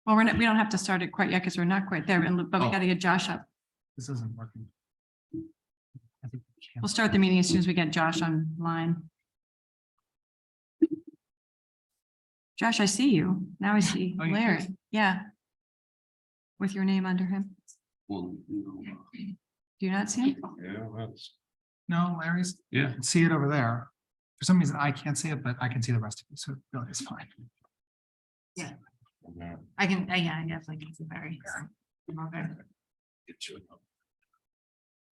Well, we don't have to start it quite yet because we're not quite there, but we got to get Josh up. This isn't working. I think we can. We'll start the meeting as soon as we get Josh online. Josh, I see you. Now I see Oh, you Larry. do? Yeah. With your name under him. Well, Do you not see him? yeah, that's, No, Larry's, yeah. I can see it over there. For some reason, I can't see it, but I can see the rest of you, so it really is fine. I can, yeah, I definitely can see Barry. Okay.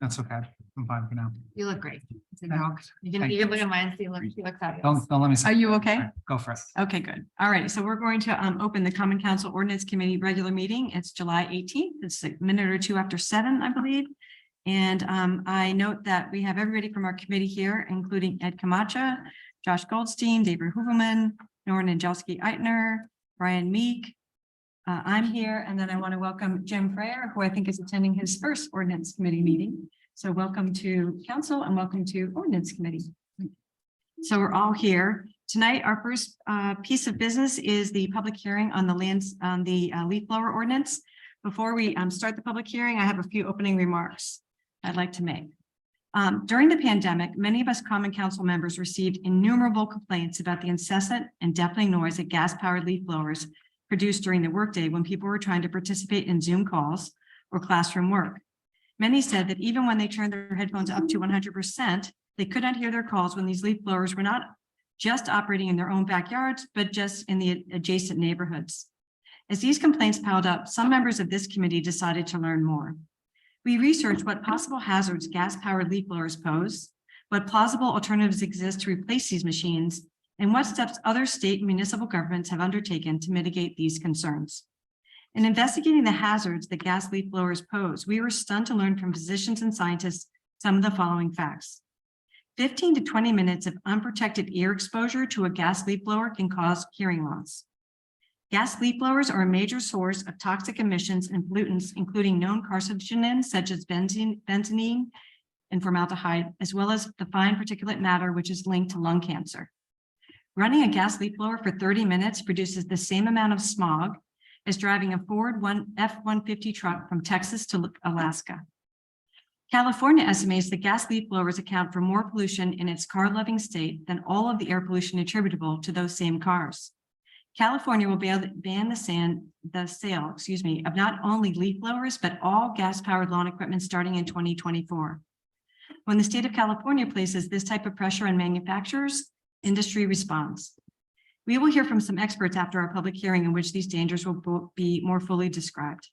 That's okay. I'm fine for now. You look great. It's a Thank- dog. You thank can look at mine and see, look, you look fabulous. Don't let me. Are you okay? All right, go for it. Okay, good. All right, so we're going to open the Common Council Ordinance Committee regular meeting. It's July 18th. It's a minute or two after 7, I believe. And I note that we have everybody from our committee here, including Ed Camacho, Josh Goldstein, David Hooverman, Nora Najelski-Eitner, Brian Meek. I'm here, and then I want to welcome Jim Freyer, who I think is attending his first Ordinance Committee meeting. So welcome to Council and welcome to Ordinance Committee. So we're all here. Tonight, our first piece of business is the public hearing on the leaf blower ordinance. Before we start the public hearing, I have a few opening remarks I'd like to make. During the pandemic, many of us Common Council members received innumerable complaints about the incessant and deafening noise that gas-powered leaf blowers produced during the workday when people were trying to participate in Zoom calls or classroom work. Many said that even when they turned their headphones up to 100%, they could not hear their calls when these leaf blowers were not just operating in their own backyards, but just in the adjacent neighborhoods. As these complaints piled up, some members of this committee decided to learn more. We researched what possible hazards gas-powered leaf blowers pose, what plausible alternatives exist to replace these machines, and what steps other state and municipal governments have undertaken to mitigate these concerns. In investigating the hazards that gas leaf blowers pose, we were stunned to learn from physicians and scientists some of the following facts. 15 to 20 minutes of unprotected ear exposure to a gas leaf blower can cause hearing loss. Gas leaf blowers are a major source of toxic emissions and pollutants, including known carcinogens such as benzene and formaldehyde, as well as the fine particulate matter, which is linked to lung cancer. Running a gas leaf blower for 30 minutes produces the same amount of smog as driving a Ford F-150 truck from Texas to Alaska. California estimates that gas leaf blowers account for more pollution in its car-loving state than all of the air pollution attributable to those same cars. California will ban the sale of not only leaf blowers, but all gas-powered lawn equipment starting in 2024. When the state of California places this type of pressure on manufacturers, industry responds. We will hear from some experts after our public hearing in which these dangers will be more fully described.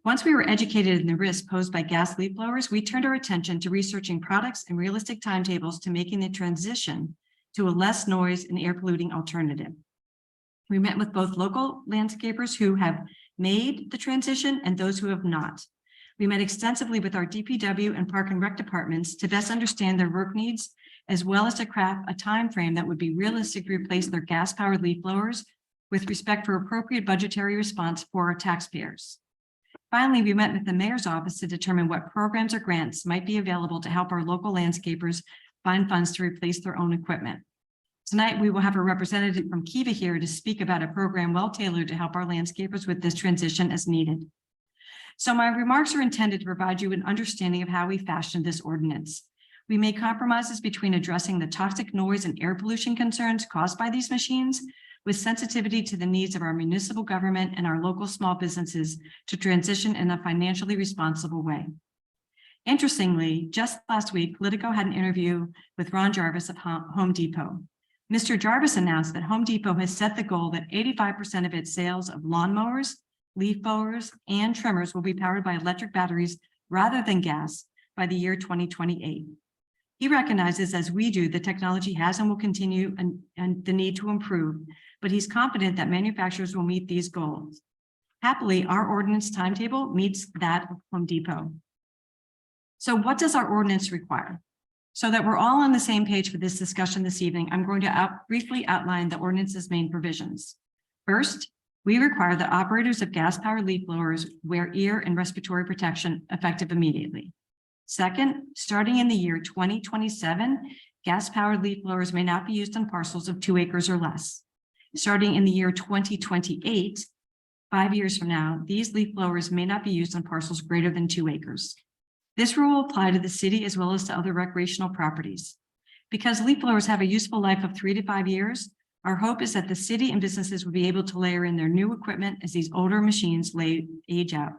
Once we were educated in the risks posed by gas leaf blowers, we turned our attention to researching products and realistic timetables to making the transition to a less noise and air polluting alternative. We met with both local landscapers who have made the transition and those who have not. We met extensively with our DPW and Park and Rec departments to best understand their work needs, as well as to craft a time frame that would be realistic to replace their gas-powered leaf blowers with respect for appropriate budgetary response for our taxpayers. Finally, we met with the mayor's office to determine what programs or grants might be available to help our local landscapers find funds to replace their own equipment. Tonight, we will have a representative from Kiva here to speak about a program well-tailored to help our landscapers with this transition as needed. So my remarks are intended to provide you an understanding of how we fashioned this ordinance. We made compromises between addressing the toxic noise and air pollution concerns caused by these machines with sensitivity to the needs of our municipal government and our local small businesses to transition in a financially responsible way. Interestingly, just last week, Politico had an interview with Ron Jarvis of Home Depot. Mr. Jarvis announced that Home Depot has set the goal that 85% of its sales of lawnmowers, leaf blowers, and trimmers will be powered by electric batteries rather than gas by the year 2028. He recognizes, as we do, the technology has and will continue and the need to improve, but he's confident that manufacturers will meet these goals. Happily, our ordinance timetable meets that of Home Depot. So what does our ordinance require? So that we're all on the same page for this discussion this evening, I'm going to briefly outline the ordinance's main provisions. First, we require that operators of gas-powered leaf blowers wear ear and respiratory protection effective immediately. Second, starting in the year 2027, gas-powered leaf blowers may not be used on parcels of 2 acres or less. Starting in the year 2028, 5 years from now, these leaf blowers may not be used on parcels greater than 2 acres. This rule will apply to the city as well as to other recreational properties. Because leaf blowers have a useful life of 3 to 5 years, our hope is that the city and businesses will be able to layer in their new equipment as these older machines age out.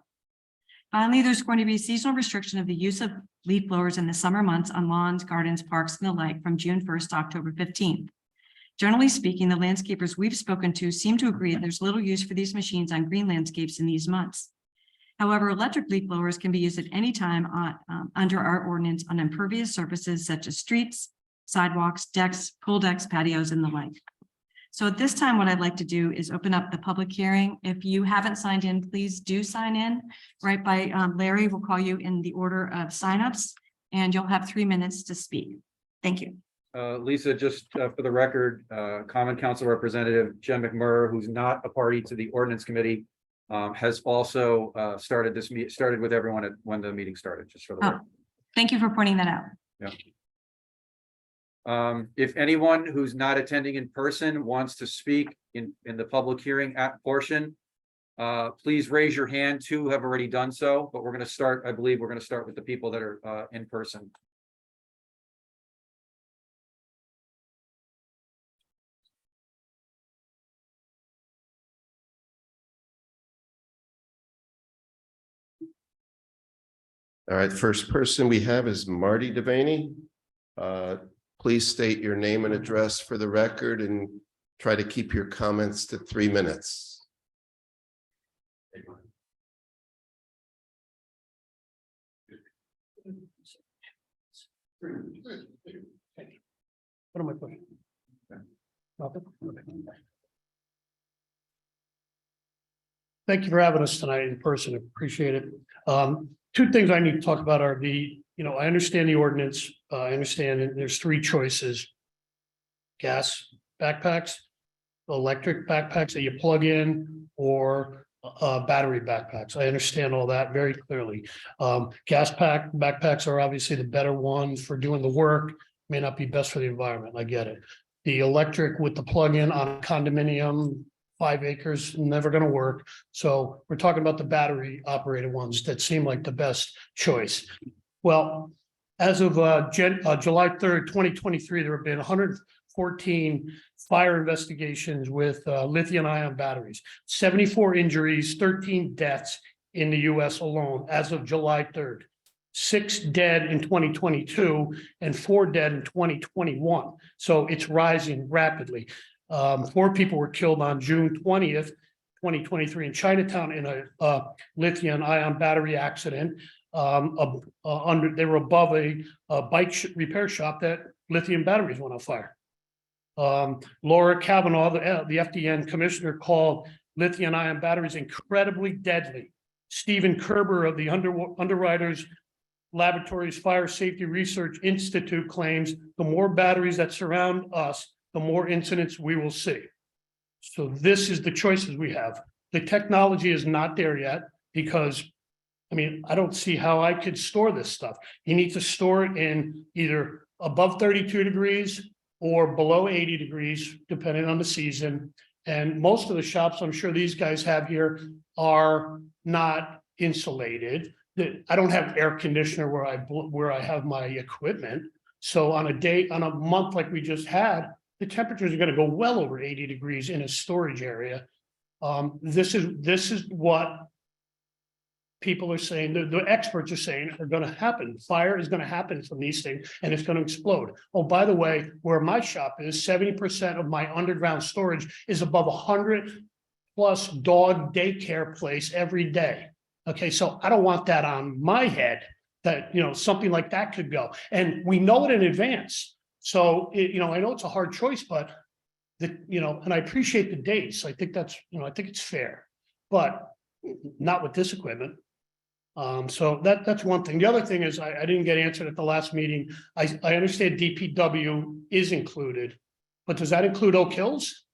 Finally, there's going to be a seasonal restriction of the use of leaf blowers in the summer months on lawns, gardens, parks, and the like from June 1st to October 15th. Generally speaking, the landscapers we've spoken to seem to agree that there's little use for these machines on green landscapes in these months. However, electric leaf blowers can be used at any time under our ordinance on impervious surfaces such as streets, sidewalks, decks, pool decks, patios, and the like. So at this time, what I'd like to do is open up the public hearing. If you haven't signed in, please do sign in. Right by Larry will call you in the order of signups, and you'll have 3 minutes to speak. Thank you. Lisa, just for the record, Common Council Representative Jen McMurray, who's not a party to the Ordinance Committee, has also started with everyone when the meeting started, just for the record. Thank you for pointing that out. Yeah. If anyone who's not attending in person wants to speak in the public hearing portion, please raise your hand. 2 have already done so, but we're going to start, I believe we're going to start with the people that are in person. All right, first person we have is Marty Devaney. Please state your name and address for the record and try to keep your comments to 3 minutes. What am I putting? Nothing? Okay. Thank you for having us tonight in person. Appreciate it. 2 things I need to talk about are I understand the ordinance. I understand that there's 3 choices. Gas backpacks, electric backpacks that you plug in, or battery backpacks. I understand all that very clearly. Gas backpacks are obviously the better ones for doing the work, may not be best for the environment. I get it. The electric with the plug-in on a condominium, 5 acres, never going to work. So we're talking about the battery operated ones that seem like the best choice. Well, as of July 3rd, 2023, there have been 114 fire investigations with lithium-ion batteries, 74 injuries, 13 deaths in the US alone as of July 3rd. 6 dead in 2022 and 4 dead in 2021. So it's rising rapidly. 4 people were killed on June 20th, 2023 in Chinatown in a lithium-ion battery accident. They were above a bike repair shop that lithium batteries went on fire. Laura Kavanaugh, the FDN commissioner, called lithium-ion batteries incredibly deadly. Stephen Kerber of the Underwriters Laboratories Fire Safety Research Institute claims the more batteries that surround us, the more incidents we will see. So this is the choices we have. The technology is not there yet because, I don't see how I could store this stuff. You need to store it in either above 32 degrees or below 80 degrees, depending on the season. And most of the shops I'm sure these guys have here are not insulated. I don't have air conditioner where I have my equipment. So on a month like we just had, the temperatures are going to go well over 80 degrees in a storage area. This is what people are saying, the experts are saying are going to happen. Fire is going to happen from these things and it's going to explode. Oh, by the way, where my shop is, 70% of my underground storage is above 100+ dog daycare place every day. Okay, so I don't want that on my head that, something like that could go. And we know it in advance. So, I know it's a hard choice, but and I appreciate the dates. I think that's, I think it's fair, but not with this equipment. So that's one thing. The other thing is I didn't get answered at the last meeting. I understand DPW is included, but does that include Oak Hills?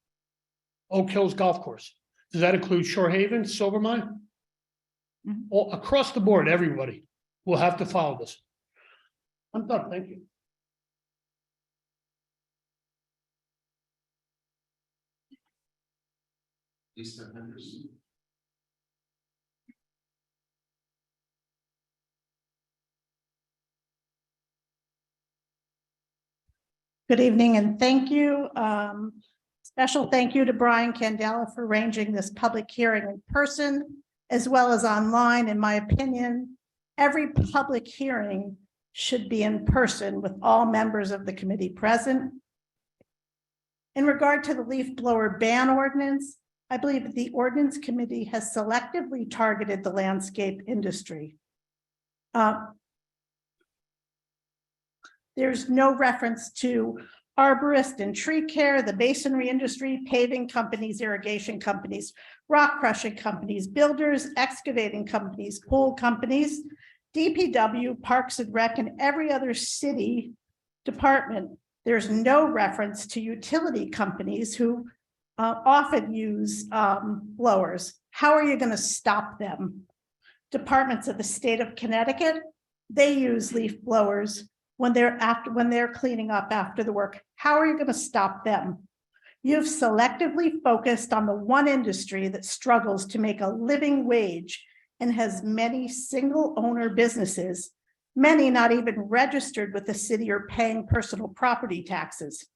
Oak Hills Golf Course. Does that include Shore Haven, Silvermine? All across the board, everybody will have to follow this. I'm done. Thank you. Lisa Henderson. Good evening and thank you. Special thank you to Brian Candela for arranging this public hearing in person as well as online. In my opinion, every public hearing should be in person with all members of the committee present. In regard to the leaf blower ban ordinance, I believe that the Ordinance Committee has selectively targeted the landscape industry. There's no reference to arborist and tree care, the masonry industry, paving companies, irrigation companies, rock crushing companies, builders, excavating companies, pool companies, DPW, Parks and Rec, and every other city department. There's no reference to utility companies who often use blowers. How are you going to stop them? Departments of the state of Connecticut, they use leaf blowers when they're cleaning up after the work. How are you going to stop them? You've selectively focused on the one industry that struggles to make a living wage and has many single owner businesses, many not even registered with the city or paying personal property taxes.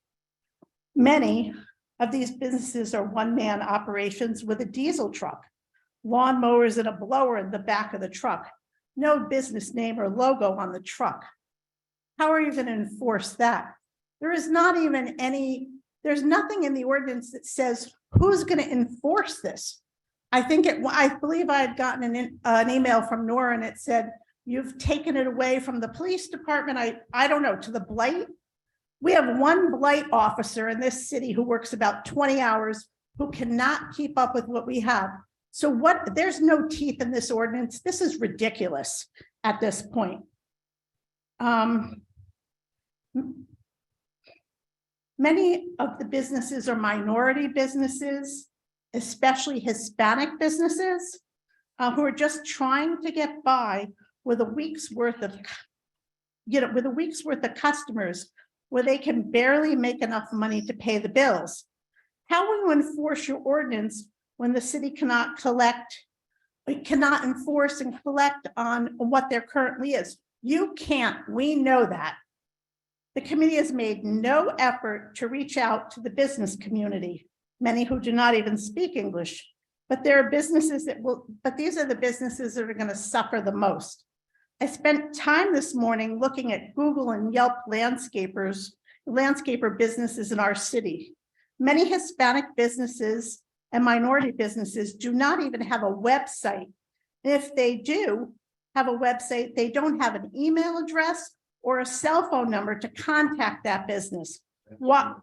Many of these businesses are one-man operations with a diesel truck, lawn mowers and a blower in the back of the truck, no business name or logo on the truck. How are you going to enforce that? There's nothing in the ordinance that says who's going to enforce this. I believe I had gotten an email from Nora and it said, you've taken it away from the police department. I don't know, to the blight. We have one blight officer in this city who works about 20 hours, who cannot keep up with what we have. So there's no teeth in this ordinance. This is ridiculous at this point. Many of the businesses are minority businesses, especially Hispanic businesses, who are just trying to get by with a week's worth of, customers where they can barely make enough money to pay the bills. How will you enforce your ordinance when the city cannot enforce and collect on what there currently is? You can't, we know that. The committee has made no effort to reach out to the business community, many who do not even speak English, but there are businesses but these are the businesses that are going to suffer the most. I spent time this morning looking at Google and Yelp landscaper businesses in our city. Many Hispanic businesses and minority businesses do not even have a website. If they do have a website, they don't have an email address or a cell phone number to contact that business. Well,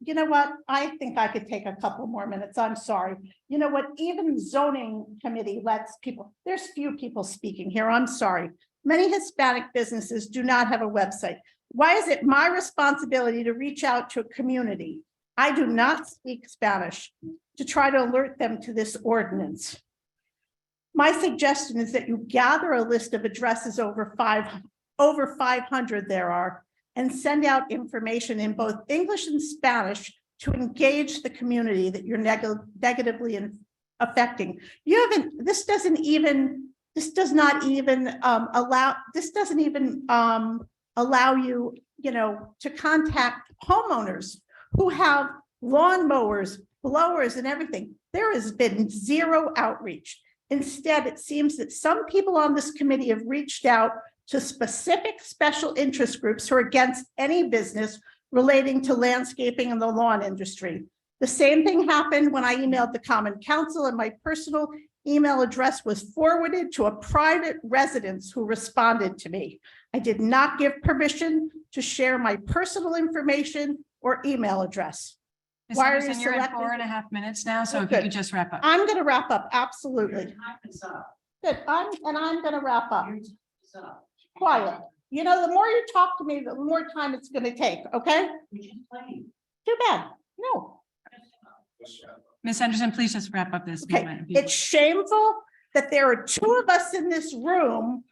you know what? I think I could take a couple more minutes. I'm sorry. You know what? Even zoning committee lets people, there's few people speaking here. I'm sorry. Many Hispanic businesses do not have a website. Why is it my responsibility to reach out to a community? I do not speak Spanish to try to alert them to this ordinance. My suggestion is that you gather a list of addresses over 500 there are, and send out information in both English and Spanish to engage the community that you're negatively affecting. This doesn't even allow you, to contact homeowners who have lawn mowers, blowers, and everything. There has been zero outreach. Instead, it seems that some people on this committee have reached out to specific special interest groups who are against any business relating to landscaping and the lawn industry. The same thing happened when I emailed the Common Council, and my personal email address was forwarded to a private residence who responded to me. I did not give permission to share my personal information or email address. Ms. Why are you Anderson, you're at selecting- 4.5 minutes now, so if you Good. could just wrap up. I'm going to wrap up. Absolutely. Good. I'm going to wrap up. Quiet. The more you talk to me, the more time it's going to take. Okay. Too bad. No. Ms. Anderson, please just wrap up this. Okay. moment. It's shameful that there are two of us in this room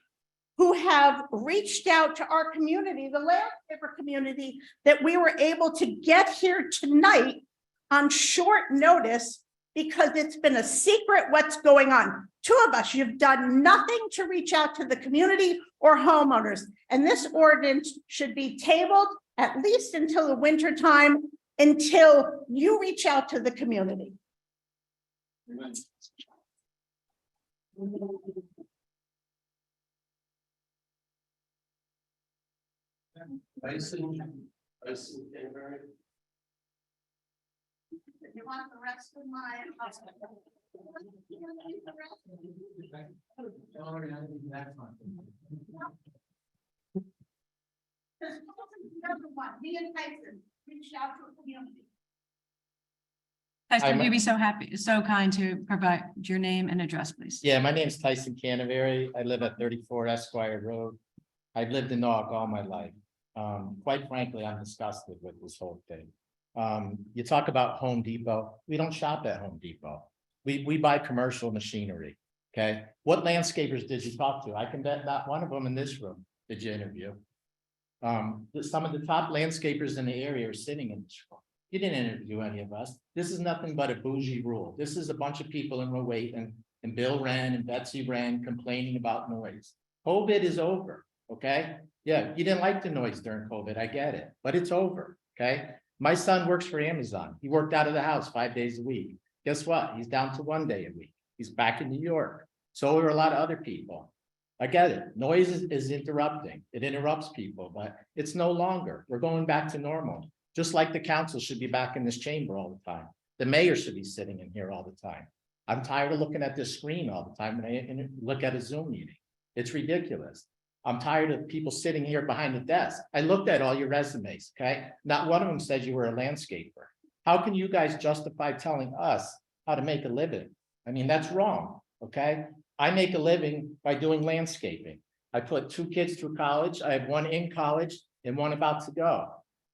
who have reached out to our community, the landscaper community, that we were able to get here tonight on short notice because it's been a secret what's going on. Two of us, you've done nothing to reach out to the community or homeowners. And this ordinance should be tabled at least until the winter time, until you reach out to the community. You want the rest of my. Me and Tyson reached out to a community. Tyson, would you be so happy, so kind to provide your name and address, please? Yeah, my name is Tyson Canterbury. I live at 34 Esquire Road. I've lived in Norwalk all my life. Quite frankly, I'm disgusted with this whole thing. You talk about Home Depot. We don't shop at Home Depot. We buy commercial machinery. Okay, what landscapers did you talk to? I can bet not one of them in this room did you interview. Some of the top landscapers in the area are sitting in this room. You didn't interview any of us. This is nothing but a bougie rule. This is a bunch of people in Rowayton and Bill Wren and Betsy Wren complaining about noise. COVID is over, okay? Yeah, you didn't like the noise during COVID, I get it, but it's over, okay? My son works for Amazon. He worked out of the house 5 days a week. Guess what? He's down to 1 day a week. He's back in New York. So are a lot of other people. I get it. Noise is interrupting. It interrupts people, but it's no longer. We're going back to normal. Just like the council should be back in this chamber all the time. The mayor should be sitting in here all the time. I'm tired of looking at this screen all the time when I look at a Zoom meeting. It's ridiculous. I'm tired of people sitting here behind the desk. I looked at all your resumes, okay? Not one of them says you were a landscaper. How can you guys justify telling us how to make a living? I mean, that's wrong, okay? I make a living by doing landscaping. I put 2 kids through college. I have 1 in college and 1 about to go.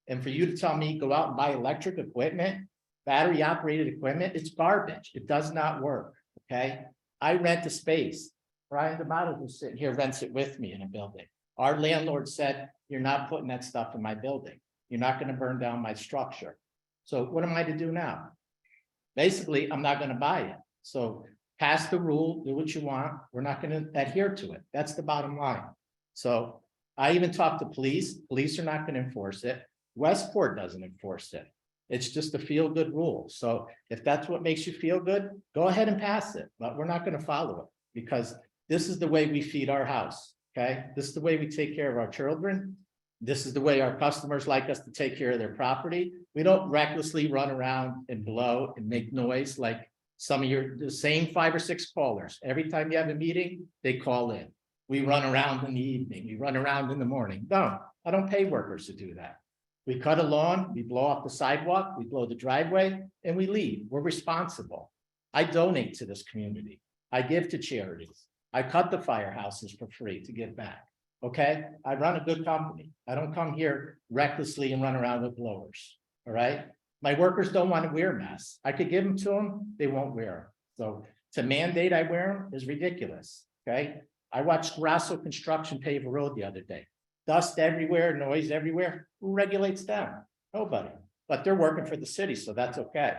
And for you to tell me, go out and buy electric equipment, battery operated equipment, it's garbage. It does not work, okay? I rent a space. Brian DeMato, who's sitting here, rents it with me in a building. Our landlord said, you're not putting that stuff in my building. You're not going to burn down my structure. So what am I to do now? Basically, I'm not going to buy it. So pass the rule, do what you want. We're not going to adhere to it. That's the bottom line. So I even talked to police. Police are not going to enforce it. Westport doesn't enforce it. It's just a feel-good rule. So if that's what makes you feel good, go ahead and pass it. But we're not going to follow it because this is the way we feed our house. Okay, this is the way we take care of our children. This is the way our customers like us to take care of their property. We don't recklessly run around and blow and make noise like some of the same 5 or 6 callers. Every time you have a meeting, they call in. We run around in the evening. We run around in the morning. No, I don't pay workers to do that. We cut a lawn, we blow off the sidewalk, we blow the driveway, and we leave. We're responsible. I donate to this community. I give to charities. I cut the firehouses for free to give back. Okay, I run a good company. I don't come here recklessly and run around with blowers. All right. My workers don't want to wear masks. I could give them to them. They won't wear them. So to mandate I wear them is ridiculous. Okay. I watched Grasso Construction pave a road the other day. Dust everywhere, noise everywhere. Who regulates them? Nobody. But they're working for the city, so that's okay.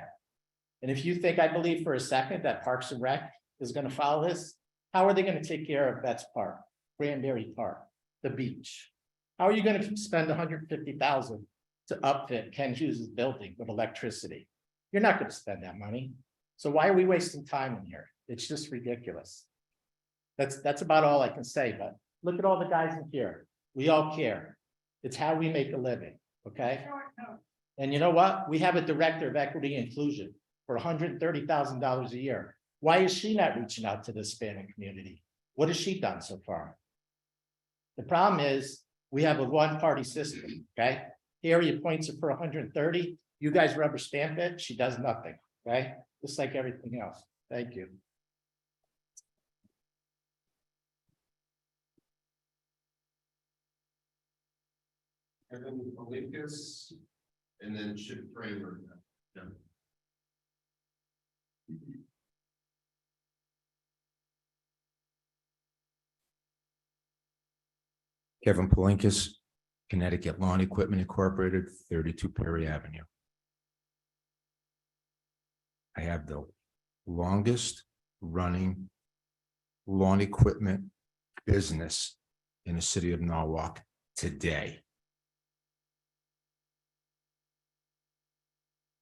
And if you think I believe for a second that Parks and Rec is going to follow this, how are they going to take care of Betts Park, Granbury Park, the beach? How are you going to spend $150,000 to upfit Ken Hughes' building with electricity? You're not going to spend that money. So why are we wasting time in here? It's just ridiculous. That's about all I can say. But look at all the guys in here. We all care. It's how we make a living. Okay. And you know what? We have a director of equity and inclusion for $130,000 a year. Why is she not reaching out to the Hispanic community? What has she done so far? The problem is we have a one-party system. Okay. Here he appoints her for 130. You guys rubber stamp it. She does nothing. Okay. Just like everything else. Thank you. Kevin Polinkus, and then Chip Kramer. Yeah. Kevin Polinkus, Connecticut Lawn Equipment Incorporated, 32 Perry Avenue. I have the longest running lawn equipment business in the city of Norwalk today.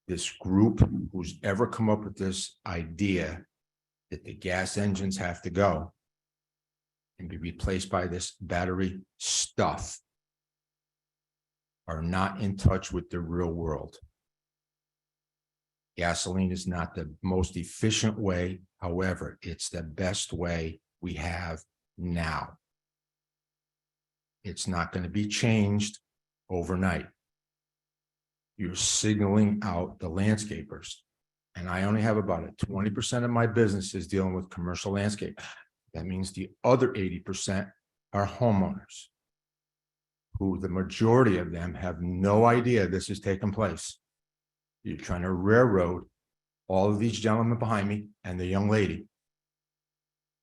this group who's ever come up with this idea that the gas engines have to go and be replaced by this battery stuff are not in touch with the real world. Gasoline is not the most efficient way. However, it's the best way we have now. It's not going to be changed overnight. You're signaling out the landscapers. And I only have about 20% of my business is dealing with commercial landscape. That means the other 80% are homeowners, who the majority of them have no idea this is taking place. You're trying to railroad all of these gentlemen behind me and the young lady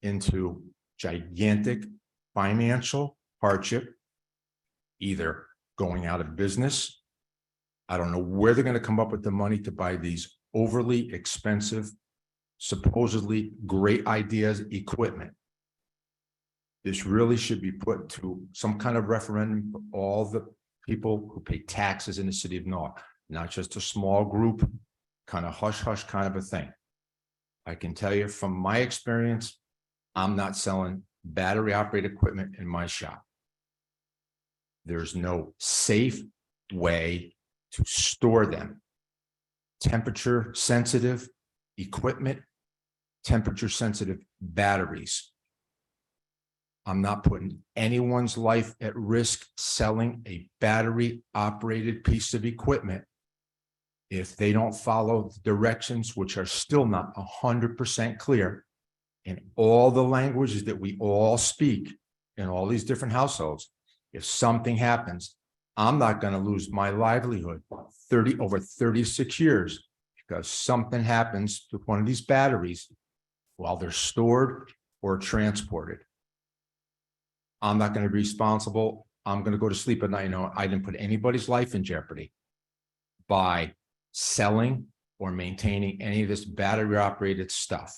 into gigantic financial hardship, either going out of business. I don't know where they're going to come up with the money to buy these overly expensive, supposedly great ideas, equipment. This really should be put to some kind of referendum for all the people who pay taxes in the city of Norwalk, not just a small group, kind of hush hush kind of a thing. I can tell you from my experience, I'm not selling battery operated equipment in my shop. There's no safe way to store them. Temperature sensitive equipment, temperature sensitive batteries. I'm not putting anyone's life at risk selling a battery operated piece of equipment if they don't follow the directions, which are still not 100% clear in all the languages that we all speak in all these different households. If something happens, I'm not going to lose my livelihood over 36 years because something happens to one of these batteries while they're stored or transported. I'm not going to be responsible. I'm going to go to sleep at night. You know, I didn't put anybody's life in jeopardy by selling or maintaining any of this battery operated stuff.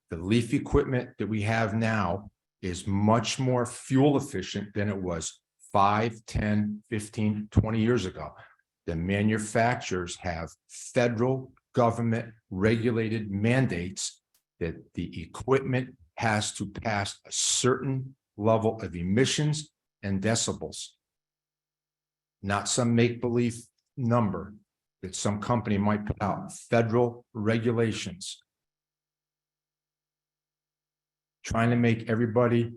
The leaf equipment that we have now is much more fuel efficient than it was 5, 10, 15, 20 years ago. The manufacturers have federal government regulated mandates that the equipment has to pass a certain level of emissions and decibels, not some make-believe number that some company might put out. Federal regulations trying to make everybody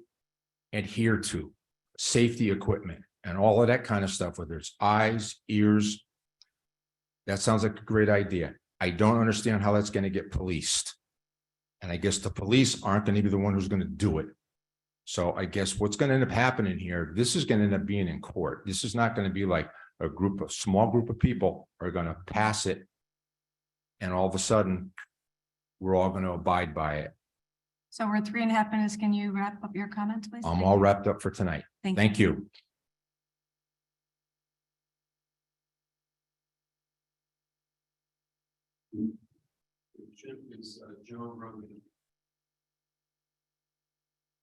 adhere to safety equipment and all of that kind of stuff, whether it's eyes, ears. That sounds like a great idea. I don't understand how that's going to get policed. And I guess the police aren't going to be the one who's going to do it. So I guess what's going to end up happening here, this is going to end up being in court. This is not going to be like a small group of people are going to pass it. And all of a sudden, we're all going to abide by it. So we're at 3.5 minutes. Can you wrap up your comments, please? I'm all wrapped up for tonight. Thank you.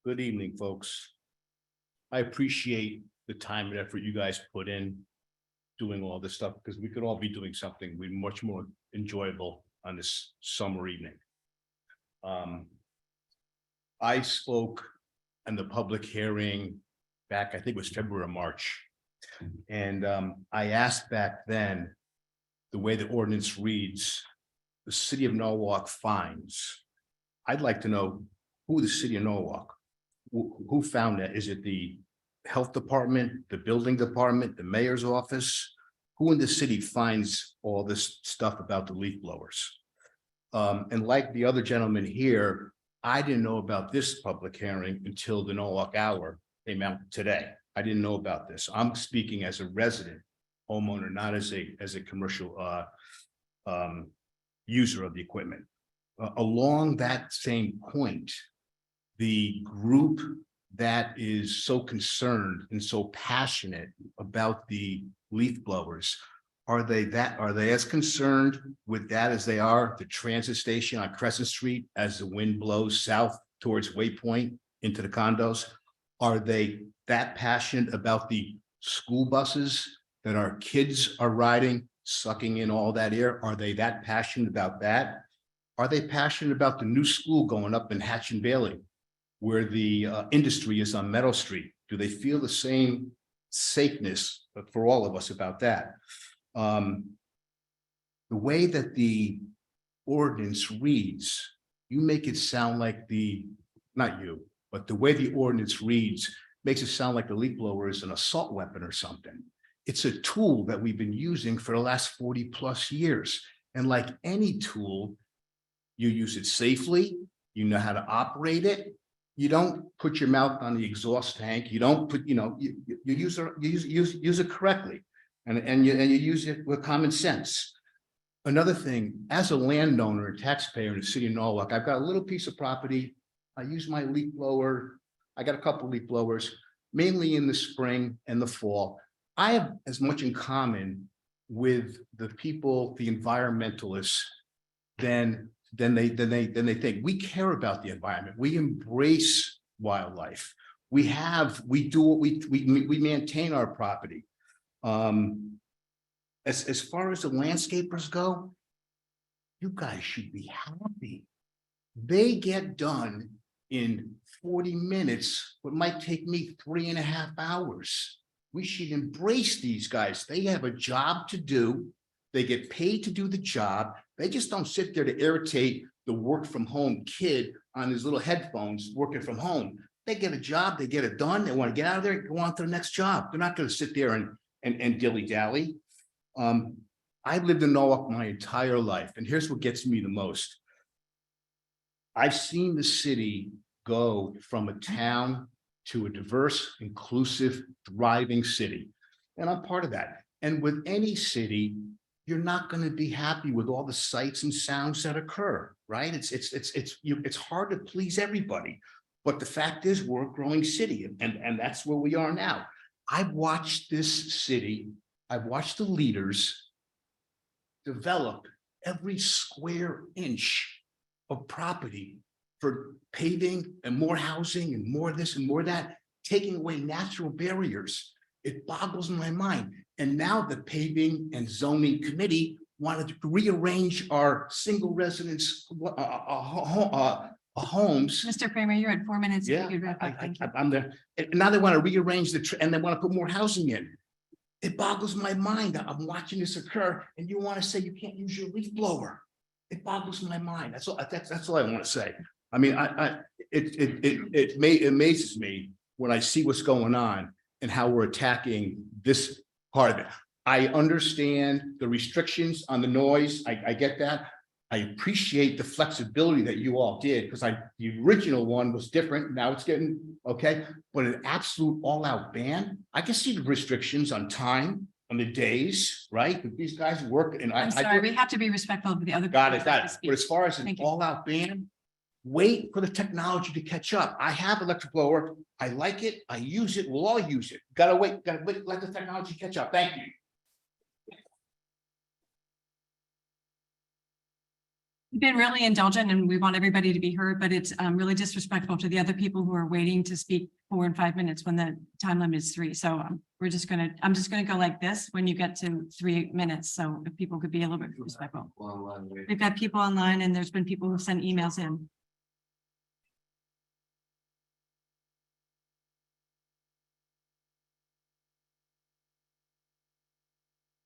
Good evening, folks. I appreciate the time and effort you guys put in doing all this stuff, because we could all be doing something much more enjoyable on this summer evening. I spoke in the public hearing back, I think it was February or March. And I asked back then, the way the ordinance reads, the city of Norwalk fines. I'd like to know who the city of Norwalk, who found that? Is it the health department, the building department, the mayor's office? Who in the city finds all this stuff about the leaf blowers? And like the other gentleman here, I didn't know about this public hearing until the Norwalk Hour came out today. I didn't know about this. I'm speaking as a resident homeowner, not as a commercial user of the equipment. Along that same point, the group that is so concerned and so passionate about the leaf blowers, are they as concerned with that as they are the transit station on Crescent Street as the wind blows south towards Waypoint into the condos? Are they that passionate about the school buses that our kids are riding sucking in all that air? Are they that passionate about that? Are they passionate about the new school going up in Hatch and Bailey, where the industry is on Meadow Street? Do they feel the same safeness for all of us about that? The way that the ordinance reads, you make it sound like not you, but the way the ordinance reads makes it sound like the leaf blower is an assault weapon or something. It's a tool that we've been using for the last 40+ years. And like any tool, you use it safely, you know how to operate it. You don't put your mouth on the exhaust tank. You don't put, you use it correctly. And you use it with common sense. Another thing, as a landowner and taxpayer in the city of Norwalk, I've got a little piece of property. I use my leaf blower. I got a couple leaf blowers, mainly in the spring and the fall. I have as much in common with the people, the environmentalists, than they think. We care about the environment. We embrace wildlife. We maintain our property. As far as the landscapers go, you guys should be happy. They get done in 40 minutes, what might take me 3.5 hours. We should embrace these guys. They have a job to do. They get paid to do the job. They just don't sit there to irritate the work from home kid on his little headphones working from home. They get a job, they get it done. They want to get out of there, go on to the next job. They're not going to sit there and dilly-dally. I've lived in Norwalk my entire life, and here's what gets me the most. I've seen the city go from a town to a diverse, inclusive, thriving city. And I'm part of that. And with any city, you're not going to be happy with all the sights and sounds that occur, right? It's hard to please everybody. But the fact is, we're a growing city, and that's where we are now. I've watched this city, I've watched the leaders develop every square inch of property for paving and more housing and more this and more that, taking away natural barriers. It boggles my mind. And now the Paving and Zoning Committee wanted to rearrange our single residence homes. Mr. Kramer, you're at 4 minutes. Yeah, Thank you. I'm there. And now they want to rearrange and they want to put more housing in. It boggles my mind. I'm watching this occur, and you want to say you can't use your leaf blower. It boggles my mind. That's all I want to say. I mean, it amazes me when I see what's going on and how we're attacking this part of it. I understand the restrictions on the noise. I get that. I appreciate the flexibility that you all did, because the original one was different. Now it's getting okay, but an absolute all-out ban. I can see the restrictions on time, on the days, right? But these guys work, and I'm sorry, we have to be respectful of the other. got it. people But to speak. as far as an Thank you. all-out ban, wait for the technology to catch up. I have electric blower. I like it. I use it. We'll all use it. Gotta wait. Let the technology catch up. Thank you. You've been really indulgent, and we want everybody to be heard, but it's really disrespectful to the other people who are waiting to speak 4 and 5 minutes when the time limit is 3. So I'm just gonna go like this when you get to 3 minutes. So if people could be a little bit respectful. We've got people online, and there's been people who sent emails in.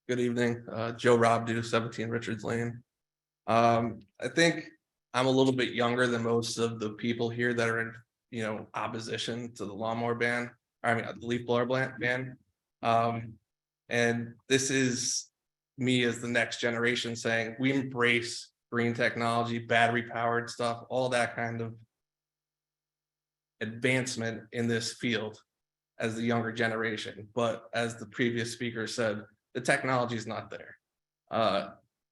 Good evening, Joe Robdu, 17 Richards Lane. I think I'm a little bit younger than most of the people here that are in, opposition to the lawnmower ban. I mean, the leaf blower ban. And this is me as the next generation saying we embrace green technology, battery powered stuff, all that kind of advancement in this field as the younger generation. But as the previous speaker said, the technology is not there.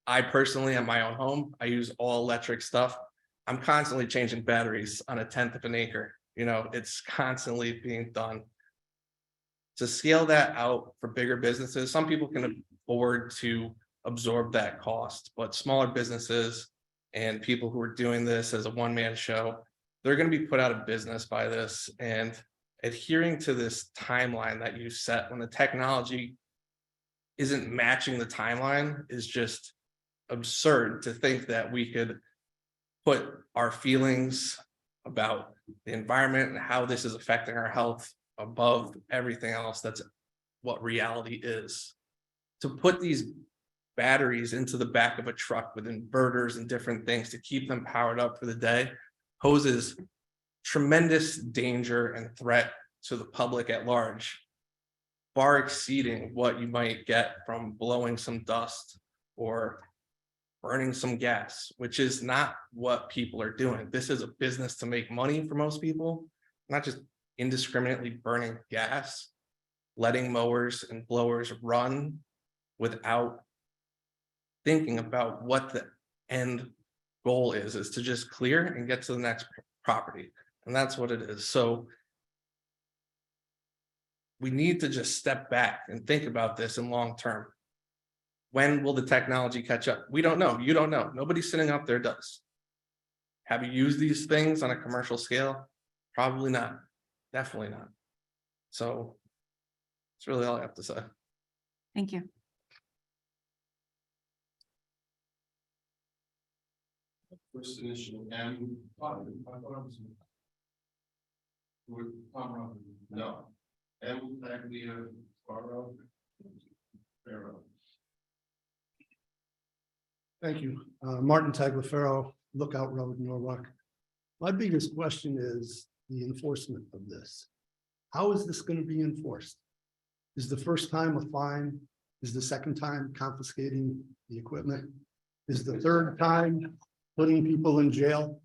I personally, at my own home, I use all electric stuff. I'm constantly changing batteries on 1/10 of an acre. It's constantly being done. To scale that out for bigger businesses, some people can afford to absorb that cost, but smaller businesses and people who are doing this as a one-man show, they're going to be put out of business by this. And adhering to this timeline that you set when the technology isn't matching the timeline is just absurd to think that we could put our feelings about the environment and how this is affecting our health above everything else. That's what reality is. To put these batteries into the back of a truck with inverters and different things to keep them powered up for the day poses tremendous danger and threat to the public at large, far exceeding what you might get from blowing some dust or burning some gas, which is not what people are doing. This is a business to make money for most people, not just indiscriminately burning gas, letting mowers and blowers run without thinking about what the end goal is to just clear and get to the next property. And that's what it is. So we need to just step back and think about this in long term. When will the technology catch up? We don't know. You don't know. Nobody sitting up there does. Have you used these things on a commercial scale? Probably not. Definitely not. So that's really all I have to say. Thank you. First initial M. No. M. Thank you. Martin Tagliaferro, Lookout Road, Norwalk. My biggest question is the enforcement of this. How is this going to be enforced? Is the first time a fine? Is the second time confiscating the equipment? Is the third time putting people in jail?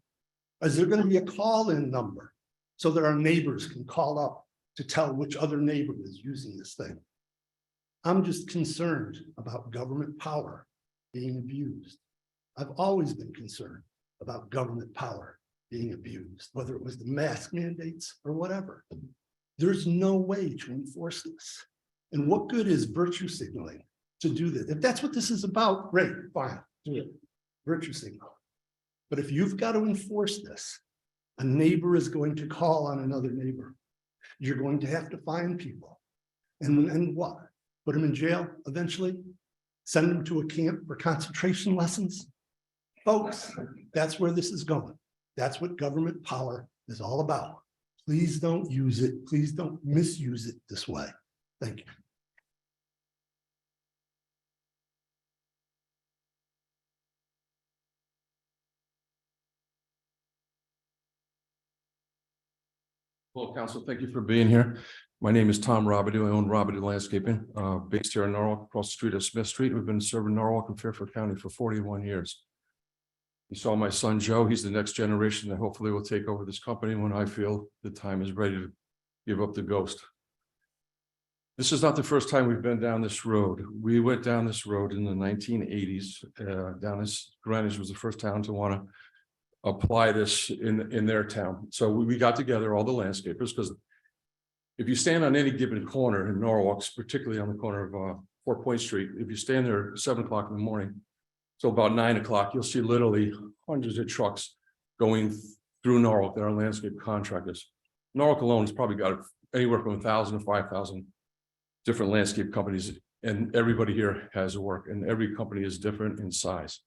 Is there going to be a call-in number so that our neighbors can call up to tell which other neighbor is using this thing? I'm just concerned about government power being abused. I've always been concerned about government power being abused, whether it was the mask mandates or whatever. There's no way to enforce this. And what good is virtue signaling to do this? If that's what this is about, great, fine, do it. Virtue signal. But if you've got to enforce this, a neighbor is going to call on another neighbor. You're going to have to find people. And what? Put them in jail eventually? Send them to a camp for concentration lessons? Folks, that's where this is going. That's what government power is all about. Please don't use it. Please don't misuse it this way. Thank you. Well, Council, thank you for being here. My name is Tom Robidoux. I own Robidoux Landscaping, based here in Norwalk, across the street of Smith Street. We've been serving Norwalk and Fairfield County for 41 years. You saw my son, Joe. He's the next generation that hopefully will take over this company when I feel the time is ready to give up the ghost. This is not the first time we've been down this road. We went down this road in the 1980s. Down this, Greenwich was the first town to want to apply this in their town. So we got together, all the landscapers, because if you stand on any given corner in Norwalk, particularly on the corner of 4 Point Street, if you stand there at 7 o'clock in the morning, so about 9 o'clock, you'll see literally hundreds of trucks going through Norwalk that are landscape contractors. Norwalk alone has probably got anywhere from 1,000 to 5,000 different landscape companies, and everybody here has work, and every company is different in size.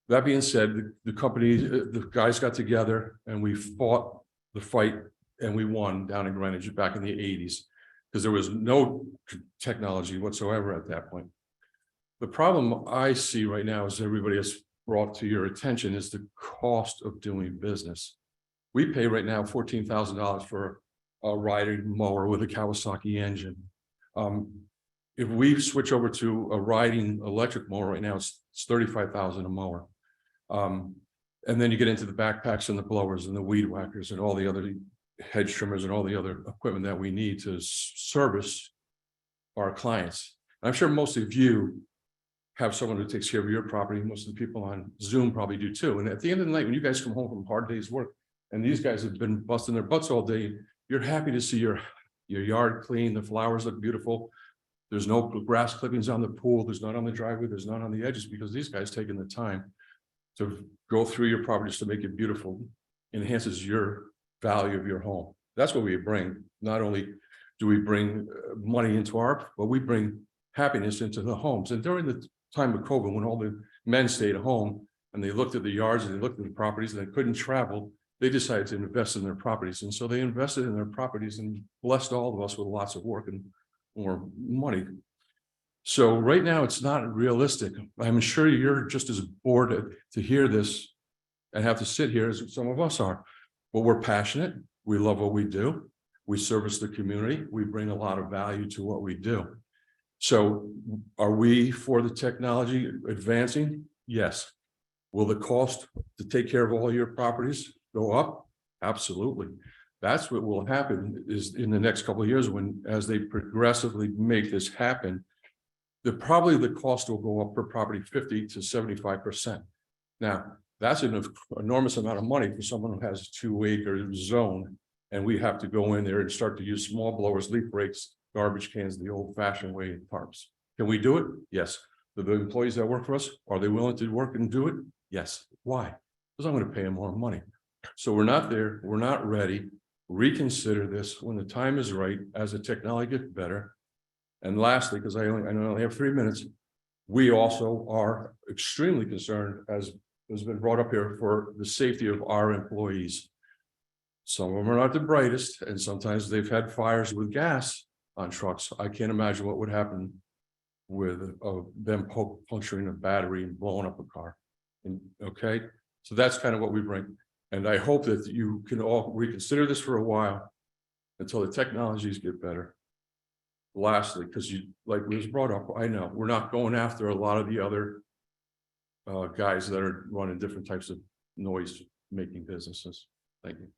That being said, the guys got together and we fought the fight and we won down in Greenwich back in the 80s because there was no technology whatsoever at that point. The problem I see right now, as everybody has brought to your attention, is the cost of doing business. We pay right now $14,000 for a riding mower with a Kawasaki engine. If we switch over to a riding electric mower right now, it's $35,000 a mower. And then you get into the backpacks and the blowers and the weed whackers and all the other hedge trimmers and all the other equipment that we need to service our clients. I'm sure most of you have someone who takes care of your property. Most of the people on Zoom probably do too. And at the end of the night, when you guys come home from a hard day's work and these guys have been busting their butts all day, you're happy to see your yard clean, the flowers look beautiful. There's no grass clippings on the pool. There's none on the driveway. There's none on the edges because these guys taking the time to go through your properties to make it beautiful, enhances your value of your home. That's what we bring. Not only do we bring money into but we bring happiness into the homes. And during the time of COVID, when all the men stayed home and they looked at the yards and they looked at the properties and they couldn't travel, they decided to invest in their properties. And so they invested in their properties and blessed all of us with lots of work and more money. So right now, it's not realistic. I'm sure you're just as bored to hear this and have to sit here as some of us are. But we're passionate. We love what we do. We service the community. We bring a lot of value to what we do. So are we for the technology advancing? Yes. Will the cost to take care of all your properties go up? Absolutely. That's what will happen is in the next couple of years as they progressively make this happen, probably the cost will go up per property 50 to 75%. Now, that's an enormous amount of money for someone who has a 2-acre zone. And we have to go in there and start to use small blowers, leaf rakes, garbage cans, the old fashioned way in tarps. Can we do it? Yes. The employees that work for us, are they willing to work and do it? Yes. Why? Because I'm going to pay them more money. So we're not there. We're not ready. Reconsider this when the time is right as the technology gets better. And lastly, because I only have 3 minutes, we also are extremely concerned, as has been brought up here, for the safety of our employees. Some of them are not the brightest, and sometimes they've had fires with gas on trucks. I can't imagine what would happen with them puncturing a battery and blowing up a car. And okay, so that's kind of what we bring. And I hope that you can all reconsider this for a while until the technologies get better. Lastly, because like was brought up, I know we're not going after a lot of the other guys that are running different types of noise making businesses. Thank you.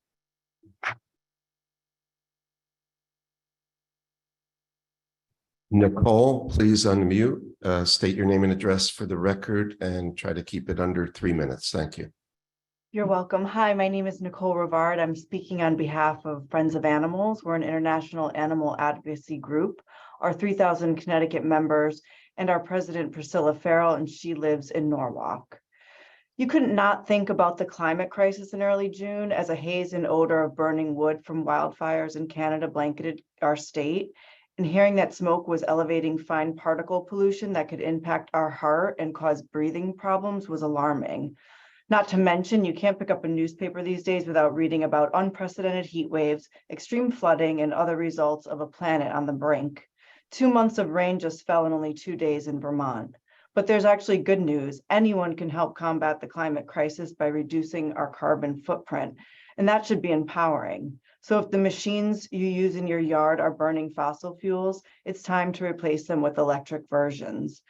Nicole, please unmute, state your name and address for the record and try to keep it under 3 minutes. Thank you. You're welcome. Hi, my name is Nicole Rivard. I'm speaking on behalf of Friends of Animals. We're an international animal advocacy group. Our 3,000 Connecticut members and our president, Priscilla Farrell, and she lives in Norwalk. You couldn't not think about the climate crisis in early June as a haze and odor of burning wood from wildfires in Canada blanketed our state. And hearing that smoke was elevating fine particle pollution that could impact our heart and cause breathing problems was alarming. Not to mention, you can't pick up a newspaper these days without reading about unprecedented heat waves, extreme flooding, and other results of a planet on the brink. 2 months of rain just fell in only 2 days in Vermont. But there's actually good news. Anyone can help combat the climate crisis by reducing our carbon footprint, and that should be empowering. So if the machines you use in your yard are burning fossil fuels, it's time to replace them with electric versions.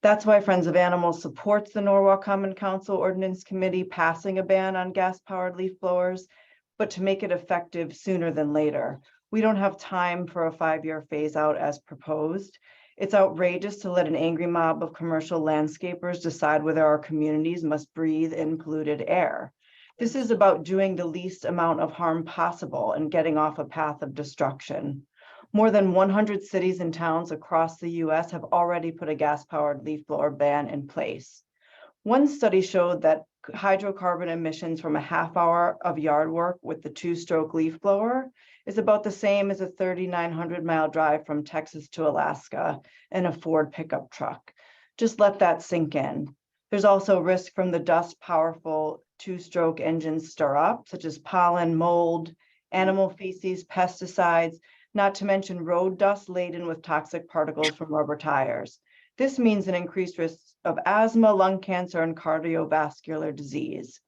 That's why Friends of Animals supports the Norwalk Common Council Ordinance Committee passing a ban on gas-powered leaf blowers, but to make it effective sooner than later. We don't have time for a 5-year phase out as proposed. It's outrageous to let an angry mob of commercial landscapers decide whether our communities must breathe in polluted air. This is about doing the least amount of harm possible and getting off a path of destruction. More than 100 cities and towns across the US have already put a gas-powered leaf blower ban in place. One study showed that hydrocarbon emissions from a half hour of yard work with the 2-stroke leaf blower is about the same as a 3,900-mile drive from Texas to Alaska in a Ford pickup truck. Just let that sink in. There's also risk from the dust powerful 2-stroke engines stir up, such as pollen, mold, animal feces, pesticides, not to mention road dust laden with toxic particles from rubber tires. This means an increased risk of asthma, lung cancer, and cardiovascular disease.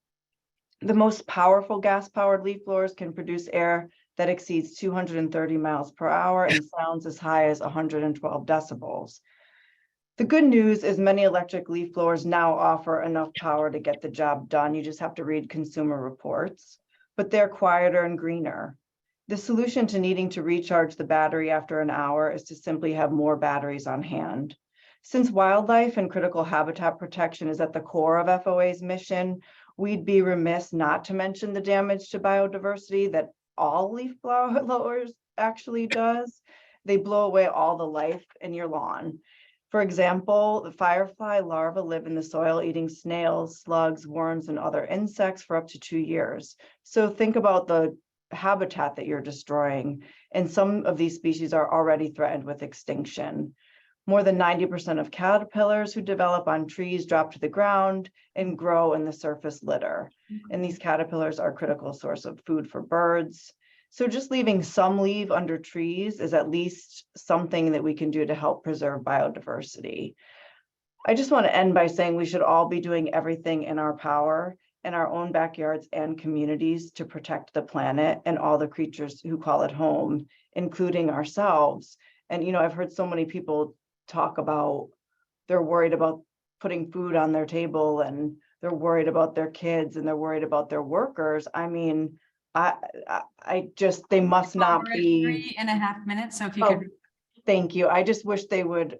The most powerful gas-powered leaf blowers can produce air that exceeds 230 miles per hour and sounds as high as 112 decibels. The good news is many electric leaf blowers now offer enough power to get the job done. You just have to read Consumer Reports, but they're quieter and greener. The solution to needing to recharge the battery after an hour is to simply have more batteries on hand. Since wildlife and critical habitat protection is at the core of FOA's mission, we'd be remiss not to mention the damage to biodiversity that all leaf blowers actually does. They blow away all the life in your lawn. For example, the firefly larvae live in the soil eating snails, slugs, worms, and other insects for up to 2 years. So think about the habitat that you're destroying, and some of these species are already threatened with extinction. More than 90% of caterpillars who develop on trees drop to the ground and grow in the surface litter. And these caterpillars are a critical source of food for birds. So just leaving some leaf under trees is at least something that we can do to help preserve biodiversity. I just want to end by saying we should all be doing everything in our power in our own backyards and communities to protect the planet and all the creatures who call it home, including ourselves. And, you know, I've heard so many people talk about they're worried about putting food on their table and they're worried about their kids and they're worried about their workers. I mean, I just, they must not We're at be. 3.5 minutes, so if you Oh, could. thank you. I just wish they would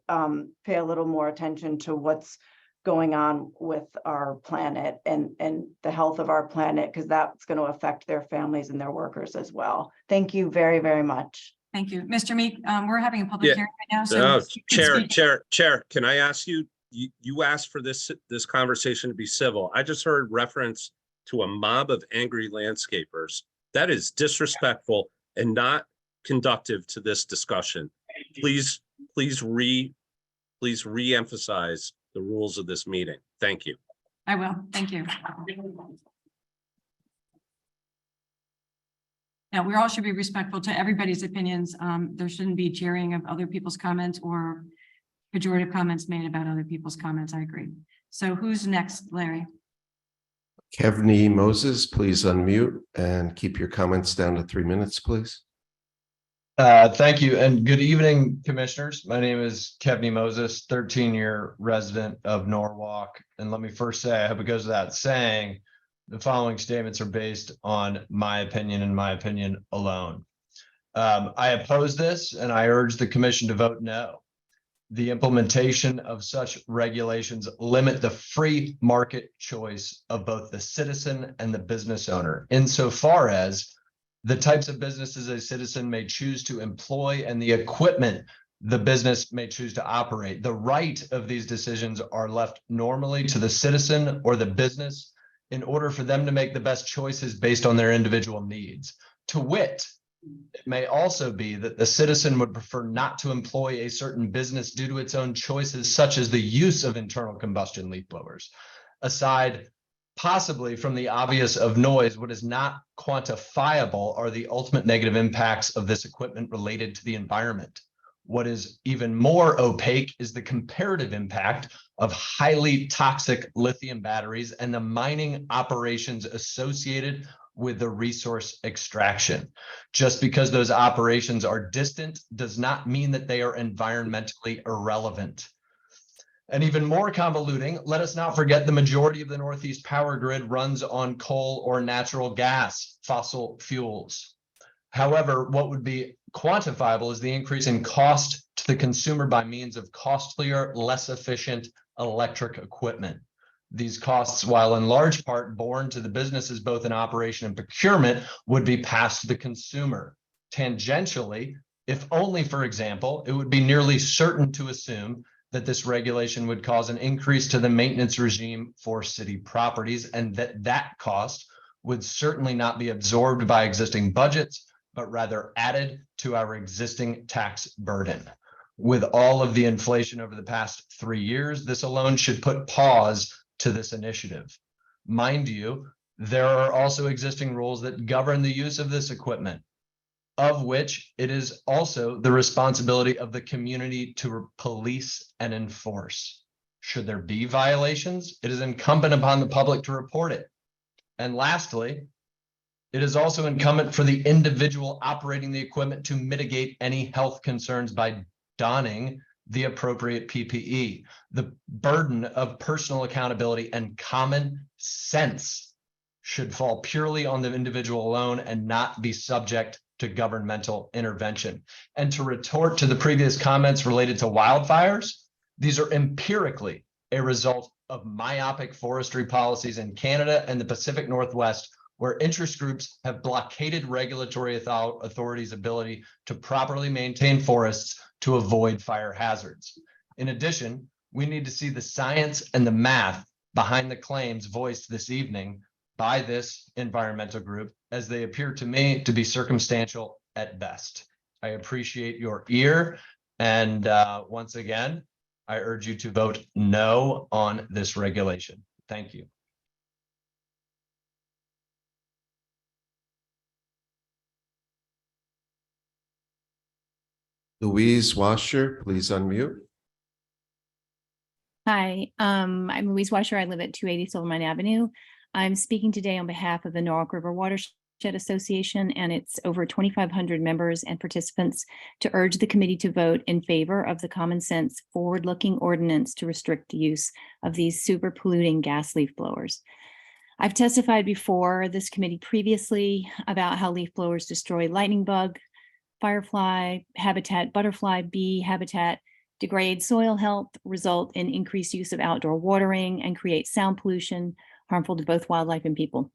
pay a little more attention to what's going on with our planet and the health of our planet, because that's going to affect their families and their workers as well. Thank you very, very much. Thank you. Mr. Meek, we're having a public Yeah. hearing right now, so. Oh, if you could speak. Chair, can I ask you, you asked for this conversation to be civil. I just heard reference to a mob of angry landscapers. That is disrespectful and not conductive to this discussion. Please re-emphasize the rules of this meeting. Thank you. I will. Thank you. Now, we all should be respectful to everybody's opinions. There shouldn't be jeering of other people's comments or pejorative comments made about other people's comments. I agree. So who's next, Larry? Kevney Moses, please unmute and keep your comments down to 3 minutes, please. Thank you and good evening, commissioners. My name is Kevney Moses, 13-year resident of Norwalk. And let me first say, I hope it goes without saying, the following statements are based on my opinion and my opinion alone. I oppose this and I urge the commission to vote no. The implementation of such regulations limit the free market choice of both the citizen and the business owner, insofar as the types of businesses a citizen may choose to employ and the equipment the business may choose to operate. The right of these decisions are left normally to the citizen or the business in order for them to make the best choices based on their individual needs. To wit, it may also be that the citizen would prefer not to employ a certain business due to its own choices, such as the use of internal combustion leaf blowers. Aside possibly from the obvious of noise, what is not quantifiable are the ultimate negative impacts of this equipment related to the environment. What is even more opaque is the comparative impact of highly toxic lithium batteries and the mining operations associated with the resource extraction. Just because those operations are distant does not mean that they are environmentally irrelevant. And even more convoluting, let us not forget the majority of the Northeast power grid runs on coal or natural gas, fossil fuels. However, what would be quantifiable is the increase in cost to the consumer by means of costlier, less efficient electric equipment. These costs, while in large part borne to the businesses both in operation and procurement, would be passed to the consumer. Tangentially, if only, for example, it would be nearly certain to assume that this regulation would cause an increase to the maintenance regime for city properties, and that cost would certainly not be absorbed by existing budgets, but rather added to our existing tax burden. With all of the inflation over the past 3 years, this alone should put pause to this initiative. Mind you, there are also existing rules that govern the use of this equipment, of which it is also the responsibility of the community to police and enforce. Should there be violations, it is incumbent upon the public to report it. And lastly, it is also incumbent for the individual operating the equipment to mitigate any health concerns by donning the appropriate PPE. The burden of personal accountability and common sense should fall purely on the individual alone and not be subject to governmental intervention. And to retort to the previous comments related to wildfires, these are empirically a result of myopic forestry policies in Canada and the Pacific Northwest, where interest groups have blockaded regulatory authorities' ability to properly maintain forests to avoid fire hazards. In addition, we need to see the science and the math behind the claims voiced this evening by this environmental group, as they appear to me to be circumstantial at best. I appreciate your ear And once again, I urge you to vote no on this regulation. Thank you. Louise Washer, please unmute. Hi, I'm Louise Washer. I live at 280 Silvermine Avenue. I'm speaking today on behalf of the Norwalk River Watershed Association and its over 2,500 members and participants to urge the committee to vote in favor of the common sense forward-looking ordinance to restrict the use of these super polluting gas leaf blowers. I've testified before this committee previously about how leaf blowers destroy lightning bug, firefly habitat, butterfly, bee habitat, degrade soil health, result in increased use of outdoor watering, and create sound pollution harmful to both wildlife and people.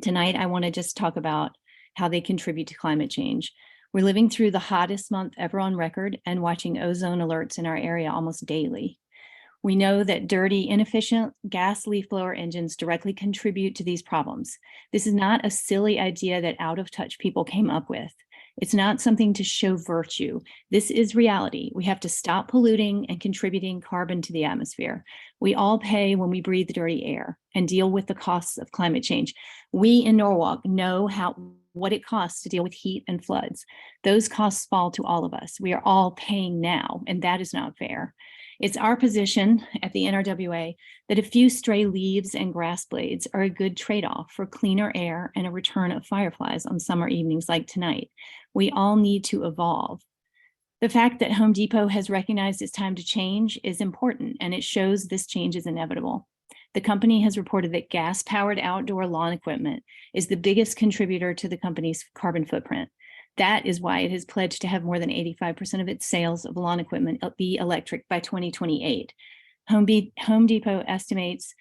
Tonight, I want to just talk about how they contribute to climate change. We're living through the hottest month ever on record and watching ozone alerts in our area almost daily. We know that dirty, inefficient gas leaf blower engines directly contribute to these problems. This is not a silly idea that out-of-touch people came up with. It's not something to show virtue. This is reality. We have to stop polluting and contributing carbon to the atmosphere. We all pay when we breathe dirty air and deal with the costs of climate change. We in Norwalk know what it costs to deal with heat and floods. Those costs fall to all of us. We are all paying now, and that is not fair. It's our position at the NRWA that a few stray leaves and grass blades are a good trade-off for cleaner air and a return of fireflies on summer evenings like tonight. We all need to evolve. The fact that Home Depot has recognized it's time to change is important, and it shows this change is inevitable. The company has reported that gas-powered outdoor lawn equipment is the biggest contributor to the company's carbon footprint. That is why it has pledged to have more than 85% of its sales of lawn equipment be electric by 2028. Home Depot estimates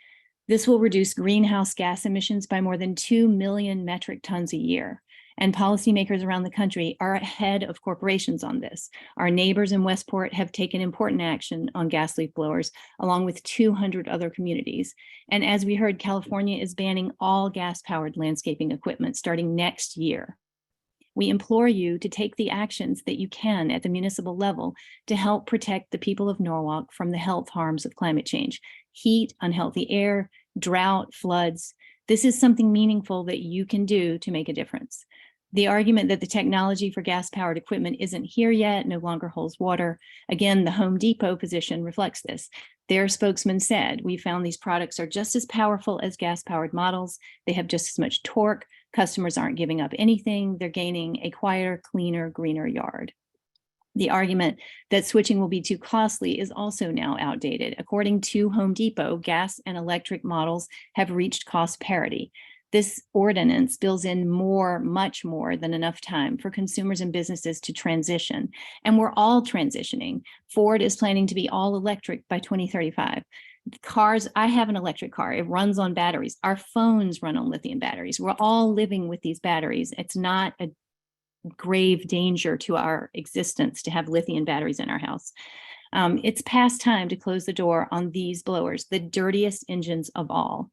this will reduce greenhouse gas emissions by more than 2 million metric tons a year. And policymakers around the country are ahead of corporations on this. Our neighbors in Westport have taken important action on gas leaf blowers, along with 200 other communities. And as we heard, California is banning all gas-powered landscaping equipment starting next year. We implore you to take the actions that you can at the municipal level to help protect the people of Norwalk from the health harms of climate change, heat, unhealthy air, drought, floods. This is something meaningful that you can do to make a difference. The argument that the technology for gas-powered equipment isn't here yet no longer holds water. Again, the Home Depot position reflects this. Their spokesman said, "We found these products are just as powerful as gas-powered models. They have just as much torque. Customers aren't giving up anything. They're gaining a quieter, cleaner, greener yard." The argument that switching will be too costly is also now outdated. According to Home Depot, gas and electric models have reached cost parity. This ordinance builds in much more than enough time for consumers and businesses to transition. And we're all transitioning. Ford is planning to be all electric by 2035. Cars, I have an electric car. It runs on batteries. Our phones run on lithium batteries. We're all living with these batteries. It's not a grave danger to our existence to have lithium batteries in our house. It's past time to close the door on these blowers, the dirtiest engines of all.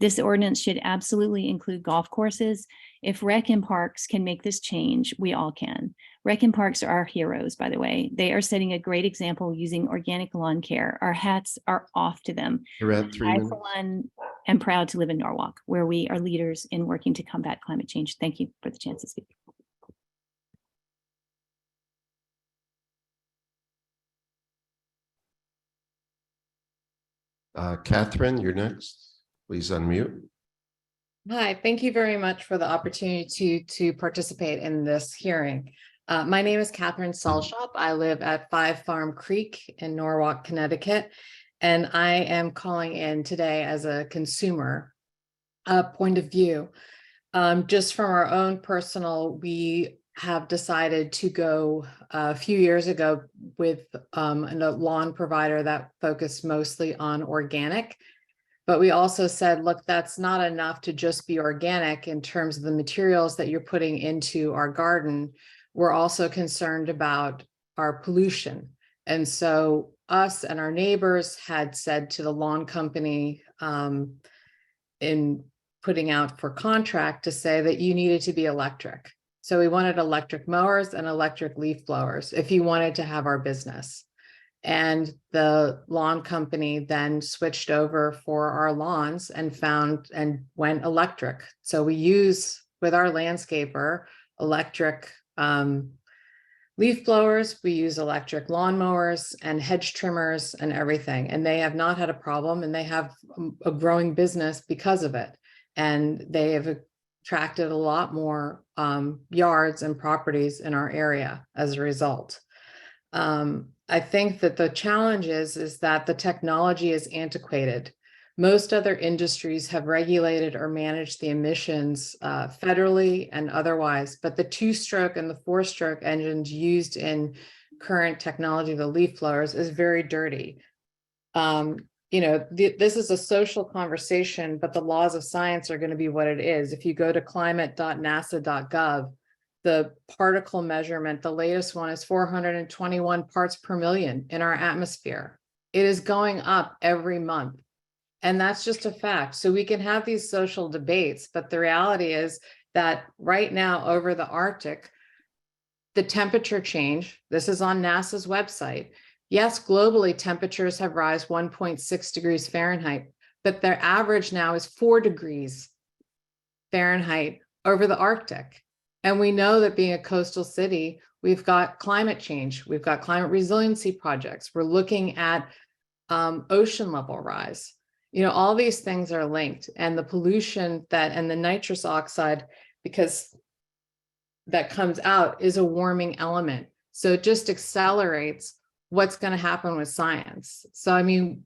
This ordinance should absolutely include golf courses. If rec and parks can make this change, we all can. Rec and parks are our heroes, by the way. They are setting a great example using organic lawn care. Our hats are off to them. You're at 3 I, minutes. for one, am proud to live in Norwalk, where we are leaders in working to combat climate change. Thank you for the chance to speak. Catherine, you're next. Please unmute. Hi, thank you very much for the opportunity to participate in this hearing. My name is Catherine Salshop. I live at 5 Farm Creek in Norwalk, Connecticut, and I am calling in today as a consumer point of view. Just from our own personal, we have decided to go a few years ago with a lawn provider that focused mostly on organic. But we also said, look, that's not enough to just be organic in terms of the materials that you're putting into our garden. We're also concerned about our pollution. And so us and our neighbors had said to the lawn company in putting out for contract to say that you needed to be electric. So we wanted electric mowers and electric leaf blowers if you wanted to have our business. And the lawn company then switched over for our lawns and went electric. So we use with our landscaper electric leaf blowers, we use electric lawnmowers and hedge trimmers and everything. And they have not had a problem, and they have a growing business because of it. And they have attracted a lot more yards and properties in our area as a result. I think that the challenge is that the technology is antiquated. Most other industries have regulated or managed the emissions federally and otherwise, but the 2-stroke and the 4-stroke engines used in current technology, the leaf blowers, is very dirty. You know, this is a social conversation, but the laws of science are going to be what it is. If you go to climate.nasa.gov, the particle measurement, the latest one is 421 parts per million in our atmosphere. It is going up every month. And that's just a fact. So we can have these social debates, but the reality is that right now over the Arctic, the temperature change, this is on NASA's website. Yes, globally, temperatures have rise 1.6 degrees Fahrenheit, but their average now is 4 degrees Fahrenheit over the Arctic. And we know that being a coastal city, we've got climate change, we've got climate resiliency projects. We're looking at ocean level rise. You know, all these things are linked, and the pollution and the nitrous oxide, because that comes out, is a warming element. So it just accelerates what's going to happen with science. So, I mean,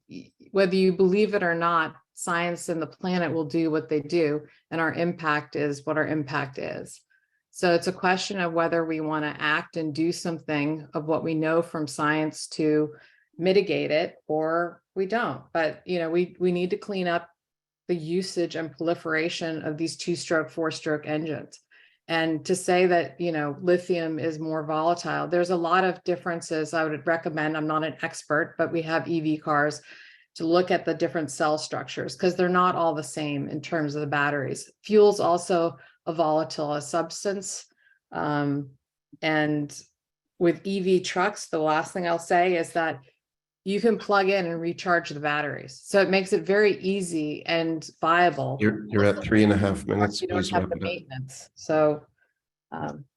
whether you believe it or not, science and the planet will do what they do, and our impact is what our impact is. So it's a question of whether we want to act and do something of what we know from science to mitigate it, or we don't. But, you know, we need to clean up the usage and proliferation of these 2-stroke, 4-stroke engines. And to say that, you know, lithium is more volatile, there's a lot of differences. I would recommend, I'm not an expert, but we have EV cars, to look at the different cell structures, because they're not all the same in terms of the batteries. Fuel's also a volatile substance. And with EV trucks, the last thing I'll say is that you can plug in and recharge the batteries. So it makes it very easy and viable. You're at 3.5 minutes. You don't Please have wrap the it up. maintenance. So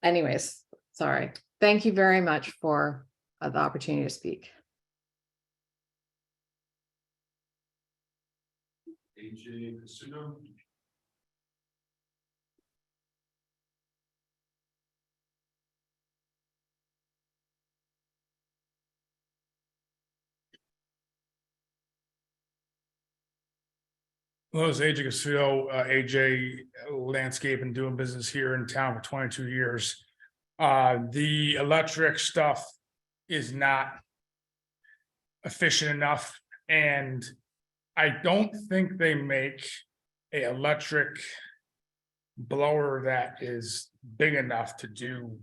anyways, sorry. Thank you very much for the opportunity to speak. AJ Casuno. Hello, it's AJ Castillo, AJ Landscape, and doing business here in town for 22 years. The electric stuff is not efficient enough, and I don't think they make an electric blower that is big enough to do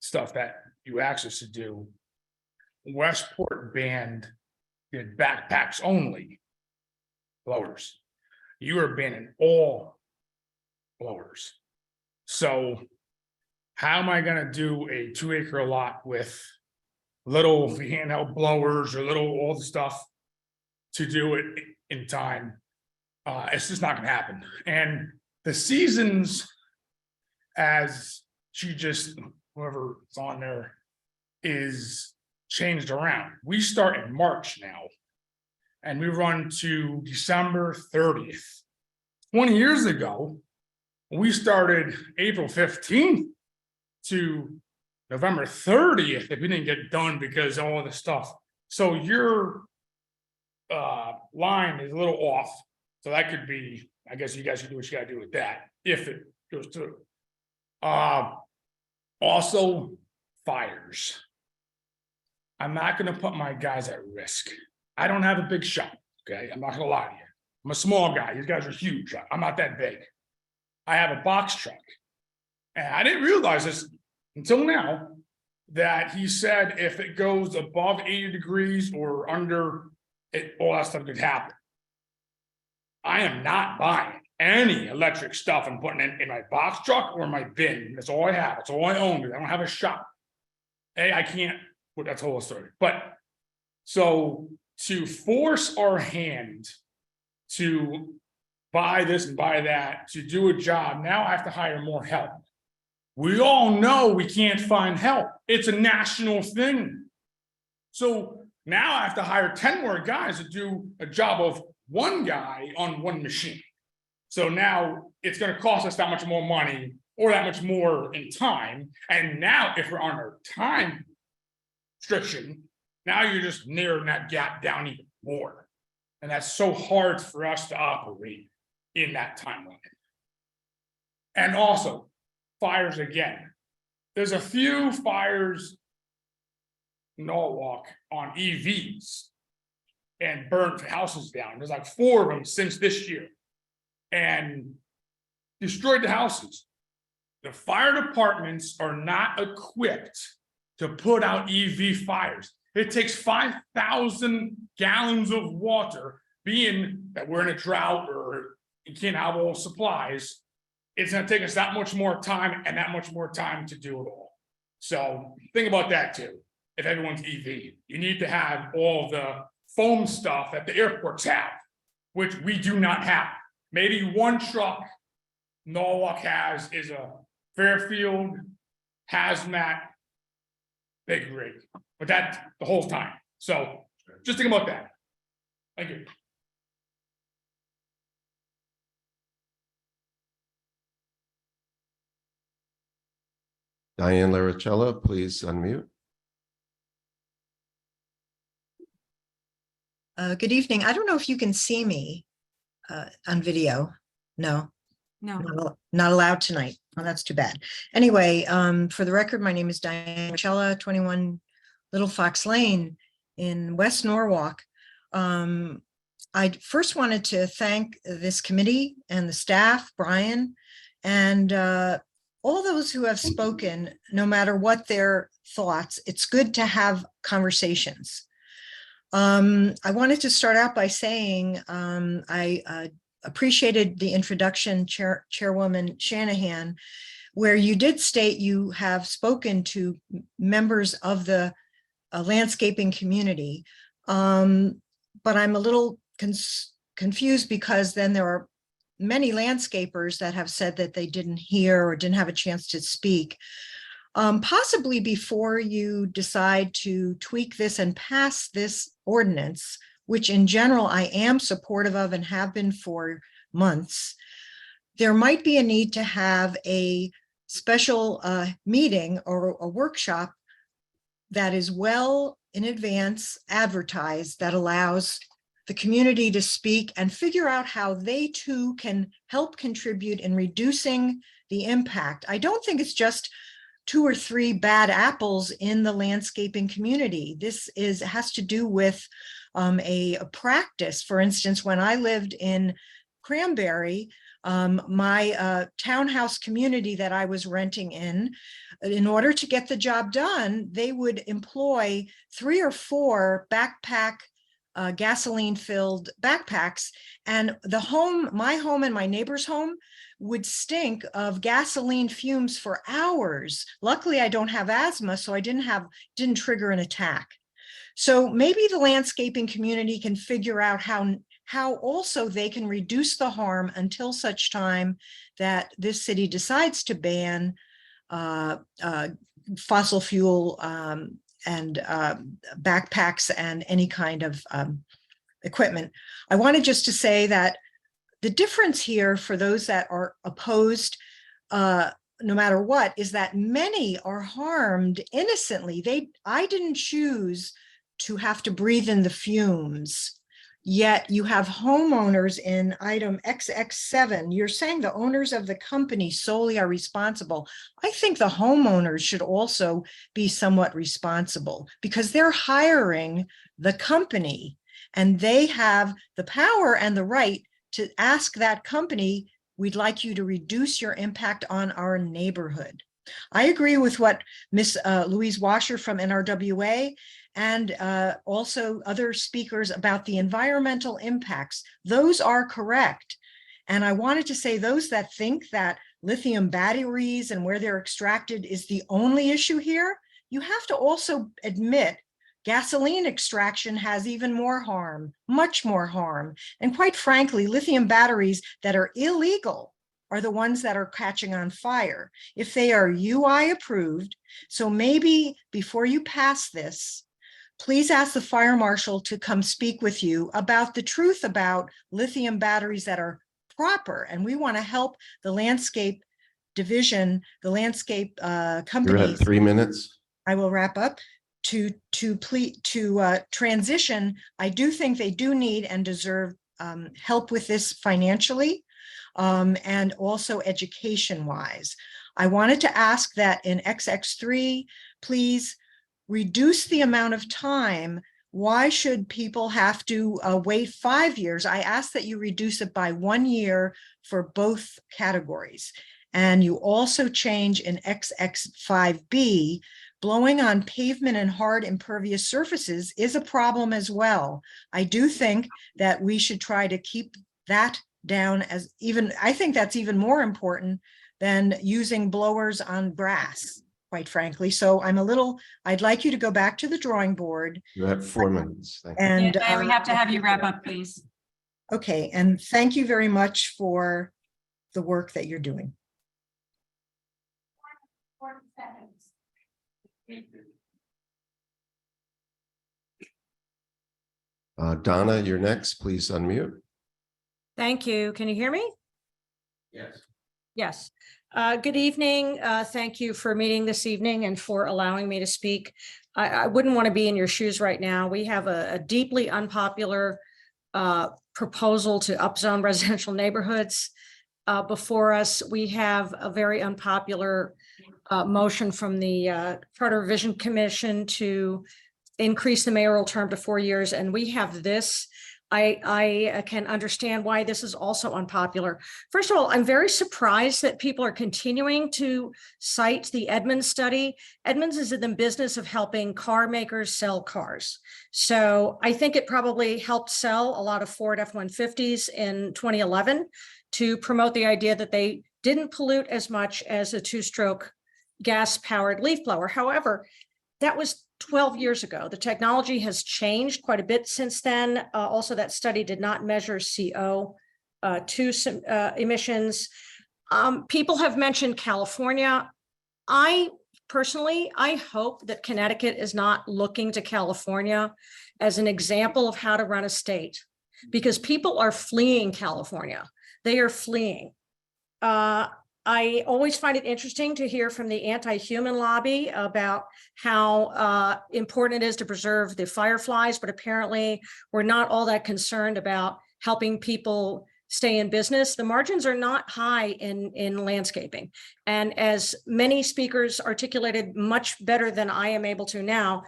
stuff that you actually should do. Westport banned did backpacks only blowers. You are banning all blowers. So how am I gonna do a 2-acre lot with little handheld blowers or all the stuff to do it in time? It's just not gonna happen. And the seasons, as whoever's on there, is changed around. We start in March now, and we run to December 30th. 20 years ago, we started April 15th to November 30th if we didn't get done because of all the stuff. So your line is a little off. So that could be, I guess you guys should do what you gotta do with that, if it goes through. Also, fires. I'm not gonna put my guys at risk. I don't have a big shop, okay? I'm not gonna lie to you. I'm a small guy. These guys are huge. I'm not that big. I have a box truck. And I didn't realize this until now, that he said if it goes above 80 degrees or under, all that stuff could happen. I am not buying. any electric stuff and putting it in my box truck or my bin. That's all I have. That's all I own. I don't have a shop. I can't, well, that's a whole story. But so to force our hand to buy this and buy that, to do a job, now I have to hire more help. We all know we can't find help. It's a national thing. So now I have to hire 10 more guys to do a job of one guy on one machine. So now it's going to cost us that much more money or that much more in time. And now if we're on our time restriction, now you're just narrowing that gap down even more. And that's so hard for us to operate in that timeline. And also fires again. There's a few fires in Norwalk on EVs and burnt houses down. There's like 4 of them since this year and destroyed the houses. The fire departments are not equipped to put out EV fires. It takes 5,000 gallons of water, being that we're in a drought or you can't have all supplies. It's going to take us that much more time and that much more time to do it all. So think about that too. If everyone's EV, you need to have all the foam stuff that the airports have, which we do not have. Maybe one truck Norwalk has is a Fairfield hazmat big rig, but that's the whole time. So just think about that. Thank you. Diane Laricella, please unmute. Good evening. I don't know if you can see me on video. No, not allowed tonight. Oh, that's too bad. Anyway, for the record, my name is Diane Laricella, 21 Little Fox Lane in West Norwalk. I first wanted to thank this committee and the staff, Brian, and all those who have spoken, no matter what their thoughts. It's good to have conversations. I wanted to start out by saying I appreciated the introduction, Chairwoman Shanahan, where you did state you have spoken to members of the landscaping community. But I'm a little confused because then there are many landscapers that have said that they didn't hear or didn't have a chance to speak. Possibly before you decide to tweak this and pass this ordinance, which in general I am supportive of and have been for months, there might be a need to have a special meeting or a workshop that is well in advance advertised, that allows the community to speak and figure out how they too can help contribute in reducing the impact. I don't think it's just 2 or 3 bad apples in the landscaping community. This has to do with a practice. For instance, when I lived in Cranberry, my townhouse community that I was renting in order to get the job done, they would employ 3 or 4 backpack gasoline-filled backpacks, and my home and my neighbor's home would stink of gasoline fumes for hours. Luckily, I don't have asthma, so I didn't trigger an attack. So maybe the landscaping community can figure out how also they can reduce the harm until such time that this city decides to ban fossil fuel and backpacks and any kind of equipment. I wanted just to say that the difference here for those that are opposed, no matter what, is that many are harmed innocently. I didn't choose to have to breathe in the fumes. Yet you have homeowners in item XX7. You're saying the owners of the company solely are responsible. I think the homeowners should also be somewhat responsible because they're hiring the company and they have the power and the right to ask that company, we'd like you to reduce your impact on our neighborhood. I agree with what Ms. Louise Washer from NRWA and also other speakers about the environmental impacts. Those are correct. And I wanted to say those that think that lithium batteries and where they're extracted is the only issue here, you have to also admit gasoline extraction has even more harm, much more harm. And quite frankly, lithium batteries that are illegal are the ones that are catching on fire. If they are UI approved, so maybe before you pass this, please ask the fire marshal to come speak with you about the truth about lithium batteries that are proper. And we want to help the landscape division, the landscape You're companies. at 3 minutes. I will wrap up. To transition, I do think they do need and deserve help with this financially and also education wise. I wanted to ask that in XX3, please reduce the amount of time. Why should people have to wait 5 years? I ask that you reduce it by 1 year for both categories. And you also change in XX5B, blowing on pavement and hard impervious surfaces is a problem as well. I do think that we should try to keep that down as even, I think that's even more important than using blowers on grass, quite frankly. So I'd like you to go back to the drawing board. You have 4 minutes. Thank you. And Yeah, we have to have you wrap up, please. Okay, and thank you very much for the work that you're doing. Donna, you're next. Please unmute. Thank you. Can you hear me? Yes. Yes. Good evening. Thank you for meeting this evening and for allowing me to speak. I wouldn't want to be in your shoes right now. We have a deeply unpopular proposal to upzone residential neighborhoods before us. We have a very unpopular motion from the Charter Revision Commission to increase the mayoral term to 4 years, and we have this. I can understand why this is also unpopular. First of all, I'm very surprised that people are continuing to cite the Edmunds study. Edmunds is in the business of helping car makers sell cars. So I think it probably helped sell a lot of Ford F-150s in 2011 to promote the idea that they didn't pollute as much as a two-stroke gas-powered leaf blower. However, that was 12 years ago. The technology has changed quite a bit since then. Also, that study did not measure CO2 emissions. People have mentioned California. I hope that Connecticut is not looking to California as an example of how to run a state, because people are fleeing California. They are fleeing. I always find it interesting to hear from the anti-human lobby about how important it is to preserve the fireflies, but apparently we're not all that concerned about helping people stay in business. The margins are not high in landscaping. And as many speakers articulated much better than I am able to now,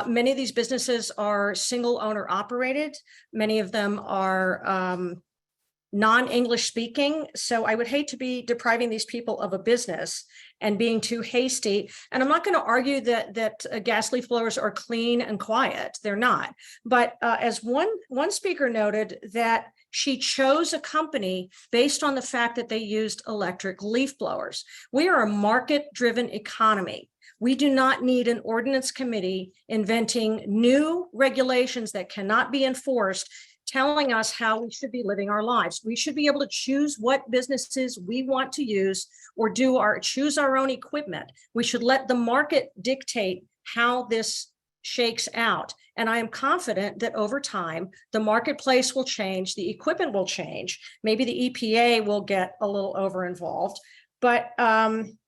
many of these businesses are single owner operated. Many of them are non-English speaking. So I would hate to be depriving these people of a business and being too hasty. And I'm not going to argue that gas leaf blowers are clean and quiet. They're not. But as one speaker noted, that she chose a company based on the fact that they used electric leaf blowers. We are a market-driven economy. We do not need an ordinance committee inventing new regulations that cannot be enforced, telling us how we should be living our lives. We should be able to choose what businesses we want to use or choose our own equipment. We should let the market dictate how this shakes out. And I am confident that over time, the marketplace will change, the equipment will change. Maybe the EPA will get a little over involved, but I'm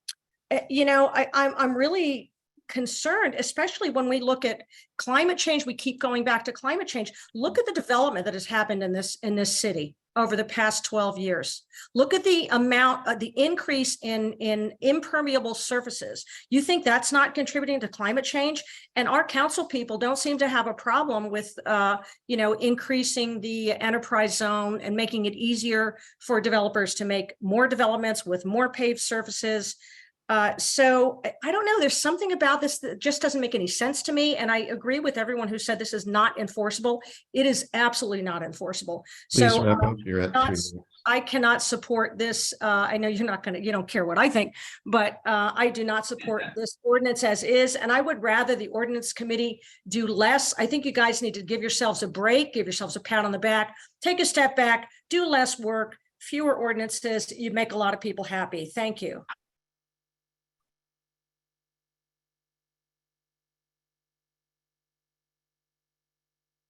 really concerned, especially when we look at climate change. We keep going back to climate change. Look at the development that has happened in this city over the past 12 years. Look at the amount of the increase in impermeable surfaces. You think that's not contributing to climate change? And our council people don't seem to have a problem with increasing the enterprise zone and making it easier for developers to make more developments with more paved surfaces. So I don't know, there's something about this that just doesn't make any sense to me. And I agree with everyone who said this is not enforceable. It is absolutely not enforceable. Please So wrap up. You're at 3 not- minutes. I cannot support this. I know you're not going to, you don't care what I think, but I do not support this ordinance as is. And I would rather the ordinance committee do less. I think you guys need to give yourselves a break, give yourselves a pat on the back, take a step back, do less work, fewer ordinances. You make a lot of people happy. Thank you.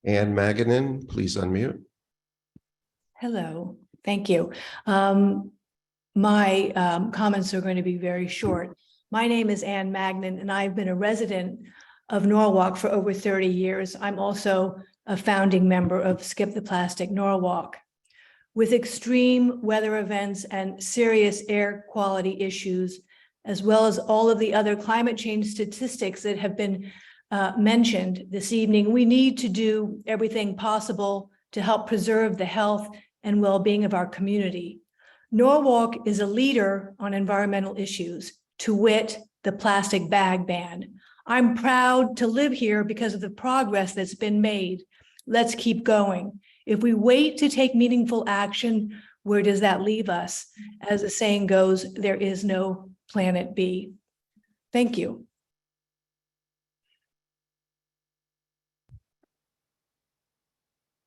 Ann Maganin, please unmute. Hello, thank you. My comments are going to be very short. My name is Ann Magnan, and I've been a resident of Norwalk for over 30 years. I'm also a founding member of Skip the Plastic Norwalk. With extreme weather events and serious air quality issues, as well as all of the other climate change statistics that have been mentioned this evening, we need to do everything possible to help preserve the health and well-being of our community. Norwalk is a leader on environmental issues, to wit, the plastic bag ban. I'm proud to live here because of the progress that's been made. Let's keep going. If we wait to take meaningful action, where does that leave us? As the saying goes, there is no planet B. Thank you.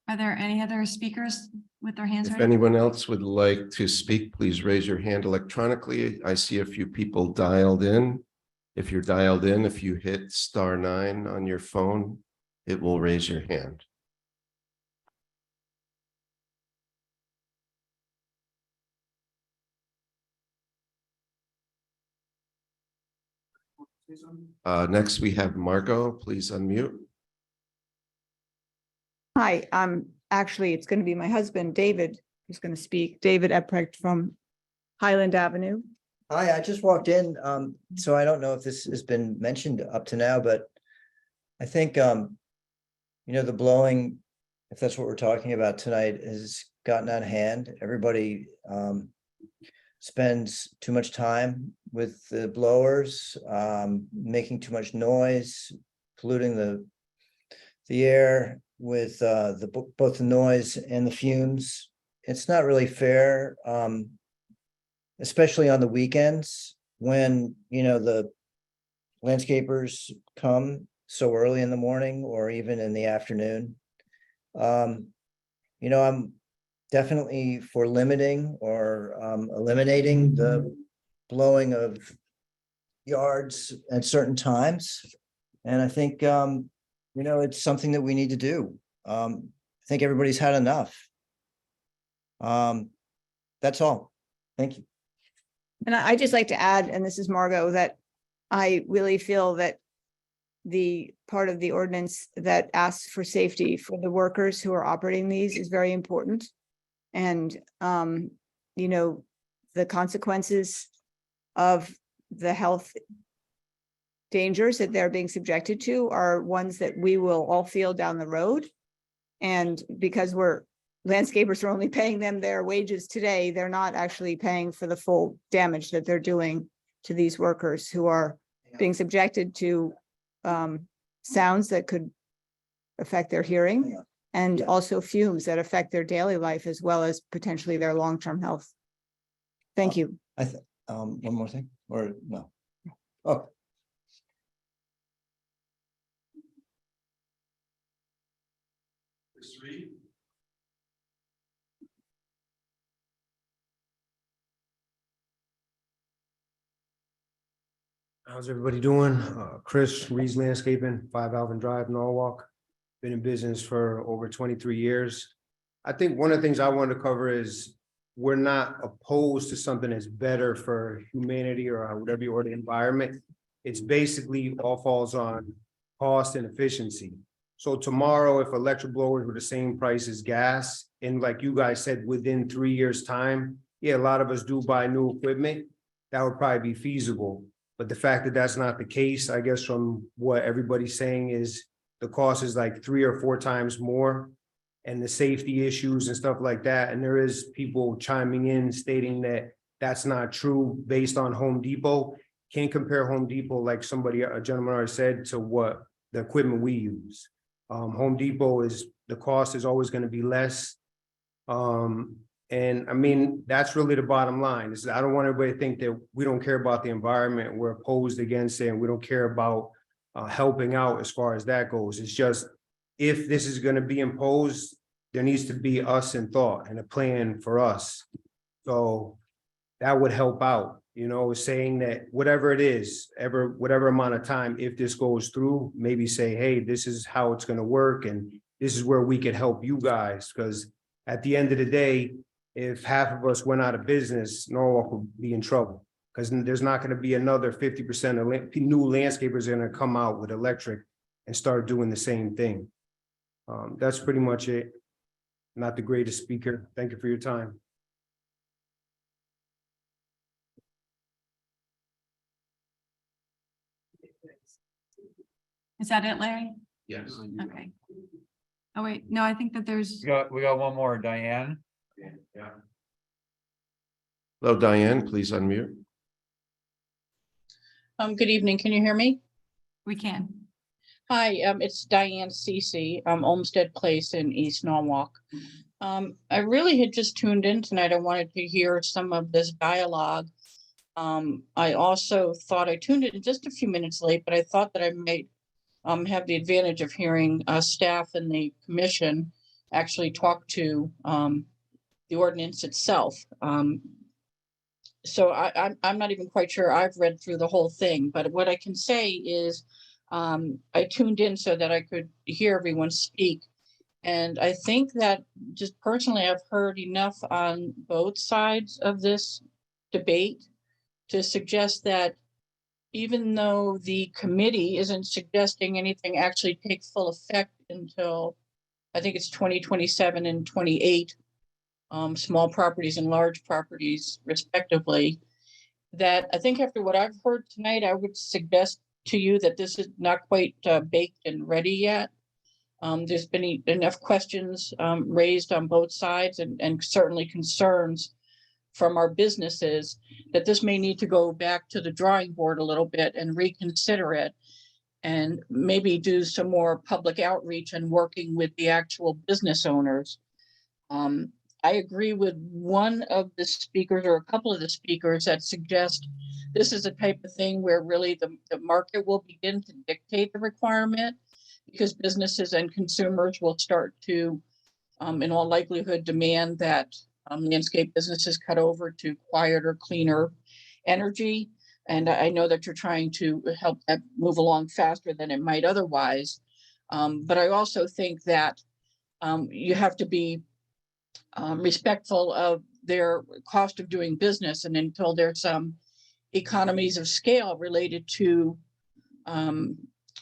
Are there any other speakers with their hands If raised? anyone else would like to speak, please raise your hand electronically. I see a few people dialed in. If you're dialed in, if you hit *9 on your phone, it will raise your hand. Next, we have Margot. Please unmute. Hi, actually, it's going to be my husband, David, who's going to speak. David Eprecht from Highland Avenue. Hi, I just walked in, so I don't know if this has been mentioned up to now, but I think, the blowing, if that's what we're talking about tonight, has gotten out of hand. Everybody spends too much time with the blowers, making too much noise, polluting the air with both the noise and the fumes. It's not really fair, especially on the weekends when, the landscapers come so early in the morning or even in the afternoon. I'm definitely for limiting or eliminating the blowing of yards at certain times. And I think, it's something that we need to do. I think everybody's had enough. That's all. Thank you. And I just like to add, and this is Margot, that I really feel that the part of the ordinance that asks for safety for the workers who are operating these is very important. And, the consequences of the health dangers that they're being subjected to are ones that we will all feel down the road. And because landscapers are only paying them their wages today, they're not actually paying for the full damage that they're doing to these workers who are being subjected to sounds that could affect their hearing and also fumes that affect their daily life as well as potentially their long-term health. Thank you. One more thing, or no? Okay. How's everybody doing? Chris, Rees Landscaping, 5 Alvin Drive, Norwalk. Been in business for over 23 years. I think one of the things I wanted to cover is we're not opposed to something that's better for humanity or whatever or the environment. It's basically all falls on cost and efficiency. So tomorrow, if electric blowers were the same price as gas, and like you guys said, within 3 years' time, yeah, a lot of us do buy new equipment. That would probably be feasible. But the fact that that's not the case, I guess from what everybody's saying is the cost is like 3 or 4 times more and the safety issues and stuff like that. And there is people chiming in stating that that's not true based on Home Depot. can't compare Home Depot, like a gentleman already said, to what the equipment we use. Home Depot the cost is always going to be less. And I mean, that's really the bottom line is I don't want everybody to think that we don't care about the environment. We're opposed against it and we don't care about helping out as far as that goes. It's just, if this is going to be imposed, there needs to be us in thought and a plan for us. So that would help out, saying that whatever it is, whatever amount of time, if this goes through, maybe say, hey, this is how it's going to work. And this is where we could help you guys. Because at the end of the day, if half of us went out of business, Norwalk would be in trouble. Because there's not going to be another 50% of new landscapers going to come out with electric and start doing the same thing. That's pretty much it. Not the greatest speaker. Thank you for your time. Is that it, Larry? Yes. Okay. Oh, wait, no, I think that there's, We got one more, Diane. Yeah. Hello, Diane, please unmute. Good evening. Can you hear me? we can. Hi, it's Diane Cece, Olmsted Place in East Norwalk. I really had just tuned in tonight. I wanted to hear some of this dialogue. I also thought I tuned in just a few minutes late, but I thought that I might have the advantage of hearing staff and the commission actually talk to the ordinance itself. So I'm not even quite sure I've read through the whole thing, but what I can say is I tuned in so that I could hear everyone speak. And I think that just personally, I've heard enough on both sides of this debate to suggest that even though the committee isn't suggesting anything actually take full effect until I think it's 2027 and 28, small properties and large properties respectively, that I think after what I've heard tonight, I would suggest to you that this is not quite baked and ready yet. There's been enough questions raised on both sides and certainly concerns from our businesses that this may need to go back to the drawing board a little bit and reconsider it and maybe do some more public outreach and working with the actual business owners. I agree with one of the speakers or a couple of the speakers that suggest this is a type of thing where really the market will begin to dictate the requirement because businesses and consumers will start to, in all likelihood, demand that landscape businesses cut over to quieter, cleaner energy. And I know that you're trying to help that move along faster than it might otherwise. But I also think that you have to be respectful of their cost of doing business. And until there's some economies of scale related to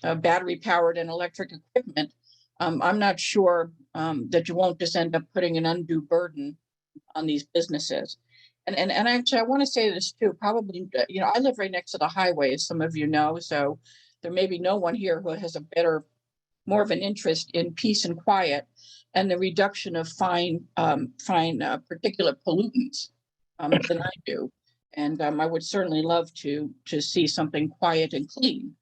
battery powered and electric equipment, I'm not sure that you won't just end up putting an undue burden on these businesses. And actually, I want to say this too, probably, I live right next to the highway, as some of you know, so there may be no one here who has more of an interest in peace and quiet and the reduction of fine particulate pollutants than I do. And I would certainly love to see something quiet and clean.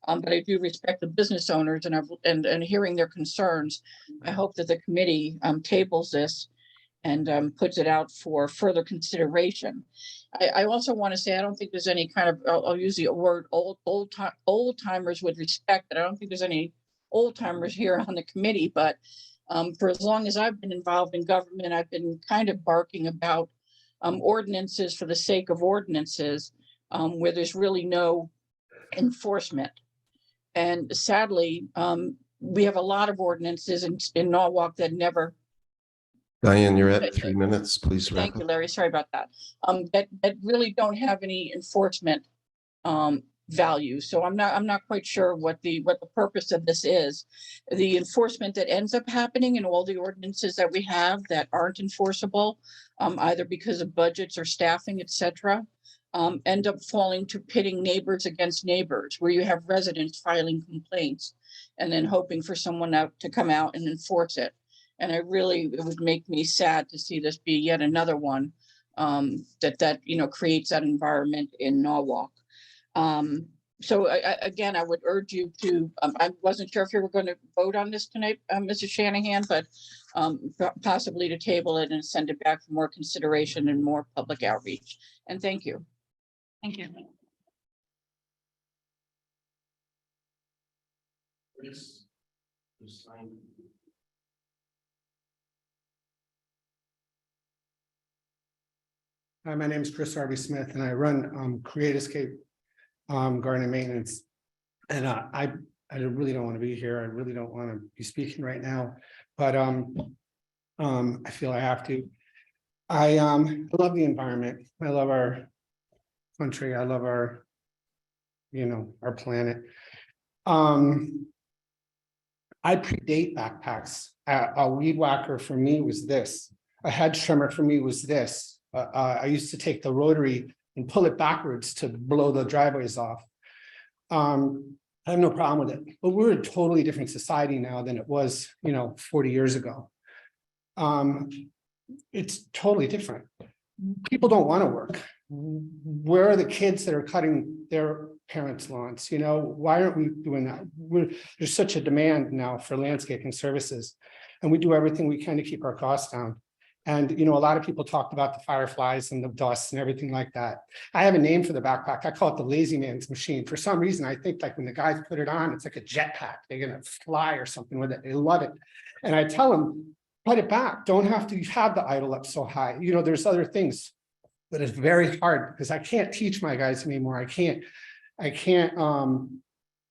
But I do respect the business owners and hearing their concerns. I hope that the committee tables this and puts it out for further consideration. I also want to say, I don't think there's any kind of, I'll use the word old timers with respect, but I don't think there's any old timers here on the committee, but for as long as I've been involved in government, I've been kind of barking about ordinances for the sake of ordinances, where there's really no enforcement. And sadly, we have a lot of ordinances in Norwalk that never. Diane, you're at 3 minutes, please. Thank you, Larry. Sorry about that. That really don't have any enforcement value. So I'm not quite sure what the purpose of this is. The enforcement that ends up happening in all the ordinances that we have that aren't enforceable, either because of budgets or staffing, etc., end up falling to pitting neighbors against neighbors, where you have residents filing complaints and then hoping for someone to come out and enforce it. And it would make me sad to see this be yet another one that creates that environment in Norwalk. So again, I would urge you to, I wasn't sure if you were going to vote on this tonight, Mrs. Shanahan, but possibly to table it and send it back for more consideration and more public outreach. And thank you. Thank you. Hi, my name is Chris Harvey Smith and I run Create Escape Garden and Maintenance. And I really don't want to be here. I really don't want to be speaking right now, but I feel I have to. I love the environment. I love our country. I love our, our planet. I predate backpacks. A weed whacker for me was this. A hedge trimmer for me was this. I used to take the rotary and pull it backwards to blow the driveways off. I have no problem with it, but we're a totally different society now than it was, 40 years ago. It's totally different. People don't want to work. Where are the kids that are cutting their parents' lawns? Why aren't we doing that? There's such a demand now for landscaping services, and we do everything we can to keep our costs down. And, a lot of people talked about the fireflies and the dust and everything like that. I have a name for the backpack. I call it the lazy man's machine. For some reason, I think like when the guys put it on, it's like a jetpack. They're going to fly or something with it. They love it. And I tell them, put it back. Don't have to have the idle up so high. There's other things, but it's very hard because I can't teach my guys anymore. I can't,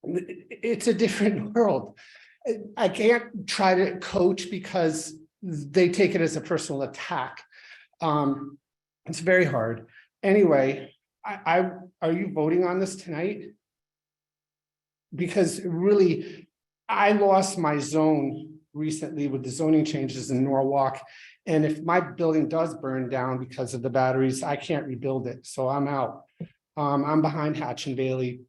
it's a different world. I can't try to coach because they take it as a personal attack. It's very hard. Anyway, are you voting on this tonight? Because really, I lost my zone recently with the zoning changes in Norwalk. And if my building does burn down because of the batteries, I can't rebuild it. So I'm out. I'm behind Hatch and Bailey.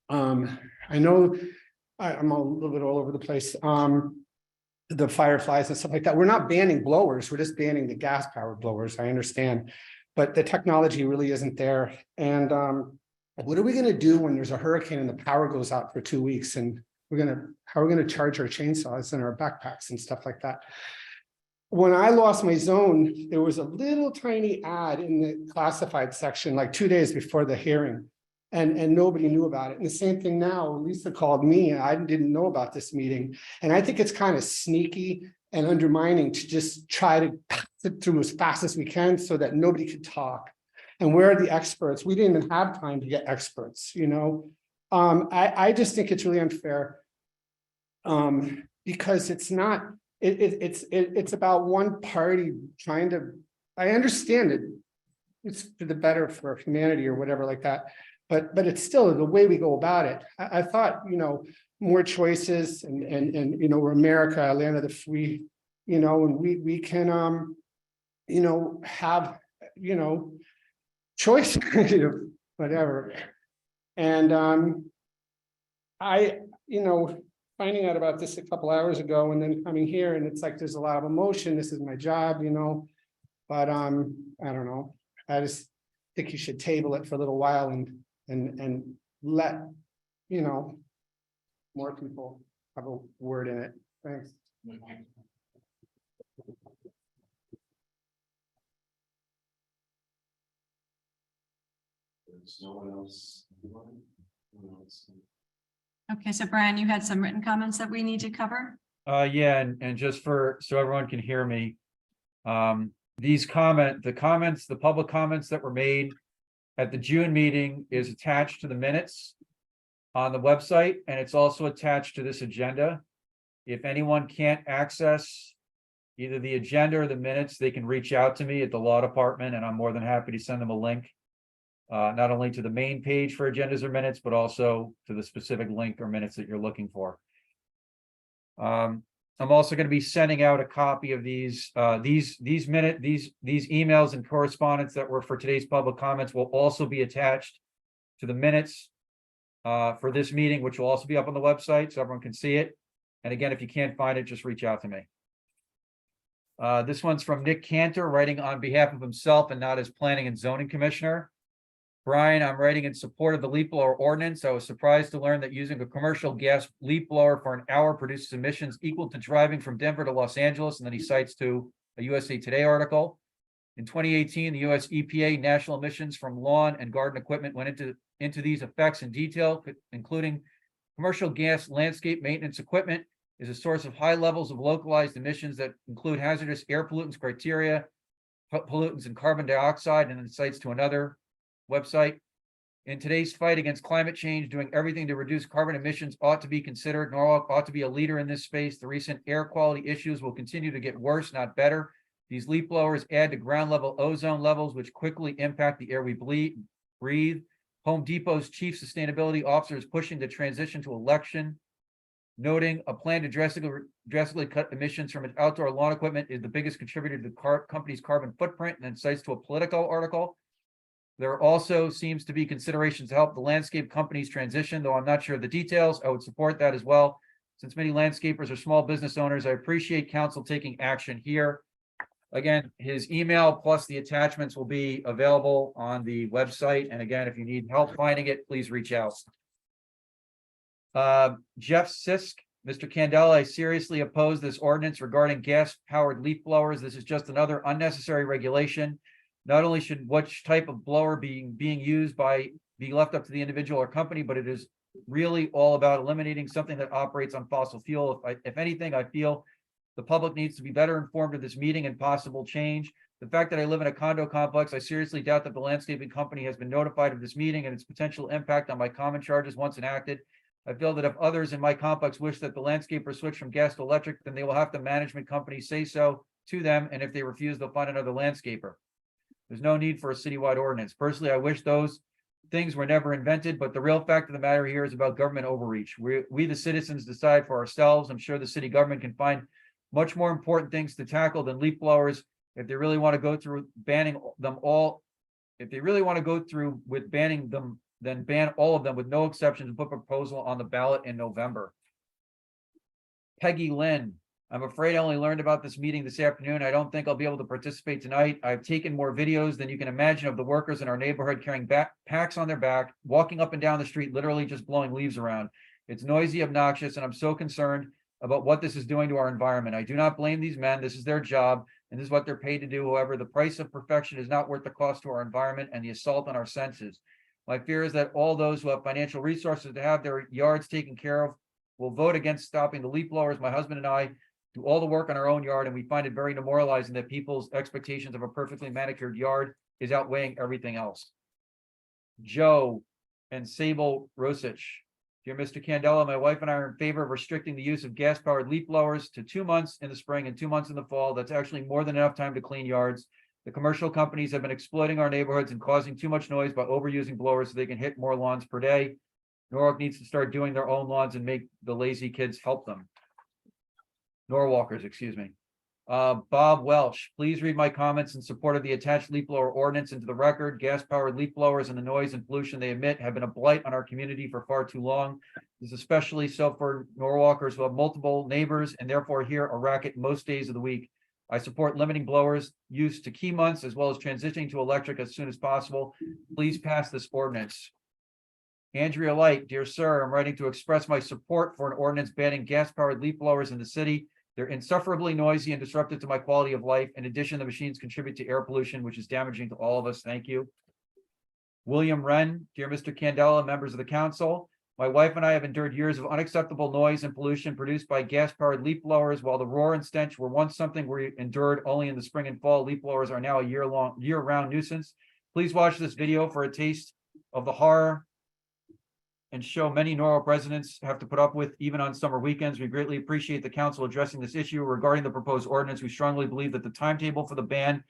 I know I'm a little bit all over the place. The fireflies and stuff like that. We're not banning blowers. We're just banning the gas powered blowers. I understand, but the technology really isn't there. And what are we going to do when there's a hurricane and the power goes out for 2 weeks? And how are we going to charge our chainsaws and our backpacks and stuff like that? When I lost my zone, there was a little tiny ad in the classified section, like 2 days before the hearing. And nobody knew about it. And the same thing now, Lisa called me and I didn't know about this meeting. And I think it's kind of sneaky and undermining to just try to pass it through as fast as we can so that nobody could talk. And where are the experts? We didn't even have time to get experts, I just think it's really unfair because it's not, it's about one party trying to, I understand it. It's for the better for humanity or whatever like that. But it's still the way we go about it. I thought, more choices and we're America, land of the free, and we can, have, choice, whatever. And I, finding out about this a couple hours ago and then coming here and it's like, there's a lot of emotion. This is my job, but I don't know. I just think you should table it for a little while and let more people have a word in it. Thanks. There's no one else. Okay, so Brian, you had some written comments that we need to cover? Yeah, and just so everyone can hear me. The public comments that were made at the June meeting is attached to the minutes on the website, and it's also attached to this agenda. If anyone can't access either the agenda or the minutes, they can reach out to me at the law department, and I'm more than happy to send them a link, not only to the main page for agendas or minutes, but also to the specific link or minutes that you're looking for. I'm also going to be sending out a copy of these emails and correspondence that were for today's public comments will also be attached to the minutes for this meeting, which will also be up on the website so everyone can see it. And again, if you can't find it, just reach out to me. This one's from Nick Cantor, writing on behalf of himself and not as planning and zoning commissioner. Brian, I'm writing in support of the leaf blower ordinance. I was surprised to learn that using a commercial gas leaf blower for an hour produces emissions equal to driving from Denver to Los Angeles. And then he cites to a USA Today article. In 2018, the US EPA national emissions from lawn and garden equipment went into these effects in detail, including commercial gas landscape maintenance equipment is a source of high levels of localized emissions that include hazardous air pollutants criteria, pollutants and carbon dioxide, and then cites to another website. In today's fight against climate change, doing everything to reduce carbon emissions ought to be considered. Norwalk ought to be a leader in this space. The recent air quality issues will continue to get worse, not better. These leaf blowers add to ground level ozone levels, which quickly impact the air we breathe. Home Depot's chief sustainability officer is pushing the transition to election, noting a plan to drastically cut emissions from its outdoor lawn equipment is the biggest contributor to the company's carbon footprint, and then cites to a Politico article. There also seems to be considerations to help the landscape companies transition, though I'm not sure of the details. I would support that as well. Since many landscapers are small business owners, I appreciate council taking action here. Again, his email plus the attachments will be available on the website. And again, if you need help finding it, please reach out. Jeff Sisk, Mr. Candela, I seriously oppose this ordinance regarding gas-powered leaf blowers. This is just another unnecessary regulation. Not only should which type of blower being used be left up to the individual or company, but it is really all about eliminating something that operates on fossil fuel. If anything, I feel the public needs to be better informed of this meeting and possible change. The fact that I live in a condo complex, I seriously doubt that the landscaping company has been notified of this meeting and its potential impact on my common charges once enacted. I feel that if others in my complex wish that the landscaper switch from gas to electric, then they will have the management company say so to them. And if they refuse, they'll find another landscaper. There's no need for a citywide ordinance. Personally, I wish those things were never invented, but the real fact of the matter here is about government overreach. We the citizens decide for ourselves. I'm sure the city government can find much more important things to tackle than leaf blowers. If they really want to go through banning them all, if they really want to go through with banning them, then ban all of them with no exceptions and put a proposal on the ballot in November. Peggy Lynn, I'm afraid I only learned about this meeting this afternoon. I don't think I'll be able to participate tonight. I've taken more videos than you can imagine of the workers in our neighborhood carrying packs on their back, walking up and down the street, literally just blowing leaves around. It's noisy, obnoxious, and I'm so concerned about what this is doing to our environment. I do not blame these men. This is their job, and this is what they're paid to do. However, the price of perfection is not worth the cost to our environment and the assault on our senses. My fear is that all those who have financial resources to have their yards taken care of will vote against stopping the leaf blowers. My husband and I do all the work on our own yard, and we find it very demoralizing that people's expectations of a perfectly manicured yard is outweighing everything else. Joe and Sable Rosich. Dear Mr. Candela, my wife and I are in favor of restricting the use of gas-powered leaf blowers to 2 months in the spring and 2 months in the fall. That's actually more than enough time to clean yards. The commercial companies have been exploiting our neighborhoods and causing too much noise by overusing blowers so they can hit more lawns per day. Norwalk needs to start doing their own lawns and make the lazy kids help them. Norwalkers, excuse me. Bob Welsh, please read my comments in support of the attached leaf blower ordinance into the record. Gas-powered leaf blowers and the noise and pollution they emit have been a blight on our community for far too long. This is especially so for Norwalkers who have multiple neighbors and therefore hear a racket most days of the week. I support limiting blowers use to key months as well as transitioning to electric as soon as possible. Please pass this ordinance. Andrea Light, dear sir, I'm writing to express my support for an ordinance banning gas-powered leaf blowers in the city. They're insufferably noisy and disruptive to my quality of life. In addition, the machines contribute to air pollution, which is damaging to all of us. Thank you. William Wren, dear Mr. Candela, members of the council, my wife and I have endured years of unacceptable noise and pollution produced by gas-powered leaf blowers. While the roar and stench were once something we endured only in the spring and fall, leaf blowers are now a year-round nuisance. Please watch this video for a taste of the horror and show many Norwalk residents have to put up with even on summer weekends. We greatly appreciate the council addressing this issue regarding the proposed ordinance. We strongly believe that the timetable for the ban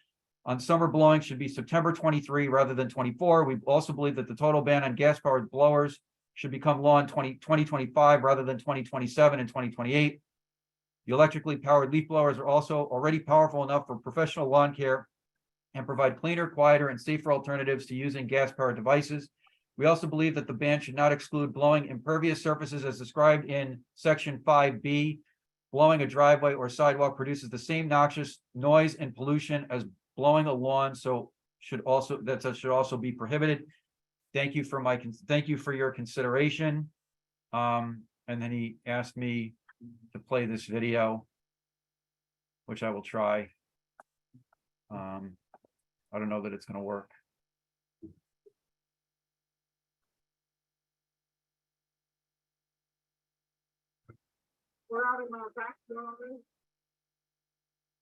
on summer blowing should be September 23 rather than 24. We also believe that the total ban on gas-powered blowers should become law in 2025 rather than 2027 and 2028. The electrically powered leaf blowers are also already powerful enough for professional lawn care and provide cleaner, quieter, and safer alternatives to using gas-powered devices. We also believe that the ban should not exclude blowing impervious surfaces as described in section 5B. Blowing a driveway or sidewalk produces the same noxious noise and pollution as blowing a lawn, so should also be prohibited. thank you for your consideration. And then he asked me to play this video, which I will try. I don't know that it's going to work. We're out in our backyard.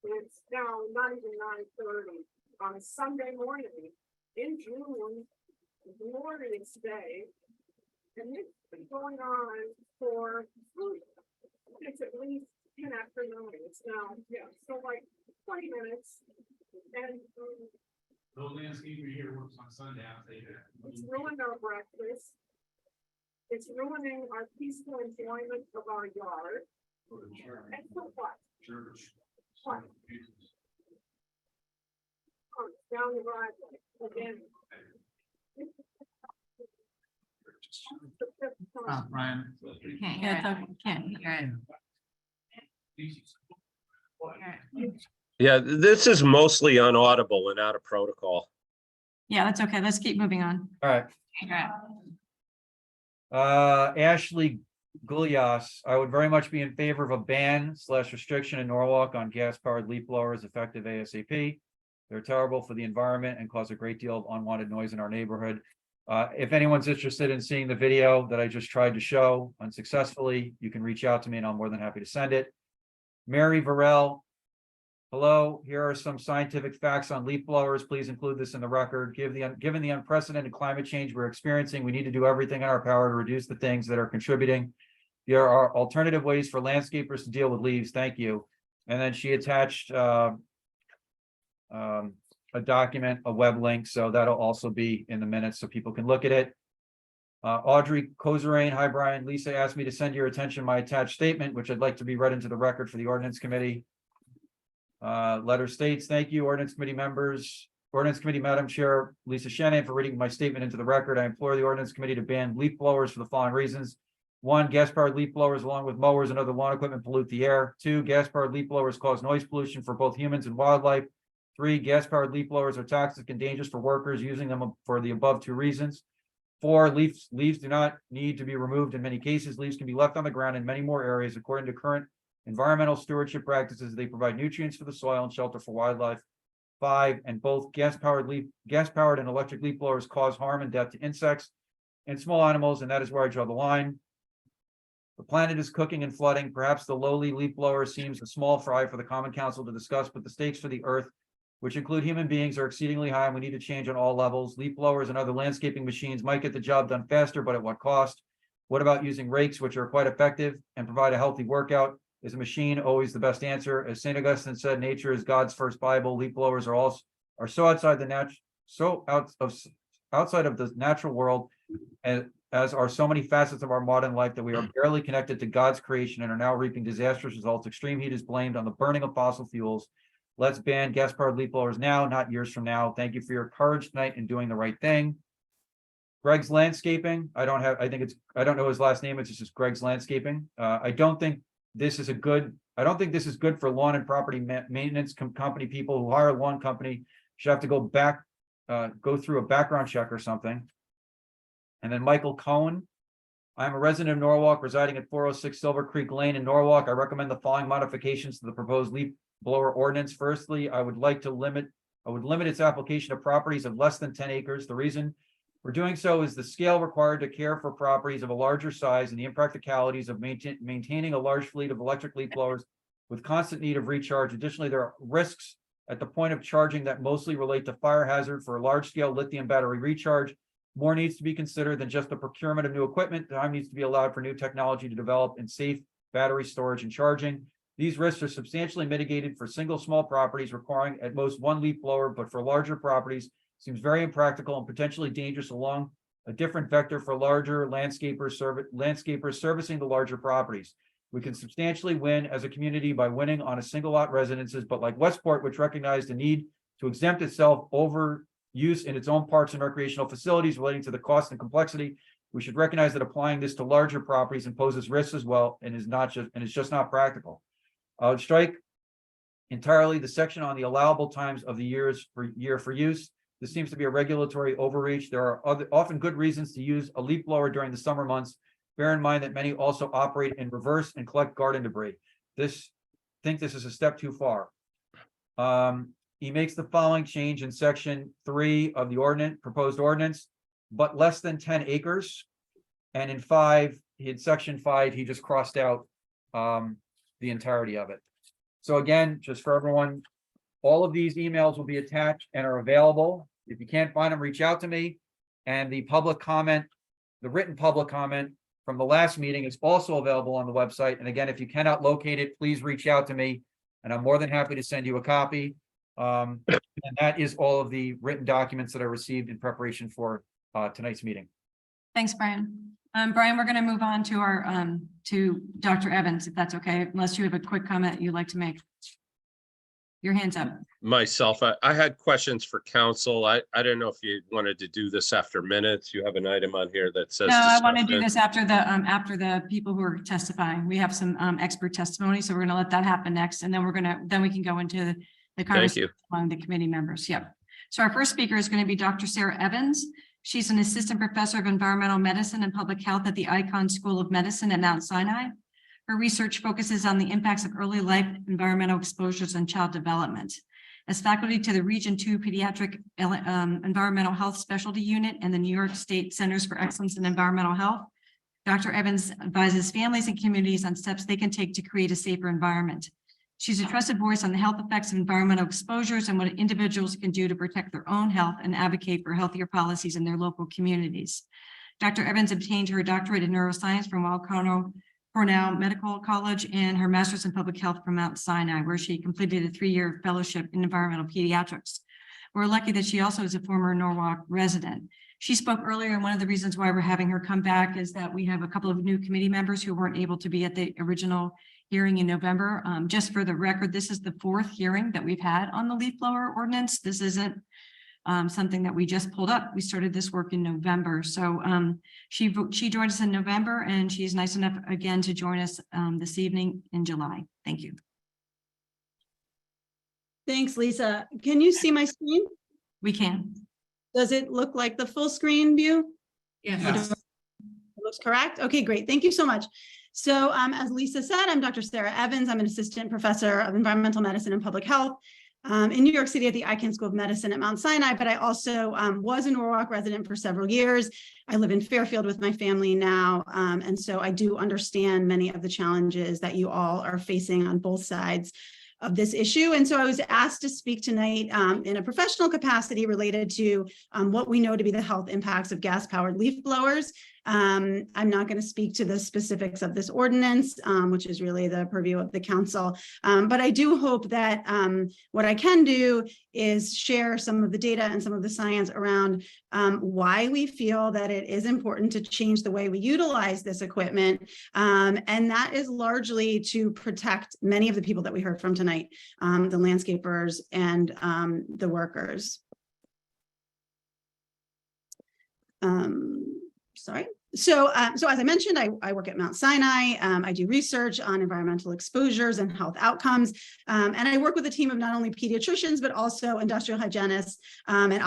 It's now not even 9:30 on a Sunday morning in June, glorious day. And it's been going on for, it's at least 10 after 9. It's now, yeah, so like 20 minutes. And No landscaper here works on Sunday, I'll say that. it's ruined our breakfast. It's ruining our peaceful enjoyment of our yard. And so what? What? Oh, down the driveway again. Ryan. Can't hear it. Yeah, this is mostly unaudible and out of protocol. Yeah, that's okay. Let's keep moving on. All right. Ashley Gulias, I would very much be in favor of a ban / restriction in Norwalk on gas-powered leaf blowers effective ASAP. They're terrible for the environment and cause a great deal of unwanted noise in our neighborhood. If anyone's interested in seeing the video that I just tried to show unsuccessfully, you can reach out to me and I'm more than happy to send it. Mary Varel, hello, here are some scientific facts on leaf blowers. Please include this in the record. Given the unprecedented climate change we're experiencing, we need to do everything in our power to reduce the things that are contributing. There are alternative ways for landscapers to deal with leaves. Thank you. And then she attached a document, a web link, so that'll also be in the minutes so people can look at it. Audrey Kozerain, hi Brian. Lisa asked me to send your attention my attached statement, which I'd like to be read into the record for the Ordinance Committee. Letter states, thank you, Ordinance Committee members. Ordinance Committee Madam Chair Lisa Shanahan for reading my statement into the record. I implore the Ordinance Committee to ban leaf blowers for the following reasons. 1, gas-powered leaf blowers along with mowers and other lawn equipment pollute the air. 2, gas-powered leaf blowers cause noise pollution for both humans and wildlife. 3, gas-powered leaf blowers are toxic and dangerous for workers using them for the above 2 reasons. 4, leaves do not need to be removed in many cases. Leaves can be left on the ground in many more areas. According to current environmental stewardship practices, they provide nutrients for the soil and shelter for wildlife. 5, and both gas-powered and electric leaf blowers cause harm and death to insects and small animals, and that is where I draw the line. The planet is cooking and flooding. Perhaps the lowly leaf blower seems a small fry for the Common Council to discuss, but the stakes for the earth, which include human beings, are exceedingly high, and we need to change on all levels. Leaf blowers and other landscaping machines might get the job done faster, but at what cost? What about using rakes, which are quite effective and provide a healthy workout? Is a machine always the best answer? As St. Augustine said, nature is God's first Bible. Leaf blowers are so outside of the natural world, and as are so many facets of our modern life, that we are barely connected to God's creation and are now reaping disastrous results. Extreme heat is blamed on the burning of fossil fuels. Let's ban gas-powered leaf blowers now, not years from now. Thank you for your courage tonight in doing the right thing. Greg's Landscaping. I don't know his last name. It's just Greg's Landscaping. I don't think this is good for lawn and property maintenance company. People who hire a lawn company should have to go through a background check or something. And then Michael Cohen. I'm a resident of Norwalk, residing at 406 Silver Creek Lane in Norwalk. I recommend the following modifications to the proposed leaf blower ordinance. Firstly, I would limit its application to properties of less than 10 acres. The reason for doing so is the scale required to care for properties of a larger size and the impracticalities of maintaining a large fleet of electric leaf blowers with constant need of recharge. Additionally, there are risks at the point of charging that mostly relate to fire hazard for a large-scale lithium battery recharge. More needs to be considered than just the procurement of new equipment. Time needs to be allowed for new technology to develop in safe battery storage and charging. These risks are substantially mitigated for single small properties requiring at most 1 leaf blower, but for larger properties seems very impractical and potentially dangerous along a different vector for larger landscapers servicing the larger properties. We can substantially win as a community by winning on a single lot residences, but like Westport, which recognized the need to exempt itself over use in its own parks and recreational facilities relating to the cost and complexity, we should recognize that applying this to larger properties imposes risks as well and is just not practical. I would strike entirely the section on the allowable times of the year for use. This seems to be a regulatory overreach. There are often good reasons to use a leaf blower during the summer months. Bear in mind that many also operate in reverse and collect garden debris. Think this is a step too far. He makes the following change in section 3 of the proposed ordinance, but less than 10 acres. And in section 5, he just crossed out the entirety of it. So again, just for everyone, all of these emails will be attached and are available. If you can't find them, reach out to me. And the public comment, the written public comment from the last meeting is also available on the website. And again, if you cannot locate it, please reach out to me and I'm more than happy to send you a copy. And that is all of the written documents that I received in preparation for tonight's meeting. Thanks, Brian. Brian, we're going to move on to our to Dr. Evans, if that's okay, unless you have a quick comment you'd like to make. Your hand's up. Myself, I had questions for council. I don't know if you wanted to do this after minutes. You have an item on here that says. No, I want to do this after the people who are testifying. We have some expert testimony, so we're going to let that happen next, and then we can go into the conversation among the committee members. Yep. So our first speaker is going to be Dr. Sarah Evans. She's an assistant professor of environmental medicine and public health at the Icahn School of Medicine at Mount Sinai. Her research focuses on the impacts of early life environmental exposures on child development. As faculty to the Region 2 Pediatric Environmental Health Specialty Unit and the New York State Centers for Excellence in Environmental Health, Dr. Evans advises families and communities on steps they can take to create a safer environment. She's a trusted voice on the health effects of environmental exposures and what individuals can do to protect their own health and advocate for healthier policies in their local communities. Dr. Evans obtained her doctorate in neuroscience from Weill Cornell Medical College and her master's in public health from Mount Sinai, where she completed a 3-year fellowship in environmental pediatrics. We're lucky that she also is a former Norwalk resident. She spoke earlier, and one of the reasons why we're having her come back is that we have a couple of new committee members who weren't able to be at the original hearing in November. Just for the record, this is the 4th hearing that we've had on the leaf blower ordinance. This isn't something that we just pulled up. We started this work in November. So she joined us in November, and she's nice enough again to join us this evening in July. Thank you. Thanks, Lisa. Can you see my screen? We can. Does it look like the full screen view? Yes. It looks correct. Okay, great. Thank you so much. So as Lisa said, I'm Dr. Sarah Evans. I'm an assistant professor of environmental medicine and public health in New York City at the Icahn School of Medicine at Mount Sinai, but I also was a Norwalk resident for several years. I live in Fairfield with my family now, and so I do understand many of the challenges that you all are facing on both sides of this issue. And so I was asked to speak tonight in a professional capacity related to what we know to be the health impacts of gas-powered leaf blowers. I'm not going to speak to the specifics of this ordinance, which is really the purview of the council. But I do hope that what I can do is share some of the data and some of the science around why we feel that it is important to change the way we utilize this equipment. And that is largely to protect many of the people that we heard from tonight, the landscapers and the workers. Sorry. So as I mentioned, I work at Mount Sinai. I do research on environmental exposures and health outcomes. And I work with a team of not only pediatricians, but also industrial hygienists and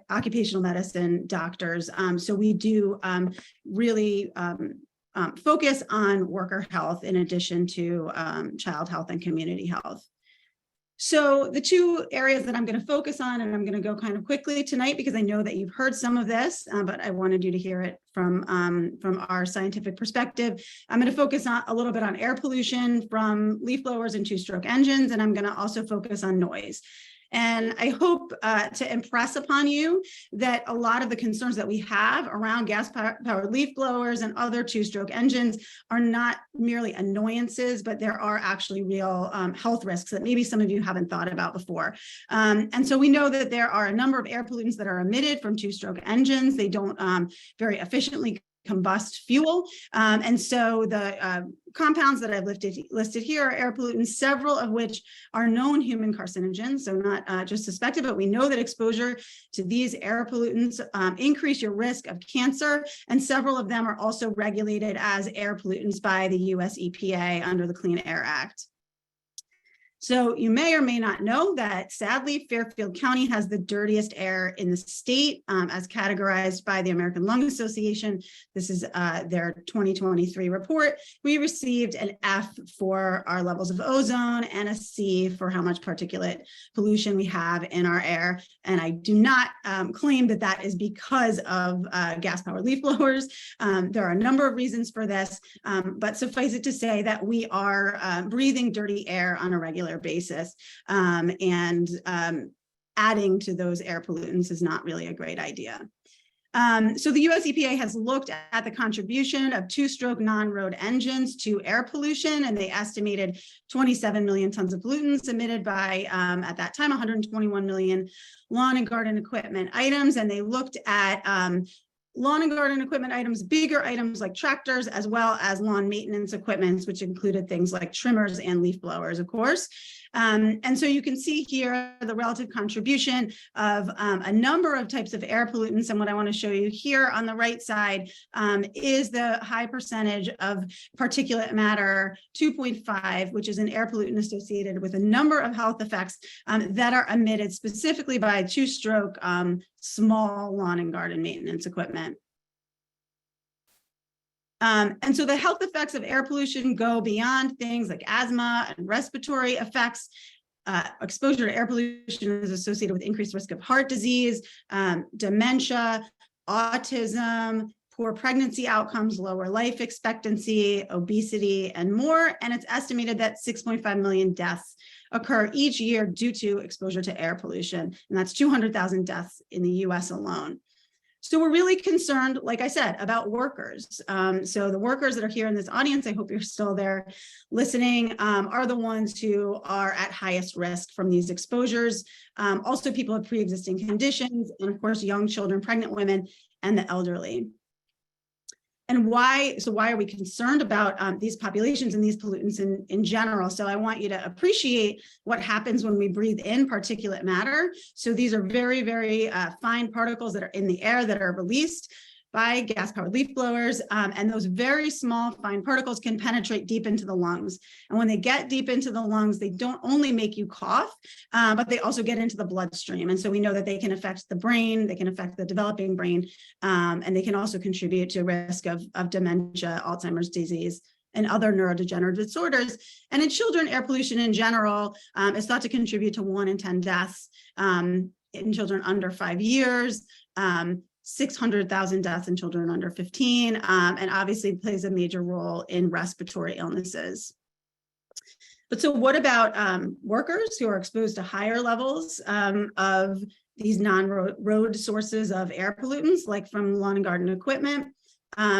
occupational medicine doctors. So we do really focus on worker health in addition to child health and community health. So the two areas that I'm going to focus on, and I'm going to go kind of quickly tonight because I know that you've heard some of this, but I wanted you to hear it from our scientific perspective. I'm going to focus on a little bit on air pollution from leaf blowers and two-stroke engines, and I'm going to also focus on noise. And I hope to impress upon you that a lot of the concerns that we have around gas-powered leaf blowers and other two-stroke engines are not merely annoyances, but there are actually real health risks that maybe some of you haven't thought about before. And so we know that there are a number of air pollutants that are emitted from two-stroke engines. They don't very efficiently combust fuel. And so the compounds that I've listed here are air pollutants, several of which are known human carcinogens, so not just suspected, but we know that exposure to these air pollutants increase your risk of cancer, and several of them are also regulated as air pollutants by the US EPA under the Clean Air Act. So you may or may not know that sadly, Fairfield County has the dirtiest air in the state, as categorized by the American Lung Association. This is their 2023 report. We received an F for our levels of ozone and a C for how much particulate pollution we have in our air. And I do not claim that that is because of gas-powered leaf blowers. There are a number of reasons for this, but suffice it to say that we are breathing dirty air on a regular basis, and adding to those air pollutants is not really a great idea. So the US EPA has looked at the contribution of two-stroke non-road engines to air pollution, and they estimated 27 million tons of pollutants emitted by, at that time, 121 million lawn and garden equipment items. And they looked at lawn and garden equipment items, bigger items like tractors, as well as lawn maintenance equipment, which included things like trimmers and leaf blowers, of course. And so you can see here the relative contribution of a number of types of air pollutants. And what I want to show you here on the right side is the high percentage of particulate matter 2.5, which is an air pollutant associated with a number of health effects that are emitted specifically by two-stroke small lawn and garden maintenance equipment. And so the health effects of air pollution go beyond things like asthma and respiratory effects. Exposure to air pollution is associated with increased risk of heart disease, dementia, autism, poor pregnancy outcomes, lower life expectancy, obesity, and more. And it's estimated that 6.5 million deaths occur each year due to exposure to air pollution. And that's 200,000 deaths in the US alone. So we're really concerned, like I said, about workers. So the workers that are here in this audience, I hope you're still there listening, are the ones who are at highest risk from these exposures. Also, people with pre-existing conditions, and of course, young children, pregnant women, and the elderly. And why are we concerned about these populations and these pollutants in general? So I want you to appreciate what happens when we breathe in particulate matter. So these are very, very fine particles that are in the air that are released by gas-powered leaf blowers. And those very small fine particles can penetrate deep into the lungs. And when they get deep into the lungs, they don't only make you cough, but they also get into the bloodstream. And so we know that they can affect the brain, they can affect the developing brain, and they can also contribute to risk of dementia, Alzheimer's disease, and other neurodegenerative disorders. And in children, air pollution in general is thought to contribute to 1 in 10 deaths in children under 5 years. 600,000 deaths in children under 15, and obviously plays a major role in respiratory illnesses. But so what about workers who are exposed to higher levels of these non-road sources of air pollutants, like from lawn and garden equipment?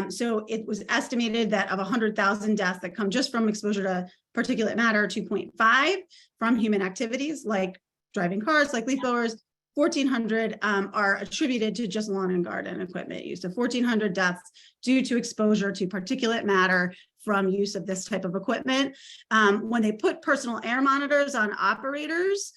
So it was estimated that of 100,000 deaths that come just from exposure to particulate matter, 2.5 from human activities like driving cars, like leaf blowers, 1,400 are attributed to just lawn and garden equipment use. So 1,400 deaths due to exposure to particulate matter from use of this type of equipment. When they put personal air monitors on operators,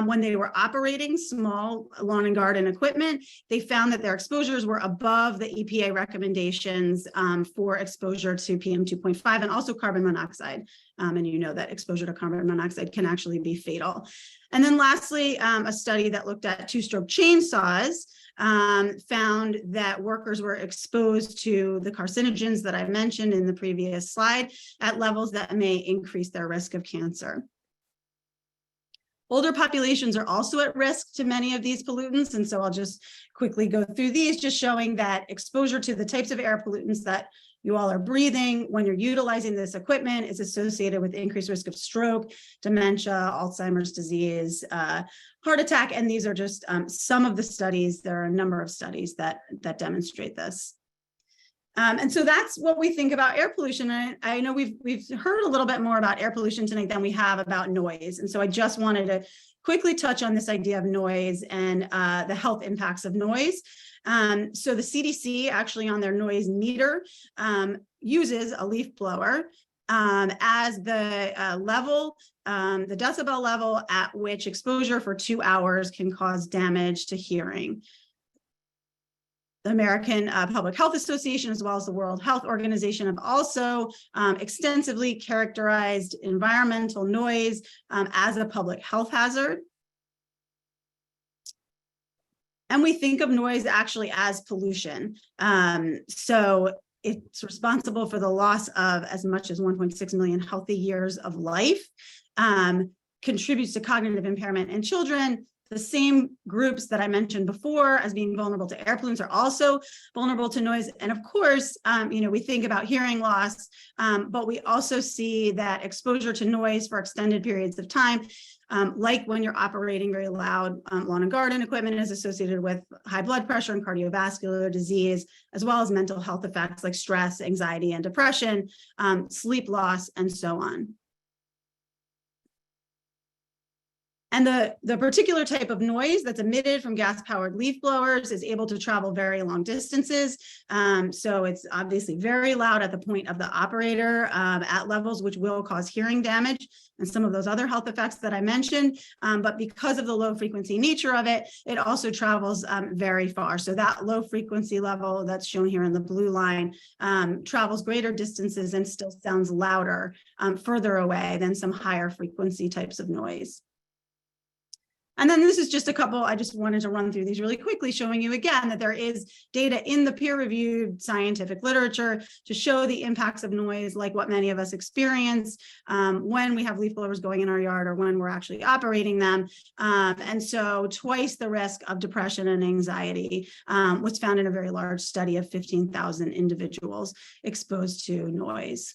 when they were operating small lawn and garden equipment, they found that their exposures were above the EPA recommendations for exposure to PM 2.5 and also carbon monoxide. And you know that exposure to carbon monoxide can actually be fatal. And then lastly, a study that looked at two-stroke chainsaws found that workers were exposed to the carcinogens that I mentioned in the previous slide at levels that may increase their risk of cancer. Older populations are also at risk to many of these pollutants, and so I'll just quickly go through these, just showing that exposure to the types of air pollutants that you all are breathing when you're utilizing this equipment is associated with increased risk of stroke, dementia, Alzheimer's disease, heart attack, and these are just some of the studies. There are a number of studies that demonstrate this. And so that's what we think about air pollution. And I know we've heard a little bit more about air pollution tonight than we have about noise. And so I just wanted to quickly touch on this idea of noise and the health impacts of noise. So the CDC actually on their noise meter uses a leaf blower as the level, the decibel level at which exposure for 2 hours can cause damage to hearing. The American Public Health Association, as well as the World Health Organization, have also extensively characterized environmental noise as a public health hazard. And we think of noise actually as pollution. So it's responsible for the loss of as much as 1.6 million healthy years of life, contributes to cognitive impairment in children. The same groups that I mentioned before as being vulnerable to air pollutants are also vulnerable to noise. And of course, we think about hearing loss, but we also see that exposure to noise for extended periods of time, like when you're operating very loud lawn and garden equipment, is associated with high blood pressure and cardiovascular disease, as well as mental health effects like stress, anxiety, and depression, sleep loss, and so on. And the particular type of noise that's emitted from gas-powered leaf blowers is able to travel very long distances. So it's obviously very loud at the point of the operator at levels which will cause hearing damage and some of those other health effects that I mentioned. But because of the low frequency nature of it, it also travels very far. So that low frequency level that's shown here in the blue line travels greater distances and still sounds louder further away than some higher frequency types of noise. And then this is just a couple, I just wanted to run through these really quickly, showing you again that there is data in the peer-reviewed scientific literature to show the impacts of noise, like what many of us experience when we have leaf blowers going in our yard or when we're actually operating them. And so twice the risk of depression and anxiety was found in a very large study of 15,000 individuals exposed to noise.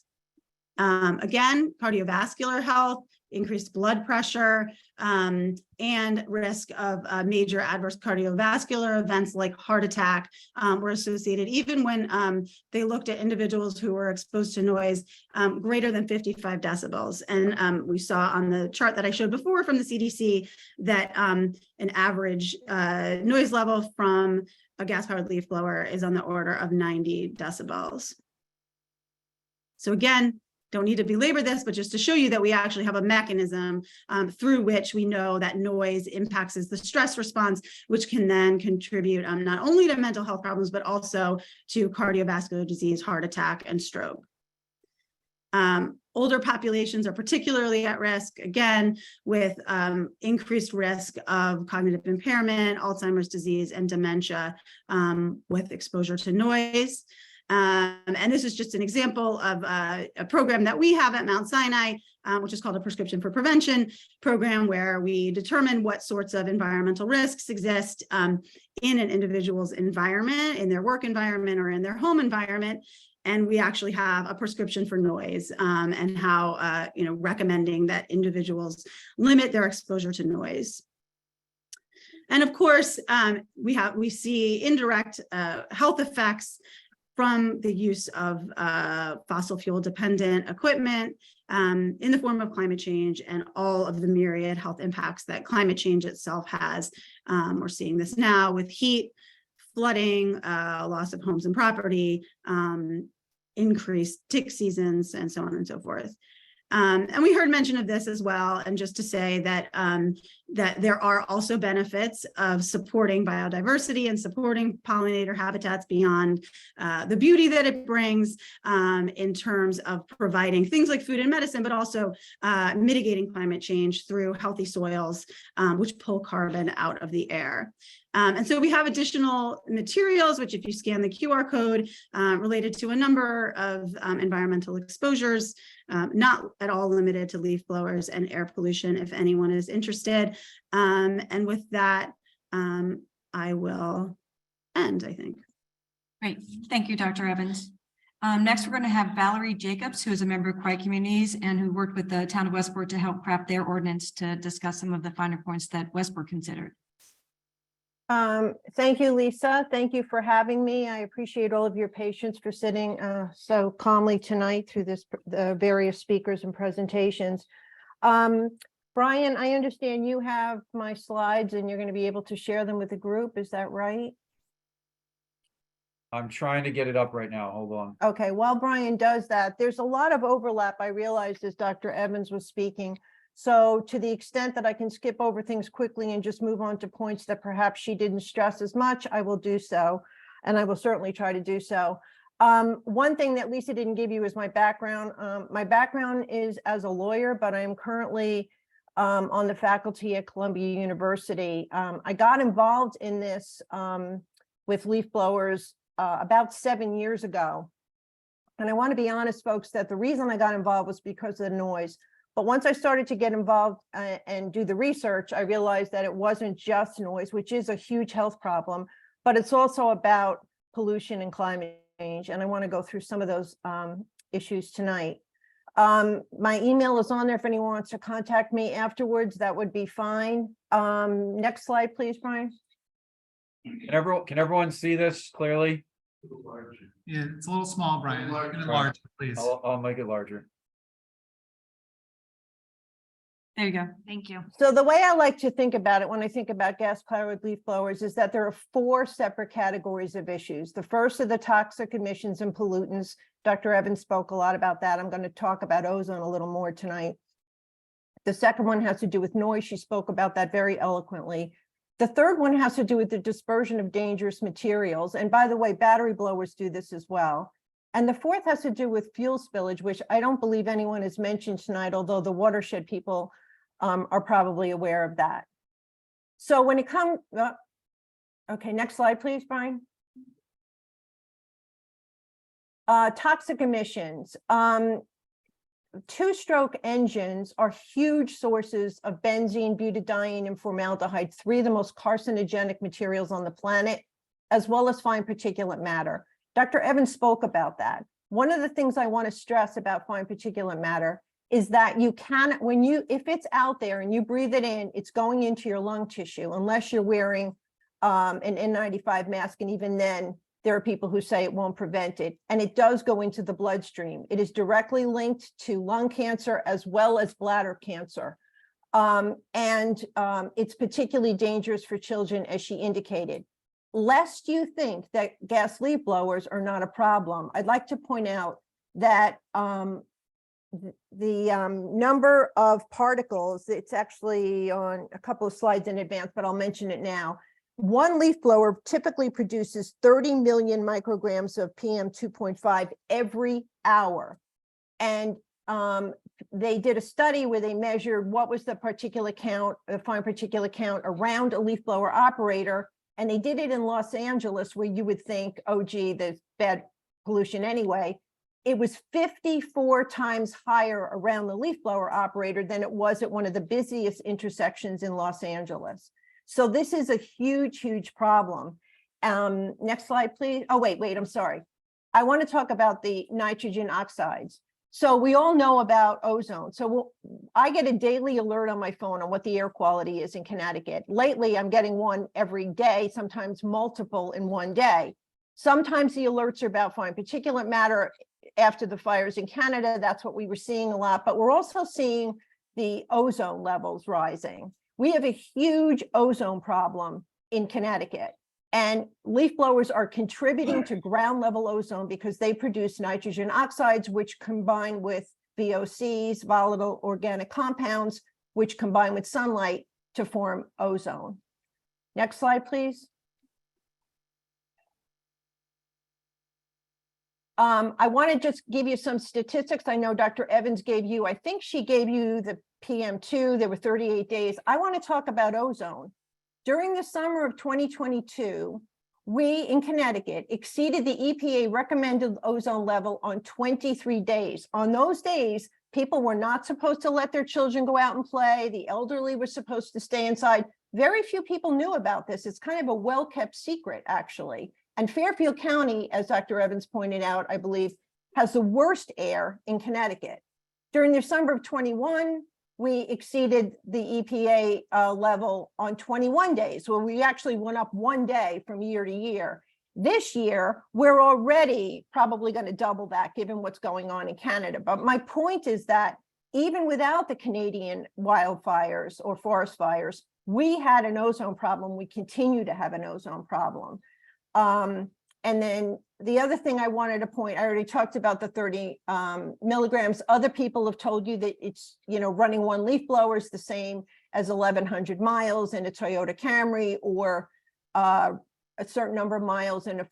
Again, cardiovascular health, increased blood pressure, and risk of major adverse cardiovascular events like heart attack were associated, even when they looked at individuals who were exposed to noise greater than 55 decibels. And we saw on the chart that I showed before from the CDC that an average noise level from a gas-powered leaf blower is on the order of 90 decibels. So again, don't need to belabor this, but just to show you that we actually have a mechanism through which we know that noise impacts the stress response, which can then contribute not only to mental health problems, but also to cardiovascular disease, heart attack, and stroke. Older populations are particularly at risk, again, with increased risk of cognitive impairment, Alzheimer's disease, and dementia with exposure to noise. And this is just an example of a program that we have at Mount Sinai, which is called a Prescription for Prevention program, where we determine what sorts of environmental risks exist in an individual's environment, in their work environment or in their home environment. And we actually have a prescription for noise and how, recommending that individuals limit their exposure to noise. And of course, we see indirect health effects from the use of fossil fuel dependent equipment in the form of climate change and all of the myriad health impacts that climate change itself has. We're seeing this now with heat, flooding, loss of homes and property, increased tick seasons, and so on and so forth. And we heard mention of this as well. And just to say that that there are also benefits of supporting biodiversity and supporting pollinator habitats beyond the beauty that it brings in terms of providing things like food and medicine, but also mitigating climate change through healthy soils, which pull carbon out of the air. And so we have additional materials, which if you scan the QR code related to a number of environmental exposures, not at all limited to leaf blowers and air pollution, if anyone is interested. And with that, I will end, I think. Great. Thank you, Dr. Evans. Next, we're going to have Valerie Jacobs, who is a member of Quiet Communities and who worked with the town of Westport to help craft their ordinance to discuss some of the finer points that Westport considered. Thank you, Lisa. Thank you for having me. I appreciate all of your patience for sitting so calmly tonight through the various speakers and presentations. Brian, I understand you have my slides and you're going to be able to share them with the group. Is that right? I'm trying to get it up right now. Hold on. Okay, while Brian does that, there's a lot of overlap, I realized, as Dr. Evans was speaking. So to the extent that I can skip over things quickly and just move on to points that perhaps she didn't stress as much, I will do so. and I will certainly try to do so. One thing that Lisa didn't give you is my background. My background is as a lawyer, but I am currently on the faculty at Columbia University. I got involved in this with leaf blowers about 7 years ago. And I want to be honest, folks, that the reason I got involved was because of the noise. But once I started to get involved and do the research, I realized that it wasn't just noise, which is a huge health problem, but it's also about pollution and climate change. And I want to go through some of those issues tonight. My email is on there. If anyone wants to contact me afterwards, that would be fine. Next slide, please, Brian. Can everyone see this clearly? Yeah, it's a little small, Brian. Enlarge it, please. I'll make it larger. There you go. Thank you. So the way I like to think about it when I think about gas-powered leaf blowers is that there are 4 separate categories of issues. The first are the toxic emissions and pollutants. Dr. Evans spoke a lot about that. I'm going to talk about ozone a little more tonight. The second one has to do with noise. She spoke about that very eloquently. The third one has to do with the dispersion of dangerous materials. And by the way, battery blowers do this as well. And the fourth has to do with fuel spillage, which I don't believe anyone has mentioned tonight, although the watershed people are probably aware of that. So when it comes, okay, next slide, please, Brian. Toxic emissions. Two-stroke engines are huge sources of benzene, butadiene, and formaldehyde, 3 of the most carcinogenic materials on the planet, as well as fine particulate matter. Dr. Evans spoke about that. One of the things I want to stress about fine particulate matter is that you can, if it's out there and you breathe it in, it's going into your lung tissue, unless you're wearing an N95 mask. And even then, there are people who say it won't prevent it. And it does go into the bloodstream. It is directly linked to lung cancer as well as bladder cancer. It's particularly dangerous for children, as she indicated. Lest you think that gas leaf blowers are not a problem, I'd like to point out that the number of particles, it's actually on a couple of slides in advance, but I'll mention it now. One leaf blower typically produces 30 million micrograms of PM 2.5 every hour. And they did a study where they measured what was the particulate count, the fine particulate count around a leaf blower operator. And they did it in Los Angeles, where you would think, oh, gee, there's bad pollution anyway. It was 54 times higher around the leaf blower operator than it was at one of the busiest intersections in Los Angeles. So this is a huge, huge problem. Next slide, please. Oh, wait, I'm sorry. I want to talk about the nitrogen oxides. So we all know about ozone. So I get a daily alert on my phone on what the air quality is in Connecticut. Lately, I'm getting one every day, sometimes multiple in one day. Sometimes the alerts are about fine particulate matter after the fires in Canada. That's what we were seeing a lot, but we're also seeing the ozone levels rising. We have a huge ozone problem in Connecticut, and leaf blowers are contributing to ground level ozone because they produce nitrogen oxides, which combine with VOCs, volatile organic compounds, which combine with sunlight to form ozone. Next slide, please. I want to just give you some statistics. I know Dr. Evans gave you, I think she gave you the PM2, there were 38 days. I want to talk about ozone. During the summer of 2022, we in Connecticut exceeded the EPA recommended ozone level on 23 days. On those days, people were not supposed to let their children go out and play. The elderly were supposed to stay inside. Very few people knew about this. It's kind of a well-kept secret, actually. And Fairfield County, as Dr. Evans pointed out, I believe, has the worst air in Connecticut. During the summer of 21, we exceeded the EPA level on 21 days, where we actually went up 1 day from year to year. This year, we're already probably going to double that, given what's going on in Canada. But my point is that even without the Canadian wildfires or forest fires, we had an ozone problem. We continue to have an ozone problem. And then the other thing I wanted to point, I already talked about the 30 milligrams. Other people have told you that it's, running one leaf blower is the same as 1,100 miles in a Toyota Camry, or a certain number of miles in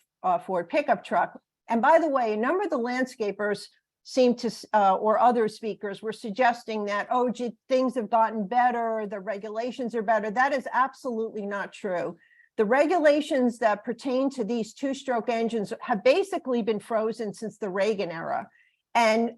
Ford pickup truck. And by the way, a number of the landscapers seem to, or other speakers were suggesting that, oh, gee, things have gotten better, the regulations are better. That is absolutely not true. The regulations that pertain to these two-stroke engines have basically been frozen since the Reagan era. And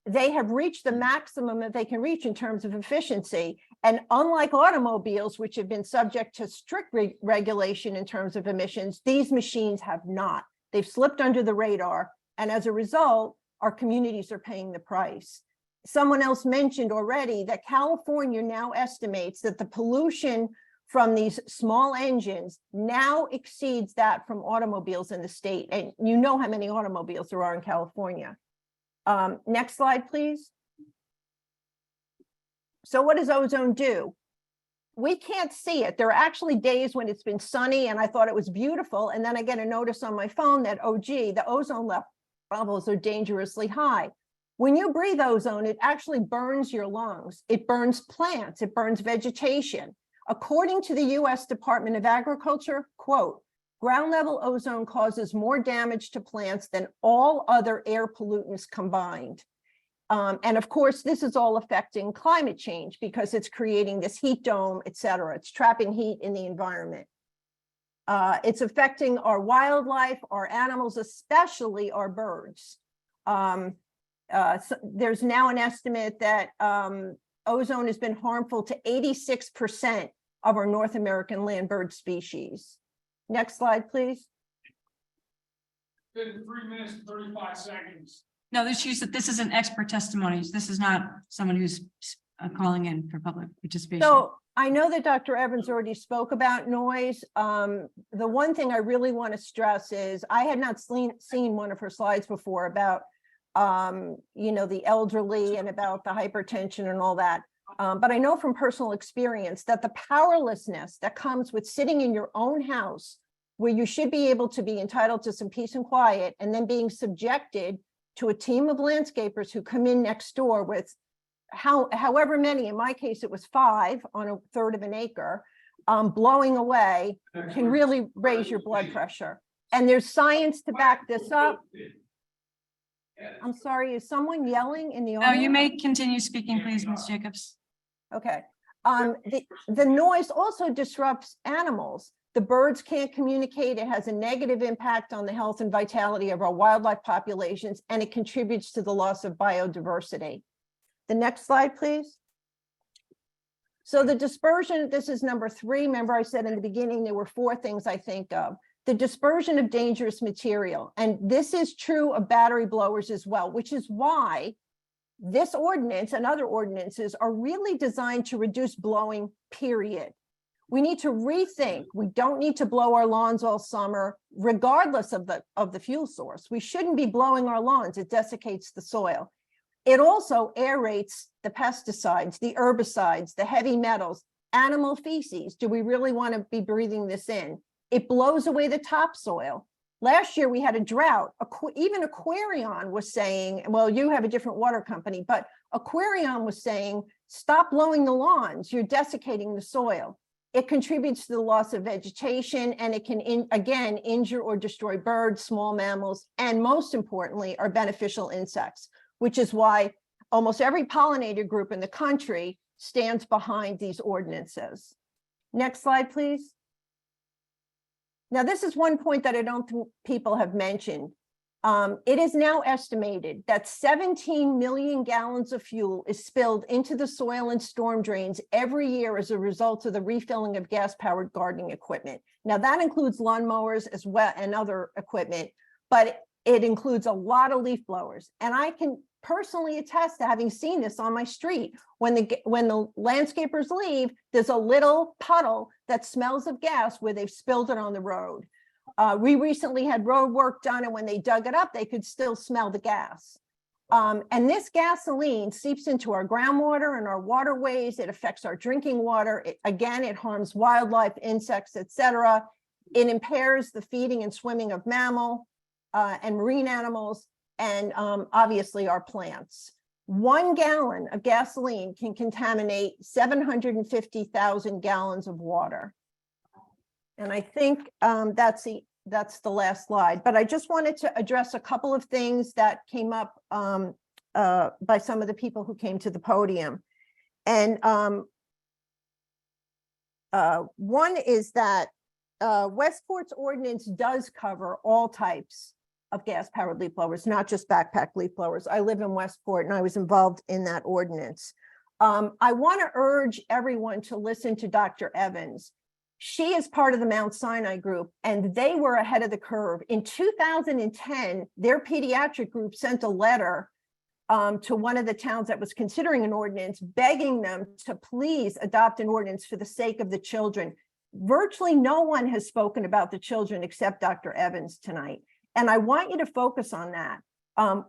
they have reached the maximum that they can reach in terms of efficiency. And unlike automobiles, which have been subject to strict regulation in terms of emissions, these machines have not. They've slipped under the radar. And as a result, our communities are paying the price. Someone else mentioned already that California now estimates that the pollution from these small engines now exceeds that from automobiles in the state. And you know how many automobiles there are in California. Next slide, please. So what does ozone do? We can't see it. There are actually days when it's been sunny and I thought it was beautiful. And then I get a notice on my phone that, oh, gee, the ozone levels are dangerously high. When you breathe ozone, it actually burns your lungs. It burns plants. It burns vegetation. According to the U.S. Department of Agriculture, quote, ground level ozone causes more damage to plants than all other air pollutants combined. And of course, this is all affecting climate change because it's creating this heat dome, et cetera. It's trapping heat in the environment. It's affecting our wildlife, our animals, especially our birds. So there's now an estimate that ozone has been harmful to 86% of our North American land bird species. Next slide, please. 3 minutes and 35 seconds. No, this is an expert testimony. This is not someone who's calling in for public participation. So I know that Dr. Evans already spoke about noise. The one thing I really want to stress is I had not seen one of her slides before about, you know, the elderly and about the hypertension and all that. But I know from personal experience that the powerlessness that comes with sitting in your own house where you should be able to be entitled to some peace and quiet and then being subjected to a team of landscapers who come in next door with however many, in my case, it was 5 on a third of an acre, blowing away can really raise your blood pressure. And there's science to back this up. I'm sorry, is someone yelling in the audience? No, you may continue speaking, please, Ms. Jacobs. Okay. The noise also disrupts animals. The birds can't communicate. It has a negative impact on the health and vitality of our wildlife populations, and it contributes to the loss of biodiversity. The next slide, please. So the dispersion, this is number 3. Remember I said in the beginning, there were 4 things I think of. The dispersion of dangerous material. And this is true of battery blowers as well, which is why this ordinance and other ordinances are really designed to reduce blowing, period. We need to rethink. We don't need to blow our lawns all summer, regardless of the fuel source. We shouldn't be blowing our lawns. It desiccates the soil. It also aerates the pesticides, the herbicides, the heavy metals, animal feces. Do we really want to be breathing this in? It blows away the topsoil. Last year we had a drought. Even Aquarion was saying, well, you have a different water company, but Aquarion was saying, stop blowing the lawns. You're desiccating the soil. It contributes to the loss of vegetation, and it can, again, injure or destroy birds, small mammals, and most importantly, our beneficial insects, which is why almost every pollinator group in the country stands behind these ordinances. Next slide, please. Now, this is one point that I don't think people have mentioned. It is now estimated that 17 million gallons of fuel is spilled into the soil and storm drains every year as a result of the refilling of gas-powered gardening equipment. Now, that includes lawnmowers as well and other equipment, but it includes a lot of leaf blowers. And I can personally attest to having seen this on my street. When the landscapers leave, there's a little puddle that smells of gas where they've spilled it on the road. We recently had road work done, and when they dug it up, they could still smell the gas. And this gasoline seeps into our groundwater and our waterways. It affects our drinking water. It harms wildlife, insects, etc. It impairs the feeding and swimming of mammal and marine animals, and obviously our plants. 1 gallon of gasoline can contaminate 750,000 gallons of water. And I think that's the that's the last slide, but I just wanted to address a couple of things that came up by some of the people who came to the podium. And one is that Westport's ordinance does cover all types of gas-powered leaf blowers, not just backpack leaf blowers. I live in Westport and I was involved in that ordinance. I want to urge everyone to listen to Dr. Evans. She is part of the Mount Sinai group, and they were ahead of the curve. In 2010, their pediatric group sent a letter to one of the towns that was considering an ordinance, begging them to please adopt an ordinance for the sake of the children. Virtually no one has spoken about the children except Dr. Evans tonight. And I want you to focus on that.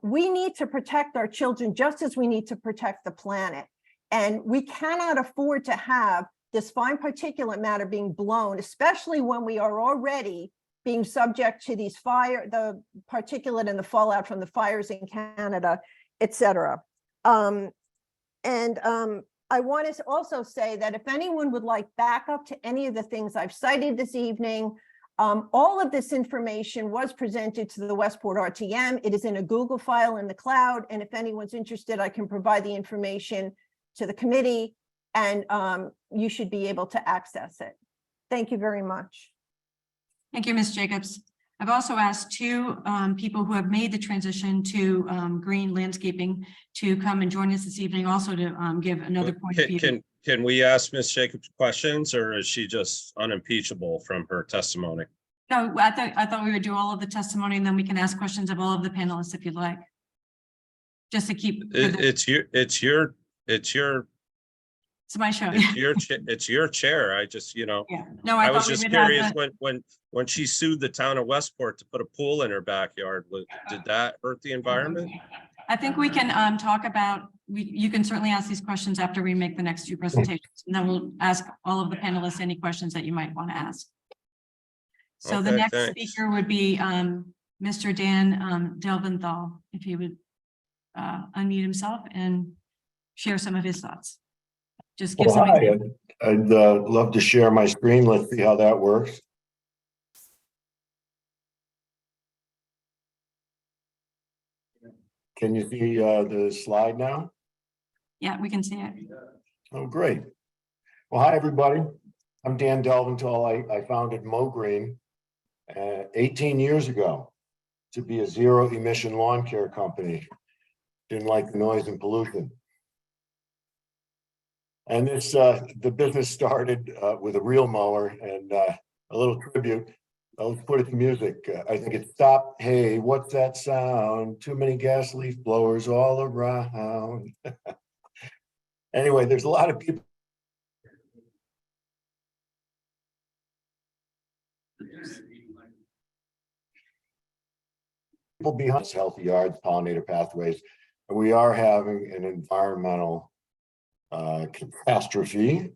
We need to protect our children just as we need to protect the planet. And we cannot afford to have this fine particulate matter being blown, especially when we are already being subject to these the particulate and the fallout from the fires in Canada, et cetera. I want to also say that if anyone would like backup to any of the things I've cited this evening, all of this information was presented to the Westport RTM. It is in a Google file in the cloud. And if anyone's interested, I can provide the information to the committee, and you should be able to access it. Thank you very much. Thank you, Ms. Jacobs. I've also asked two people who have made the transition to green landscaping to come and join us this evening, also to give another point of view. Can we ask Ms. Jacobs questions, or is she just unimpeachable from her testimony? No, I thought we would do all of the testimony, and then we can ask questions of all of the panelists if you'd like. Just to keep. It's my show. It's your chair. I just, Yeah. No, I was just curious when she sued the town of Westport to put a pool in her backyard, did that hurt the environment? I think we can talk about, you can certainly ask these questions after we make the next two presentations, and then we'll ask all of the panelists any questions that you might want to ask. So the next speaker would be Mr. Dan Delventhal, if he would unmute himself and share some of his thoughts. Just give some. Hi, I'd love to share my screen. Let's see how that works. Can you see the slide now? Yeah, we can see it. Oh, great. Well, hi, everybody. I'm Dan Delventhal. I founded Mo Green 18 years ago to be a zero emission lawn care company. Didn't like the noise and pollution. And this, the business started with a reel mower and a little tribute. Let's put it to music. I think it's Stop. Hey, what's that sound? Too many gas leaf blowers all around. Anyway, there's a lot of people. Behind healthy yards, pollinator pathways, and we are having an environmental catastrophe.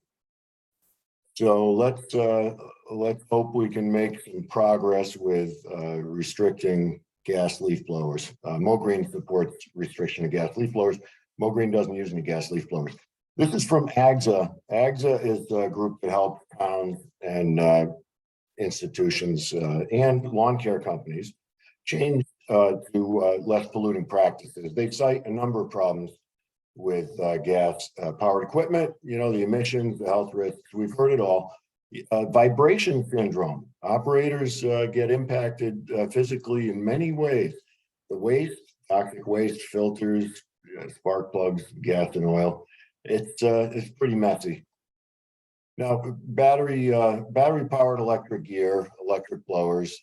So let's hope we can make some progress with restricting gas leaf blowers. Mo Green supports restriction of gas leaf blowers. Mo Green doesn't use any gas leaf blowers. This is from AGSA. AGSA is a group that helps towns and institutions and lawn care companies change to less polluting practices. They cite a number of problems with gas powered equipment, the emissions, the health risks, we've heard it all. Vibration syndrome. Operators get impacted physically in many ways. The waste, toxic waste, filters, spark plugs, gas and oil. It's pretty messy. Now, battery powered electric gear, electric blowers,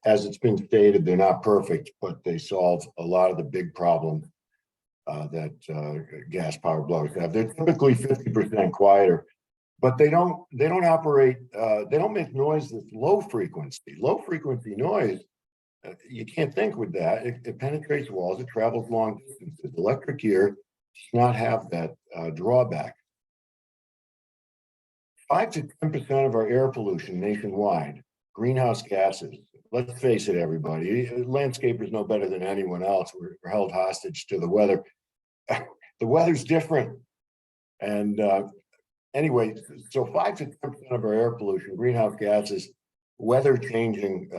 as it's been stated, they're not perfect, but they solve a lot of the big problems that gas powered blowers have. They're typically 50% quieter, but they don't operate, they don't make noise that's low frequency. Low frequency noise, you can't think with that. It penetrates walls, it travels long distances. Electric gear does not have that drawback. 5 to 10% of our air pollution nationwide, greenhouse gases. Let's face it, everybody, landscapers know better than anyone else. We're held hostage to the weather. The weather's different. And anyway, so 5 to 10% of our air pollution, greenhouse gases, weather changing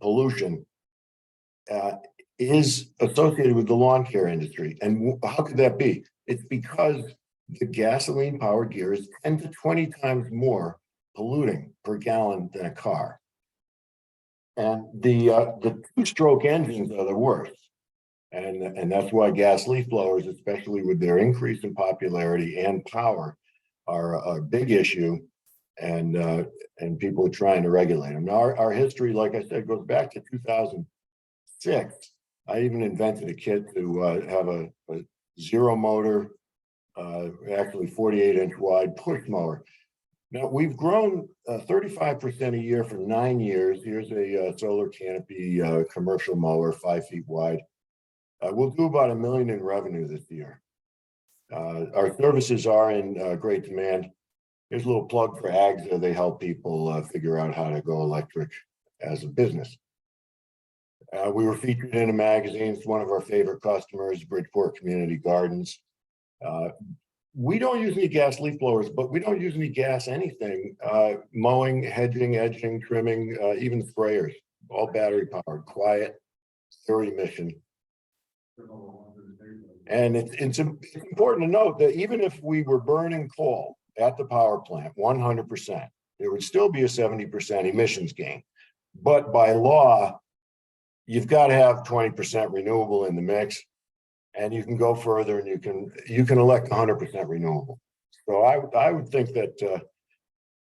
pollution is associated with the lawn care industry. And how could that be? It's because the gasoline powered gear is 10 to 20 times more polluting per gallon than a car. And the two-stroke engines are the worst. And that's why gas leaf blowers, especially with their increase in popularity and power, are a big issue. And people are trying to regulate them. Now, our history, like I said, goes back to 2006. I even invented a kit to have a zero motor, actually 48-inch wide push mower. Now, we've grown 35% a year for 9 years. Here's a solar canopy commercial mower, 5 feet wide. We'll do about $1 million in revenue this year. Our services are in great demand. Here's a little plug for AGSA. They help people figure out how to go electric as a business. We were featured in a magazine. It's one of our favorite customers, Bridgeport Community Gardens. We don't use any gas leaf blowers, but we don't use any gas anything. Mowing, hedging, edging, trimming, even sprayers, all battery powered, quiet, zero emission. And it's important to note that even if we were burning coal at the power plant, 100%, there would still be a 70% emissions gain. But by law, you've got to have 20% renewable in the mix, and you can go further and you can elect 100% renewable. So I would think that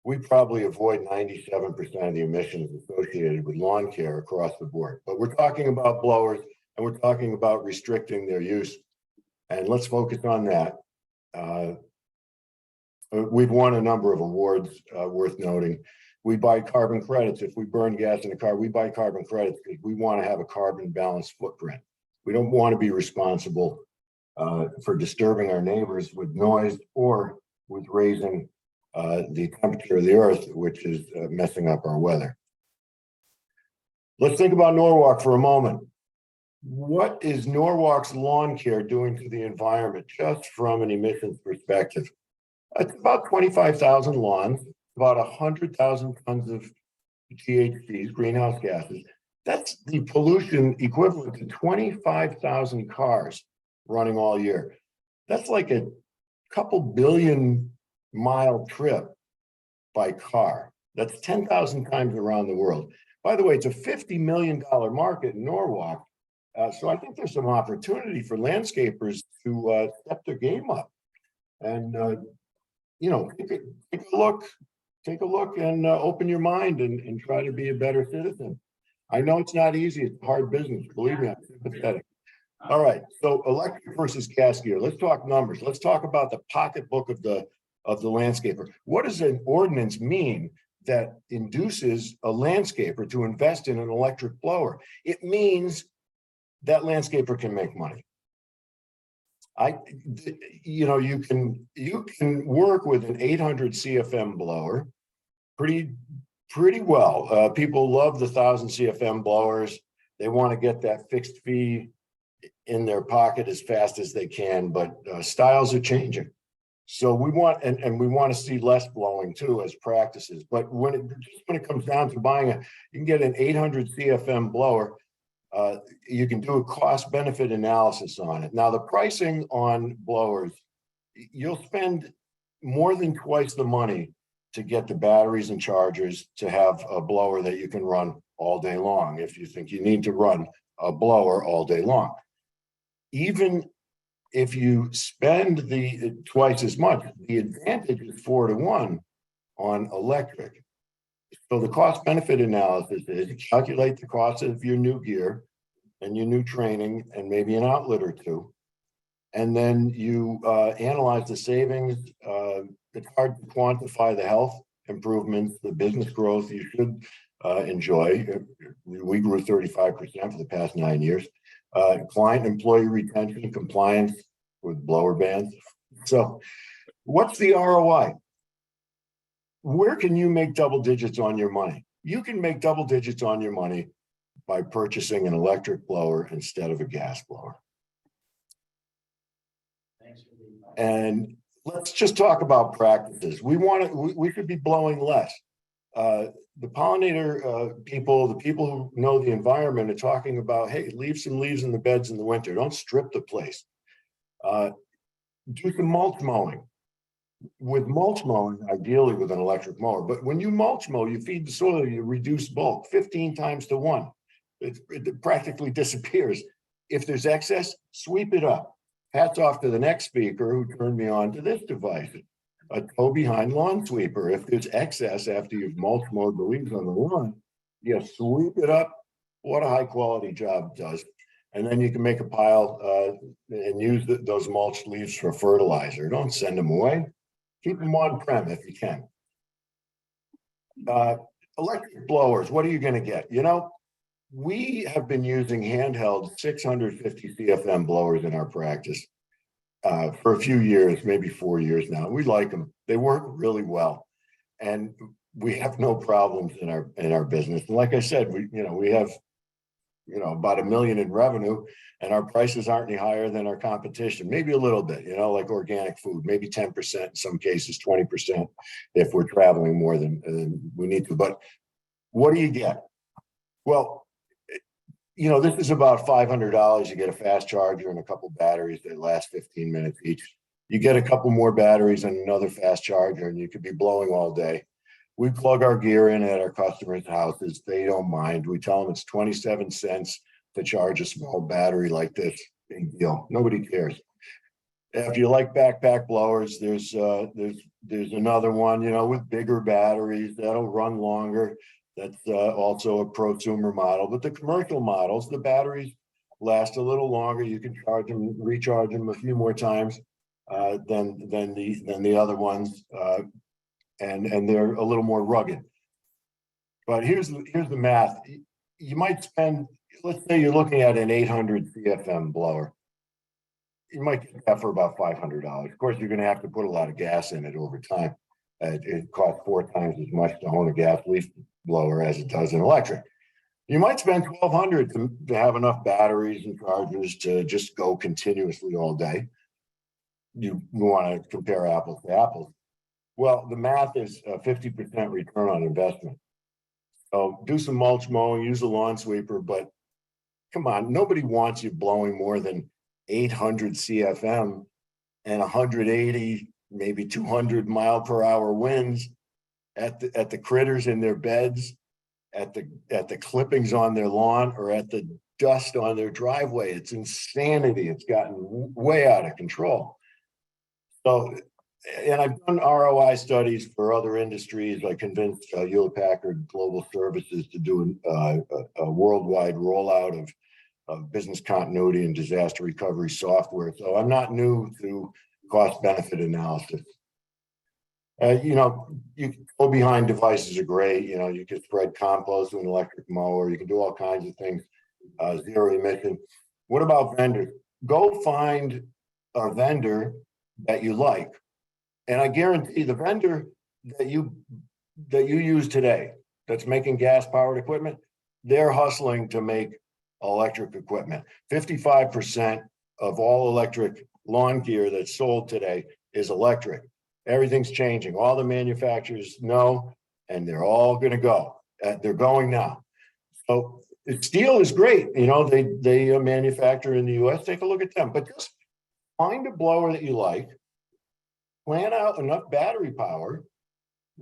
we probably avoid 97% of the emissions associated with lawn care across the board. But we're talking about blowers, and we're talking about restricting their use. And let's focus on that. We've won a number of awards worth noting. We buy carbon credits. If we burn gas in a car, we buy carbon credits because we want to have a carbon balanced footprint. We don't want to be responsible for disturbing our neighbors with noise or with raising the temperature of the earth, which is messing up our weather. Let's think about Norwalk for a moment. What is Norwalk's lawn care doing to the environment just from an emissions perspective? It's about 25,000 lawns, about 100,000 tons of GHGs, greenhouse gases. That's the pollution equivalent to 25,000 cars running all year. That's like a couple billion mile trip by car. That's 10,000 times around the world. By the way, it's a $50 million market in Norwalk. So I think there's some opportunity for landscapers to step their game up. And, you know, take a look and open your mind and try to be a better citizen. I know it's not easy. It's hard business. Believe me, I'm sympathetic. All right. So electric versus gas gear. Let's talk numbers. Let's talk about the pocketbook of the landscaper. What does an ordinance mean that induces a landscaper to invest in an electric blower? It means that landscaper can make money. You can work with an 800 CFM blower pretty well. People love the 1,000 CFM blowers. They want to get that fixed fee in their pocket as fast as they can, but styles are changing. So we want, and we want to see less blowing too as practices. But when it comes down to buying you can get an 800 CFM blower. You can do a cost benefit analysis on it. Now the pricing on blowers, you'll spend more than twice the money to get the batteries and chargers to have a blower that you can run all day long if you think you need to run a blower all day long. Even if you spend the twice as much, the advantage is 4 to 1 on electric. So the cost benefit analysis is calculate the cost of your new gear and your new training and maybe an outlet or two. And then you analyze the savings. It's hard to quantify the health improvements, the business growth you should enjoy. We grew 35% for the past 9 years. Client employee retention, compliance with blower bans. So what's the ROI? Where can you make double digits on your money? You can make double digits on your money by purchasing an electric blower instead of a gas blower. And let's just talk about practices. We should be blowing less. The pollinator people, the people who know the environment are talking about, hey, leave some leaves in the beds in the winter. Don't strip the place. Do some mulch mowing. With mulch mowing, ideally with an electric mower, but when you mulch mow, you feed the soil, you reduce bulk 15 times to 1. It practically disappears. If there's excess, sweep it up. Hats off to the next speaker who turned me on to this device, a toe behind lawn sweeper. If there's excess after you've mulch mowed the leaves on the lawn, you sweep it up. What a high quality job it does. And then you can make a pile and use those mulched leaves for fertilizer. Don't send them away. Keep them on-prem if you can. Electric blowers, what are you going to get? You know, we have been using handheld 650 CFM blowers in our practice for a few years, maybe 4 years now. We like them. They work really well. And we have no problems in our business. And like I said, we have about $1 million in revenue, and our prices aren't any higher than our competition, maybe a little bit, like organic food, maybe 10%, in some cases 20% if we're traveling more than we need to. But what do you get? Well, this is about $500. You get a fast charger and a couple batteries that last 15 minutes each. You get a couple more batteries and another fast charger, and you could be blowing all day. We plug our gear in at our customers' houses. They don't mind. We tell them it's 27 cents to charge a small battery like this. Big deal. Nobody cares. If you like backpack blowers, there's another one, with bigger batteries that'll run longer. That's also a prosumer model. But the commercial models, the batteries last a little longer. You can charge them, recharge them a few more times than the other ones. And they're a little more rugged. But here's the math. You might spend, let's say you're looking at an 800 CFM blower. You might get that for about $500. Of course, you're going to have to put a lot of gas in it over time. It costs 4 times as much to own a gas leaf blower as it does an electric. You might spend $1,200 to have enough batteries and chargers to just go continuously all day. You want to compare apples to apples. Well, the math is a 50% return on investment. So do some mulch mowing, use a lawn sweeper, but come on, nobody wants you blowing more than 800 CFM and 180, maybe 200 mile per hour winds at the critters in their beds, at the clippings on their lawn, or at the dust on their driveway. It's insanity. It's gotten way out of control. So, and I've done ROI studies for other industries. I convinced Hewlett-Packard Global Services to do a worldwide rollout of business continuity and disaster recovery software. So I'm not new to cost-benefit analysis. You can go behind devices are great. You can spread compost with an electric mower. You can do all kinds of things, zero emission. What about vendors? Go find a vendor that you like. And I guarantee the vendor that you use today that's making gas-powered equipment, they're hustling to make electric equipment. 55% of all electric lawn gear that's sold today is electric. Everything's changing. All the manufacturers know, and they're all going to go. They're going now. So steel is great. They manufacture in the U.S. Take a look at them. But just find a blower that you like. Plan out enough battery power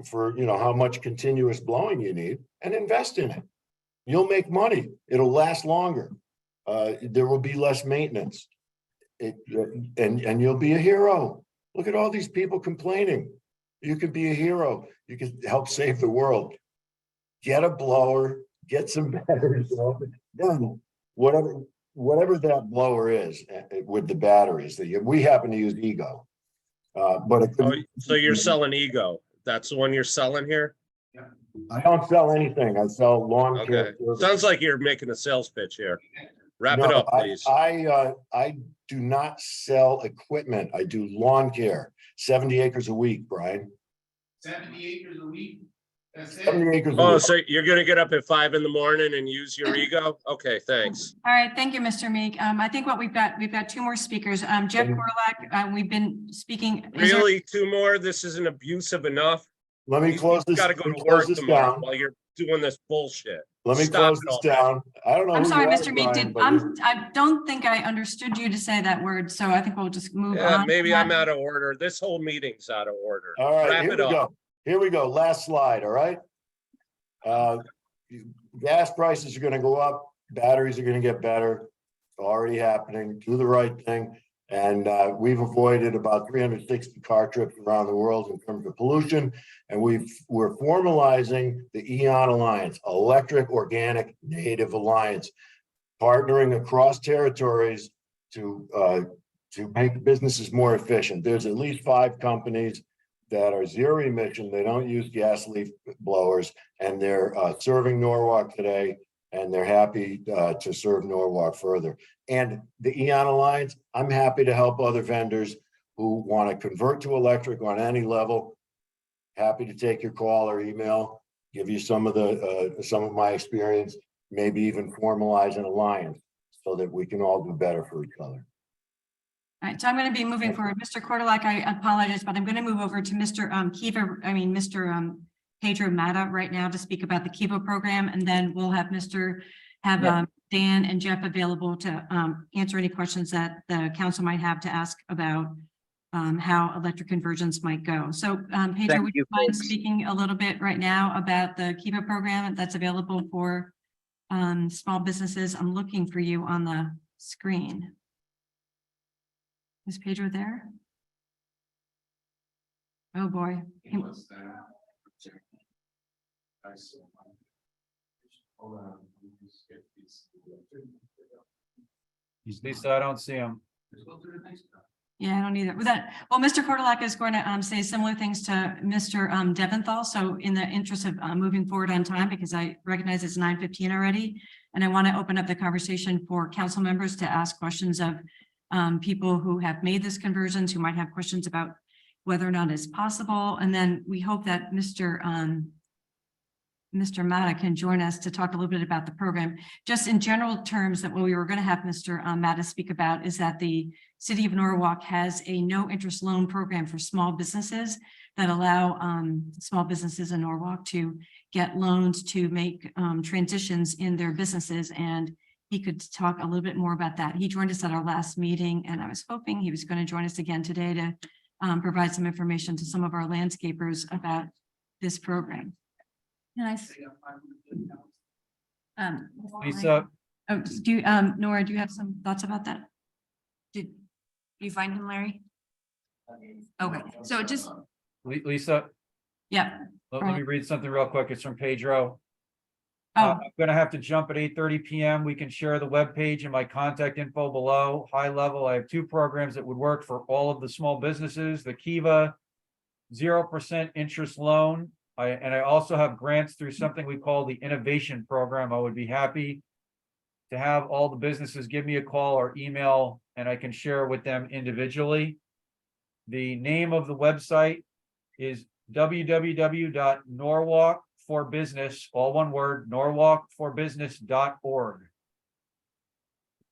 for how much continuous blowing you need, and invest in it. You'll make money. It'll last longer. There will be less maintenance. And you'll be a hero. Look at all these people complaining. You could be a hero. You could help save the world. Get a blower, get some batteries, done. Whatever that blower is with the batteries. We happen to use Ego. So you're selling Ego. That's the one you're selling here? I don't sell anything. I sell lawn care. Sounds like you're making a sales pitch here. Wrap it up, please. I do not sell equipment. I do lawn care. 70 acres a week, Brian. 70 acres a week? That's it? 70 acres a Oh, week. so you're going to get up at 5 in the morning and use your Ego? Okay, thanks. All right, thank you, Mr. Meek. I think we've got 2 more speakers. Jeff Gorlak, we've been speaking. Really, 2 more? This isn't abusive enough? let me close this. Gotta go let me to close work this tomorrow down. while you're doing this bullshit. Let me Stop close it this already. down. I don't know. I'm who sorry, you are, Mr. Meek, Brian, but you're- I don't think I understood you to say that word, so I think we'll just move Yeah, on. maybe I'm out of order. This whole meeting's out of order. All right, Wrap here it we up. go. Here we go. Last slide, all right? Gas prices are gonna go up, batteries are gonna get better. It's already happening. Do the right thing. And we've avoided about 360 car trips around the world in terms of pollution. And we're formalizing the EON Alliance, Electric Organic Native Alliance, partnering across territories to make businesses more efficient. There's at least 5 companies that are zero emission. They don't use gas leaf blowers, and they're serving Norwalk today, and they're happy to serve Norwalk further. And the EON Alliance, I'm happy to help other vendors who want to convert to electric on any level. Happy to take your call or email, give you some of my experience, maybe even formalize an alliance so that we can all do better for each other. All right, so I'm going to be moving forward. Mr. Cordulac, I apologize, but I'm going to move over to Mr. Mr. Pedro Mata right now to speak about the Kiva program, and then we'll have Dan and Jeff available to answer any questions that the council might have to ask about how electric conversions might go. So Pedro, would you mind speaking a little bit right now about the Kiva program that's available for small businesses? I'm looking for you on the screen. Is Pedro there? Oh, boy. Lisa, I don't see him. Yeah, I don't either. Well, Mr. Cordulac is going to say similar things to Mr. Deventhal. So in the interest of moving forward on time, because I recognize it's 9:15 already, and I want to open up the conversation for council members to ask questions of people who have made this conversions, who might have questions about whether or not it's possible. And then we hope that Mr. Mata can join us to talk a little bit about the program. Just in general terms, that what we were going to have Mr. Mata speak about is that the City of Norwalk has a no interest loan program for small businesses that allow small businesses in Norwalk to get loans to make transitions in their businesses. And he could talk a little bit more about that. He joined us at our last meeting, and I was hoping he was going to join us again today to provide some information to some of our landscapers about this program. Nice. Lisa, Do you, Nora, do you have some thoughts about that? Did you find him, Larry? Okay, so just, Lisa, yeah. let me read something real quick. It's from Pedro. Oh, I'm gonna have to jump at 8:30 p.m. We can share the webpage and my contact info below. High level, I have 2 programs that would work for all of the small businesses. The Kiva 0% interest loan. I also have grants through something we call the innovation program. I would be happy to have all the businesses give me a call or email, and I can share with them individually. The name of the website is www.norwalkforbusiness, all one word, norwalkforbusiness.org.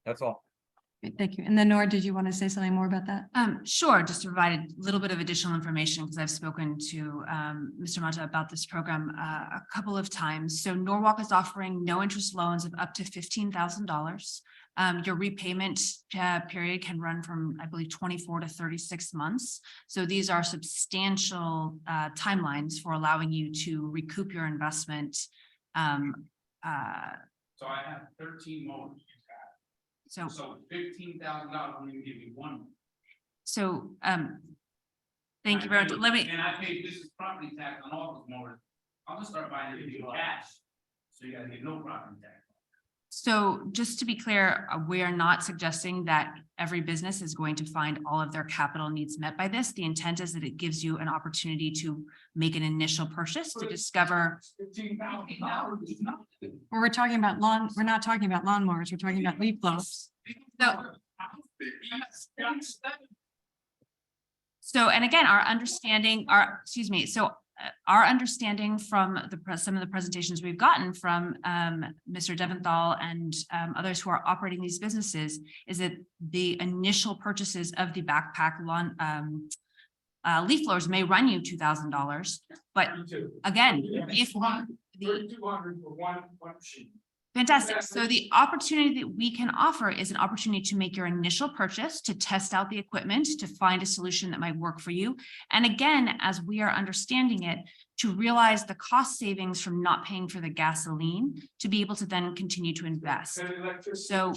That's all. Thank you. And then Nora, did you want to say something more about that? Sure, just to provide a little bit of additional information, because I've spoken to Mr. Mata about this program a couple of times. So Norwalk is offering no interest loans of up to $15,000. Your repayment period can run from, I believe, 24 to 36 months. So these are substantial timelines for allowing you to recoup your investment. So I have 13 mowers. So $15,000, I'm gonna give you one. So thank you very much. Let me. And I pay business property tax on all those mowers. I'm gonna start buying it in cash. So you gotta get no property tax. So just to be clear, we are not suggesting that every business is going to find all of their capital needs met by this. The intent is that it gives you an opportunity to make an initial purchase to discover. $15,000 is nothing. Well, we're talking about we're not talking about lawnmowers, we're talking about leaf blowers. So, and again, our understanding from some of the presentations we've gotten from Mr. Deventhal and others who are operating these businesses is that the initial purchases of the backpack lawn leaf blowers may run you $2,000, but again, if fantastic. So the opportunity that we can offer is an opportunity to make your initial purchase, to test out the equipment, to find a solution that might work for you. And again, as we are understanding it, to realize the cost savings from not paying for the gasoline, to be able to then continue to invest. So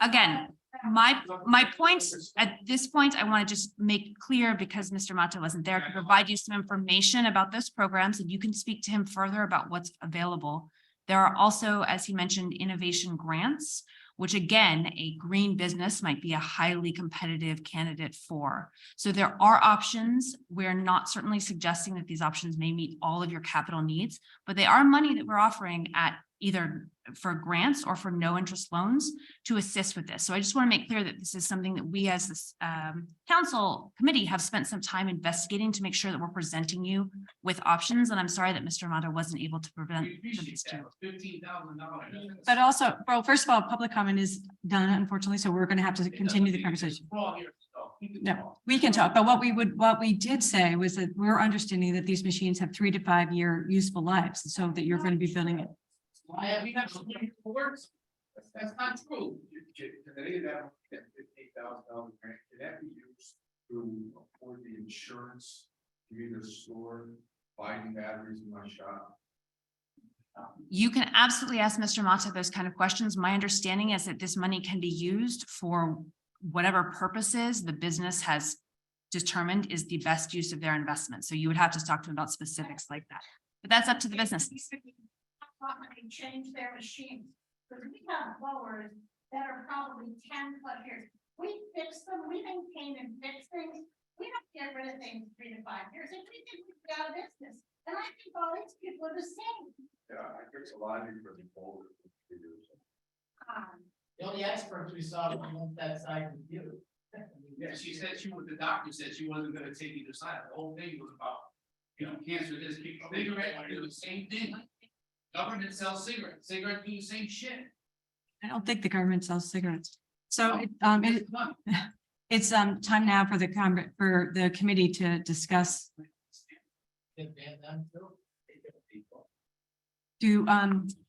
again, my points at this point, I want to just make clear, because Mr. Mata wasn't there, to provide you some information about those programs, and you can speak to him further about what's available. There are also, as he mentioned, innovation grants, which again, a green business might be a highly competitive candidate for. So there are options. We're not certainly suggesting that these options may meet all of your capital needs, but they are money that we're offering at either for grants or for no interest loans to assist with this. So I just want to make clear that this is something that we as this council committee have spent some time investigating to make sure that we're presenting you with options. And I'm sorry that Mr. Amato wasn't able to prevent this too. But also, well, first of all, public comment is done, unfortunately, so we're going to have to continue the conversation. No, we can talk, but what we did say was that we're understanding that these machines have 3 to 5 year useful lives, so that you're going to be building it. That's not true. Can any of that $8,000 grant, can that be used to afford the insurance, to either store, buying batteries in my shop? You can absolutely ask Mr. Mata those kind of questions. My understanding is that this money can be used for whatever purposes the business has determined is the best use of their investment. So you would have to talk to him about specifics like that, but that's up to the business. Can change their machines, because we have blowers that are probably 10+ years. We fix them, we maintain and fix things. We don't get rid of things 3 to 5 years. If we did, we'd be out of business. And I think all these people are the same. Yeah, I fix a lot of it for the older. The only experts we saw on that side of you. Yeah, she said the doctor said she wasn't gonna take either side. The whole thing was about, cancer, this, cigarette, do the same thing. Government sells cigarettes, cigarettes do the same shit. I don't think the government sells cigarettes. So it's time now for the committee to discuss. Do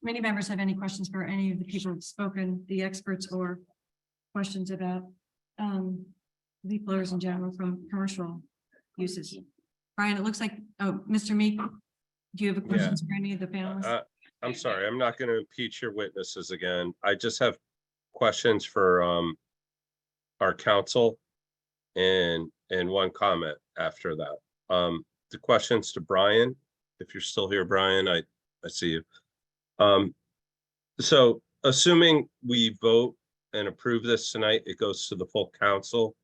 many members have any questions for any of the people who've spoken, the experts, or questions about leaf blowers in general from commercial uses? Brian, it looks like, oh, Mr. Meek, do you have questions for any of the panelists? I'm sorry, I'm not going to impeach your witnesses again. I just have questions for our council and one comment after that. The questions to Brian, if you're still here, Brian, I see you. So assuming we vote and approve this tonight, it goes to the full council.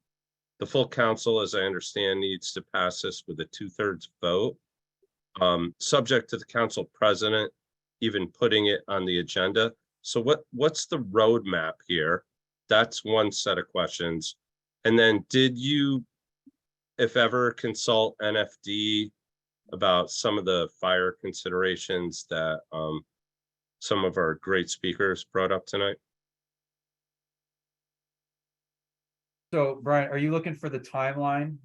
The full council, as I understand, needs to pass this with a 2/3 vote. Subject to the council president even putting it on the agenda. So what's the roadmap here? That's one set of questions. And then did you, if ever, consult NFD about some of the fire considerations that some of our great speakers brought up tonight? So Brian, are you looking for the timeline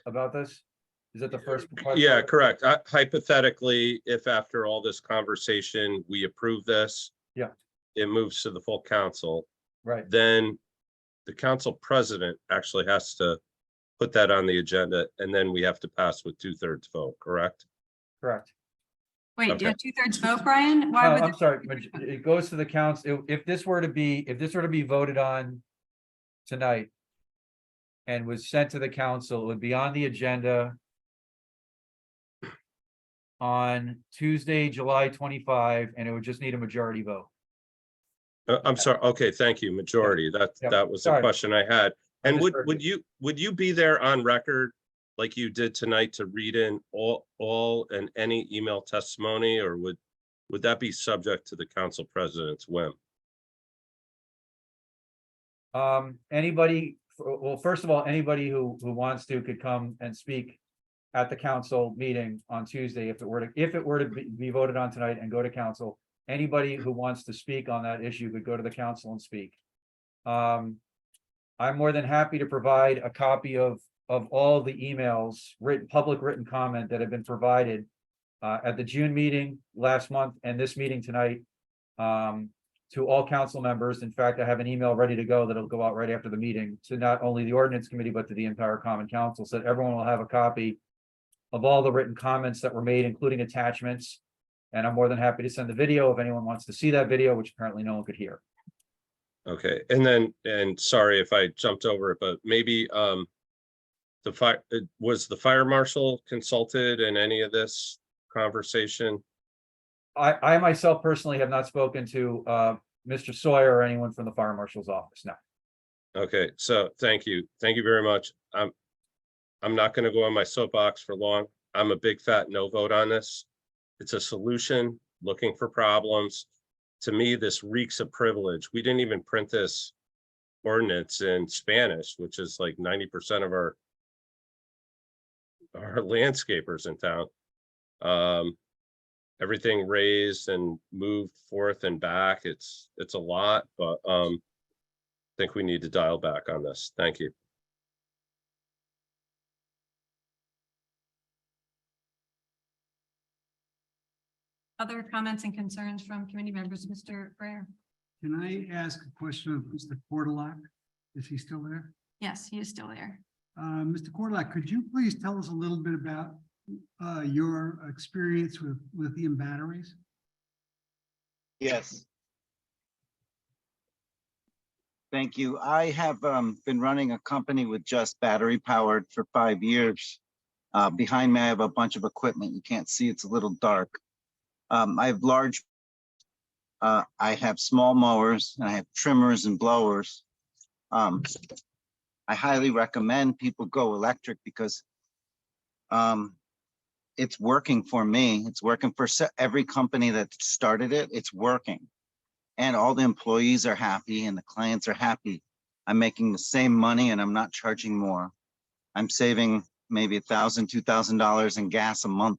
about this? Is that the first? Yeah, correct. Hypothetically, if after all this conversation, we approve this, it moves to the full council. Right. Then the council president actually has to put that on the agenda, and then we have to pass with 2/3 vote, correct? Correct. Wait, do you have 2/3 vote, Brian? Why would I'm sorry, but it goes to the council. If this were to be voted on tonight and was sent to the council, it would be on the agenda on Tuesday, July 25, and it would just need a majority vote. I'm sorry. Okay, thank you. Majority. That was the question I had. And would you be there on record like you did tonight to read in all and any email testimony, or would that be subject to the council president's whim? Anybody, well, first of all, anybody who wants to could come and speak at the council meeting on Tuesday if it were to be voted on tonight and go to council. Anybody who wants to speak on that issue could go to the council and speak. I'm more than happy to provide a copy of of all the emails, public written comment that have been provided at the June meeting last month and this meeting tonight, to all council members. In fact, I have an email ready to go that'll go out right after the meeting to not only the ordinance committee, but to the entire common council, so that everyone will have a copy of all the written comments that were made, including attachments. And I'm more than happy to send the video if anyone wants to see that video, which apparently no one could hear. Okay, and sorry if I jumped over it, but maybe was the fire marshal consulted in any of this conversation? I myself personally have not spoken to Mr. Sawyer or anyone from the fire marshal's office. No. Okay, so thank you very much. I'm not going to go on my soapbox for long. I'm a big fat no vote on this. It's a solution looking for problems. To me, this reeks of privilege. We didn't even print this ordinance in Spanish, which is like 90% of our landscapers in town. Everything raised and moved forth and back. It's a lot, but I think we need to dial back on this. Thank you. Other comments and concerns from committee members? Mr. Freyer? Can I ask a question of Mr. Portalock? Is he still there? Yes, he is still there. Mr. Portalock, could you please tell us a little bit about your experience with lithium batteries? Yes. Thank you. I have been running a company with just battery powered for 5 years. Behind me, I have a bunch of equipment. You can't see, it's a little dark. I have large, I have small mowers, and I have trimmers and blowers. I highly recommend people go electric because it's working for me. It's working for every company that started it. It's working. And all the employees are happy and the clients are happy. I'm making the same money and I'm not charging more. I'm saving maybe $1,000, $2,000 in gas a month.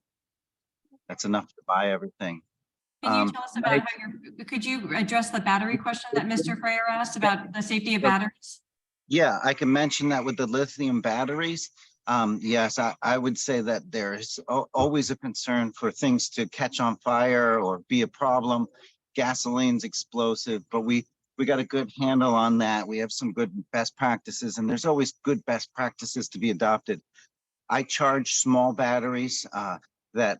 That's enough to buy everything. Can you tell us about could you address the battery question that Mr. Freyer asked about the safety of batteries? Yeah, I can mention that with the lithium batteries. Yes, I would say that there's always a concern for things to catch on fire or be a problem. Gasoline's explosive, but we got a good handle on that. We have some good best practices, and there's always good best practices to be adopted. I charge small batteries that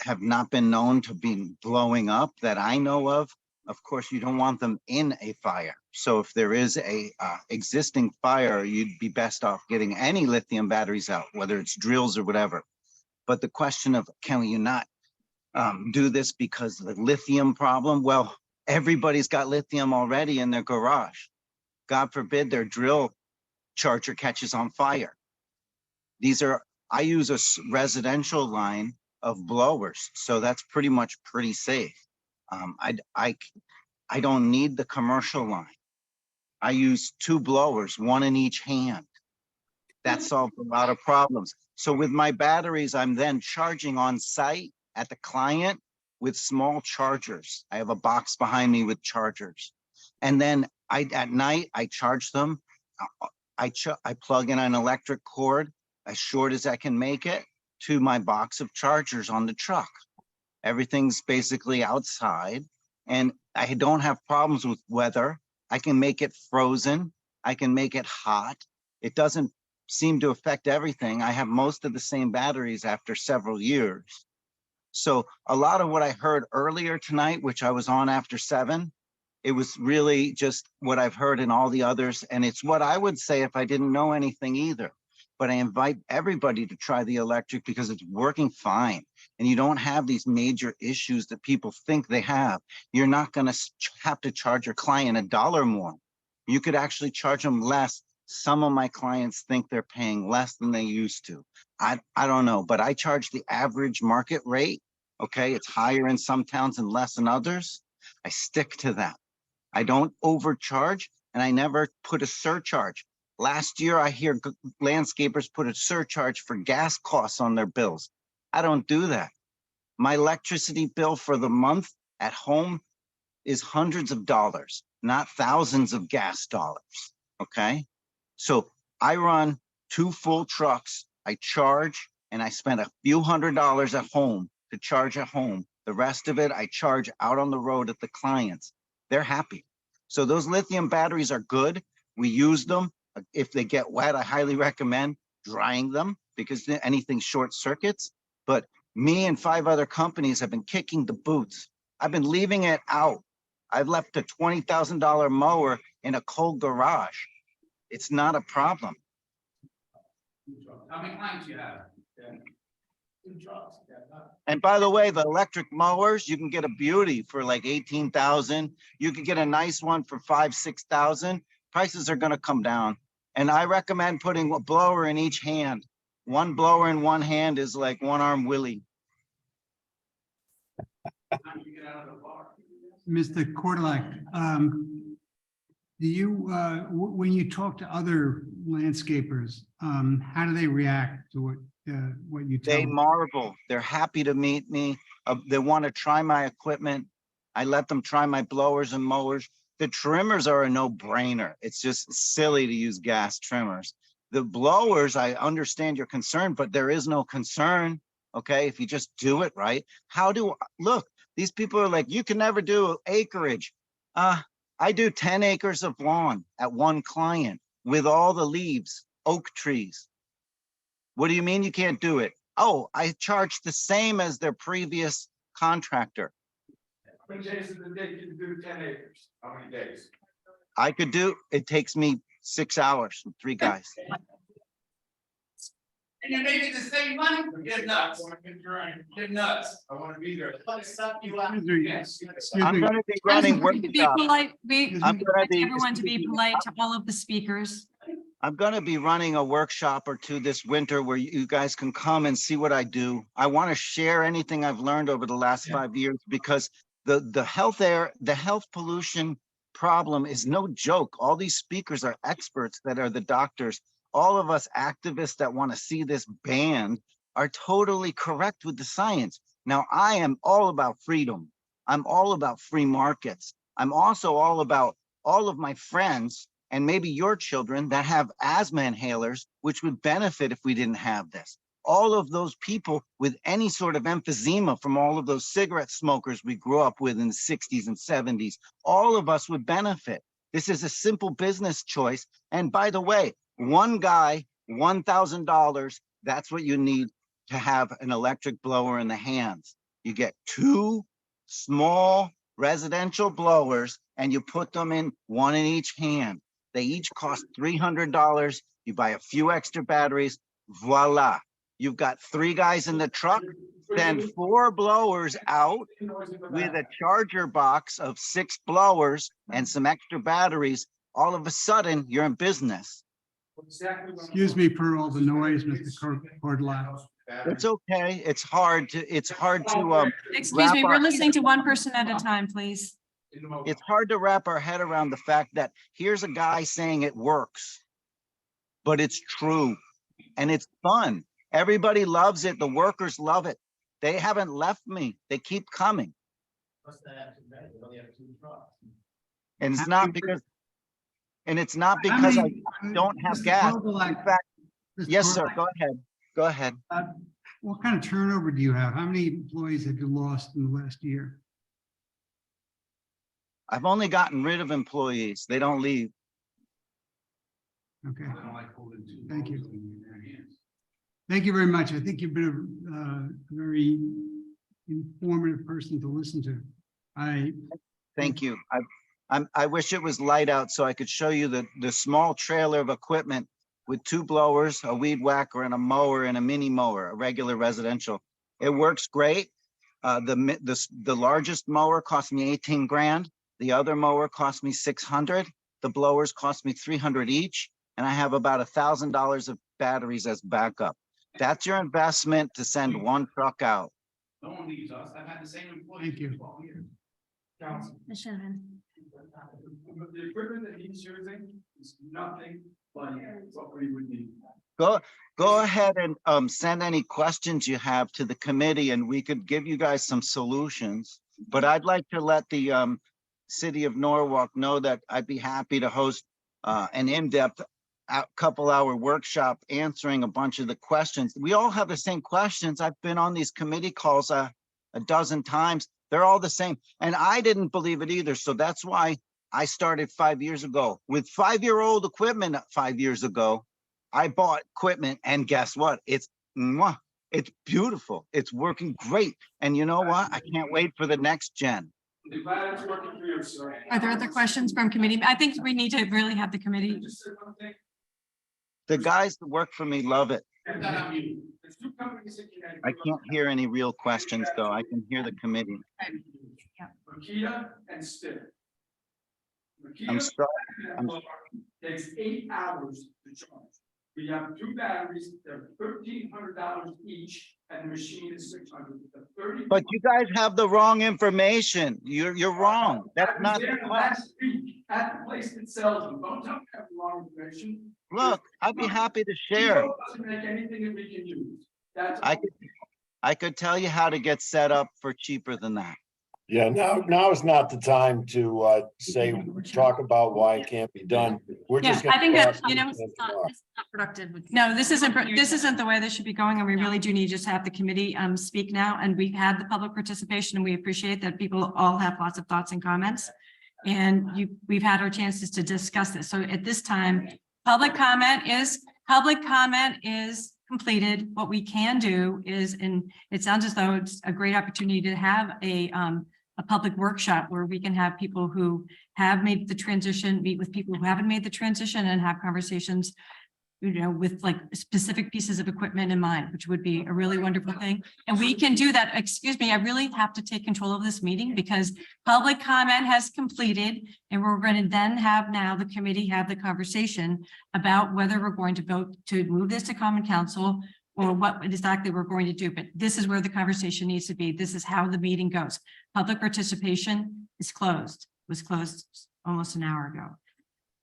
have not been known to be blowing up that I know of. Of course, you don't want them in a fire. So if there is a existing fire, you'd be best off getting any lithium batteries out, whether it's drills or whatever. But the question of, can you not do this because of the lithium problem? Well, everybody's got lithium already in their garage. God forbid their drill charger catches on fire. I use a residential line of blowers, so that's pretty safe. I don't need the commercial line. I use 2 blowers, 1 in each hand. That solved a lot of problems. So with my batteries, I'm then charging on site at the client with small chargers. I have a box behind me with chargers. And then at night, I charge them. I plug in an electric cord as short as I can make it to my box of chargers on the truck. Everything's basically outside, and I don't have problems with weather. I can make it frozen. I can make it hot. It doesn't seem to affect everything. I have most of the same batteries after several years. So a lot of what I heard earlier tonight, which I was on after 7, it was really just what I've heard in all the others. And it's what I would say if I didn't know anything either. But I invite everybody to try the electric because it's working fine. And you don't have these major issues that people think they have. You're not going to have to charge your client $1 more. You could actually charge them less. Some of my clients think they're paying less than they used to. I don't know, but I charge the average market rate. Okay, it's higher in some towns and less in others. I stick to that. I don't overcharge, and I never put a surcharge. Last year, I hear landscapers put a surcharge for gas costs on their bills. I don't do that. My electricity bill for the month at home is hundreds of dollars, not thousands of gas dollars. Okay, so I run 2 full trucks. I charge and I spend a few $100s at home to charge at home. The rest of it, I charge out on the road at the clients. They're happy. So those lithium batteries are good. We use them. If they get wet, I highly recommend drying them because anything short circuits. But me and 5 other companies have been kicking the boots. I've been leaving it out. I've left a $20,000 mower in a cold garage. It's not a problem. How many clients you have? 2 trucks. And by the way, the electric mowers, you can get a beauty for like 18,000. You can get a nice one for 5,000, 6,000. Prices are gonna come down. And I recommend putting a blower in each hand. One blower in one hand is like one arm Willie. Mr. Cordlack, do you, when you talk to other landscapers, how do they react to what you tell They them? marvel. They're happy to meet me. They want to try my equipment. I let them try my blowers and mowers. The trimmers are a no-brainer. It's just silly to use gas trimmers. The blowers, I understand your concern, but there is no concern. Okay, if you just do it right. Look, these people are like, you can never do acreage. I do 10 acres of lawn at one client with all the leaves, oak trees. What do you mean you can't do it? Oh, I charge the same as their previous contractor. How many days in the day can you do 10 acres? How many days? It takes me 6 hours, 3 guys. And you're making the same money? You're nuts. You're nuts. I want to be there. Yes. I'm gonna be running To be workshops. polite, I'm gonna be, everyone to be polite to all of the speakers. I'm gonna be running a workshop or 2 this winter where you guys can come and see what I do. I want to share anything I've learned over the last 5 years because the health pollution problem is no joke. All these speakers are experts that are the doctors. All of us activists that want to see this banned are totally correct with the science. Now, I am all about freedom. I'm all about free markets. I'm also all about all of my friends and maybe your children that have asthma inhalers, which would benefit if we didn't have this. All of those people with any sort of emphysema from all of those cigarette smokers we grew up with in the 60s and 70s, all of us would benefit. This is a simple business choice. And by the way, one guy, $1,000, that's what you need to have an electric blower in the hands. You get 2 small residential blowers and you put them in one in each hand. They each cost $300. You buy a few extra batteries, voila. You've got 3 guys in the truck, send 4 blowers out with a charger box of 6 blowers and some extra batteries. All of a sudden, you're in business. Excuse me for all the noise, Mr. Cordlack. It's okay. It's hard to Excuse me, we're listening to one person at a time, please. It's hard to wrap our head around the fact that here's a guy saying it works, but it's true and it's fun. Everybody loves it. The workers love it. They haven't left me. They keep coming. And it's not because I don't have gas. In fact, yes, sir. Go ahead. Go ahead. What kind of turnover do you have? How many employees have you lost in the last year? I've only gotten rid of employees. They don't leave. Okay. Thank you. Thank you very much. I think you've been a very informative person to listen to. Thank you. I wish it was light out so I could show you the small trailer of equipment with 2 blowers, a weed whacker, and a mower and a mini mower, a regular residential. It works great. The largest mower cost me 18 grand. The other mower cost me 600. The blowers cost me 300 each. And I have about $1,000 of batteries as backup. That's your investment to send 1 truck out. No one leaves us. I've had the same employee. Thank you. for 12 years. The equipment that he's using is nothing like what we would need. Go ahead and send any questions you have to the committee and we could give you guys some solutions. But I'd like to let the city of Norwalk know that I'd be happy to host an in-depth couple hour workshop answering a bunch of the questions. We all have the same questions. I've been on these committee calls a dozen times. They're all the same. And I didn't believe it either. So that's why I started 5 years ago with 5-year-old equipment. 5 years ago, I bought equipment, and guess what? It's beautiful. It's working great. And you know what? I can't wait for the next gen. Are there other questions from committee? I think we need to really have the committee. The guys that work for me love it. I can't hear any real questions, though. I can hear the committee. Makita and Stick. I'm sorry. Takes 8 hours to charge. We have 2 batteries, they're $1,300 each, and the machine is $600. But you guys have the wrong information. You're wrong. That's not the There last week at the place that sells them. Don't tell me I have the wrong information. Look, I'd be happy to share. Doesn't make anything that we can use. That's I could tell you how to get set up for cheaper than that. Yeah, now is not the time to talk about why it can't be done. We're just. I think that, you know, It's not productive. no, this isn't the way this should be going, and we really do need just to have the committee speak now. And we've had the public participation, and we appreciate that people all have lots of thoughts and comments. And we've had our chances to discuss this. So at this time, public comment is completed. What we can do is, and it sounds as though it's a great opportunity to have a public workshop where we can have people who have made the transition, meet with people who haven't made the transition, and have conversations, you know, with like specific pieces of equipment in mind, which would be a really wonderful thing. And we can do that. Excuse me, I really have to take control of this meeting because public comment has completed, and we're going to then have now the committee have the conversation about whether we're going to vote to move this to common council or what exactly we're going to do. But this is where the conversation needs to be. This is how the meeting goes. Public participation is closed, was closed almost an hour ago.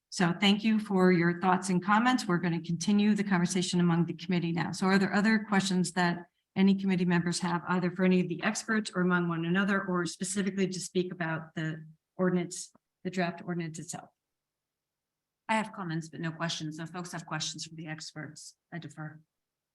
So thank you for your thoughts and comments. We're going to continue the conversation among the committee now. So are there other questions that any committee members have, either for any of the experts or among one another, or specifically to speak about the ordinance, the draft ordinance itself? I have comments, but no questions. So if folks have questions for the experts, I defer.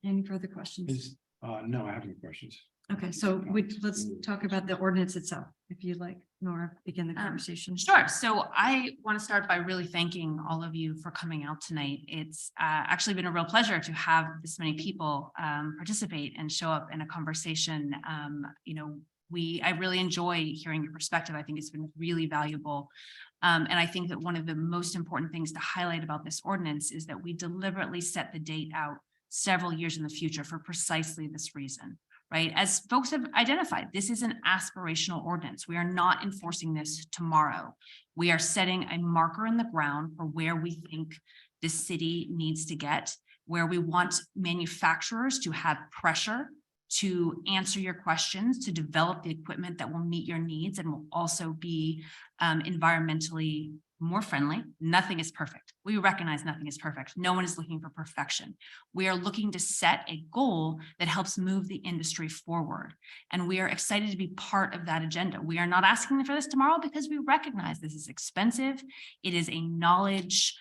Any further questions? No, I have no questions. Okay, so let's talk about the ordinance itself, if you'd like, Nora, begin the conversation. Sure. So I want to start by really thanking all of you for coming out tonight. It's actually been a real pleasure to have this many people participate and show up in a conversation. You know, I really enjoy hearing your perspective. I think it's been really valuable. And I think that one of the most important things to highlight about this ordinance is that we deliberately set the date out several years in the future for precisely this reason. Right? As folks have identified, this is an aspirational ordinance. We are not enforcing this tomorrow. We are setting a marker in the ground for where we think the city needs to get, where we want manufacturers to have pressure to answer your questions, to develop the equipment that will meet your needs and will also be environmentally more friendly. Nothing is perfect. We recognize nothing is perfect. No one is looking for perfection. We are looking to set a goal that helps move the industry forward. And we are excited to be part of that agenda. We are not asking for this tomorrow because we recognize this is expensive. It is a knowledge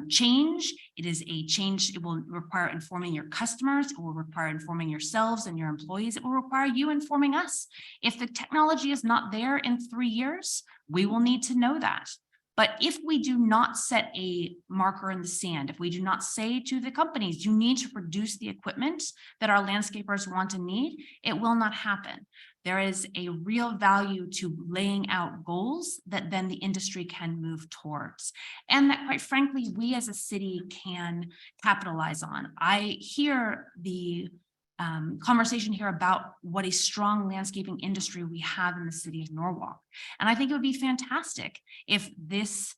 change. It is a change. It will require informing your customers. It will require informing yourselves and your employees. It will require you informing us. If the technology is not there in 3 years, we will need to know that. But if we do not set a marker in the sand, if we do not say to the companies, you need to produce the equipment that our landscapers want and need, it will not happen. There is a real value to laying out goals that then the industry can move towards. And that, quite frankly, we as a city can capitalize on. I hear the conversation here about what a strong landscaping industry we have in the city of Norwalk. And I think it would be fantastic if this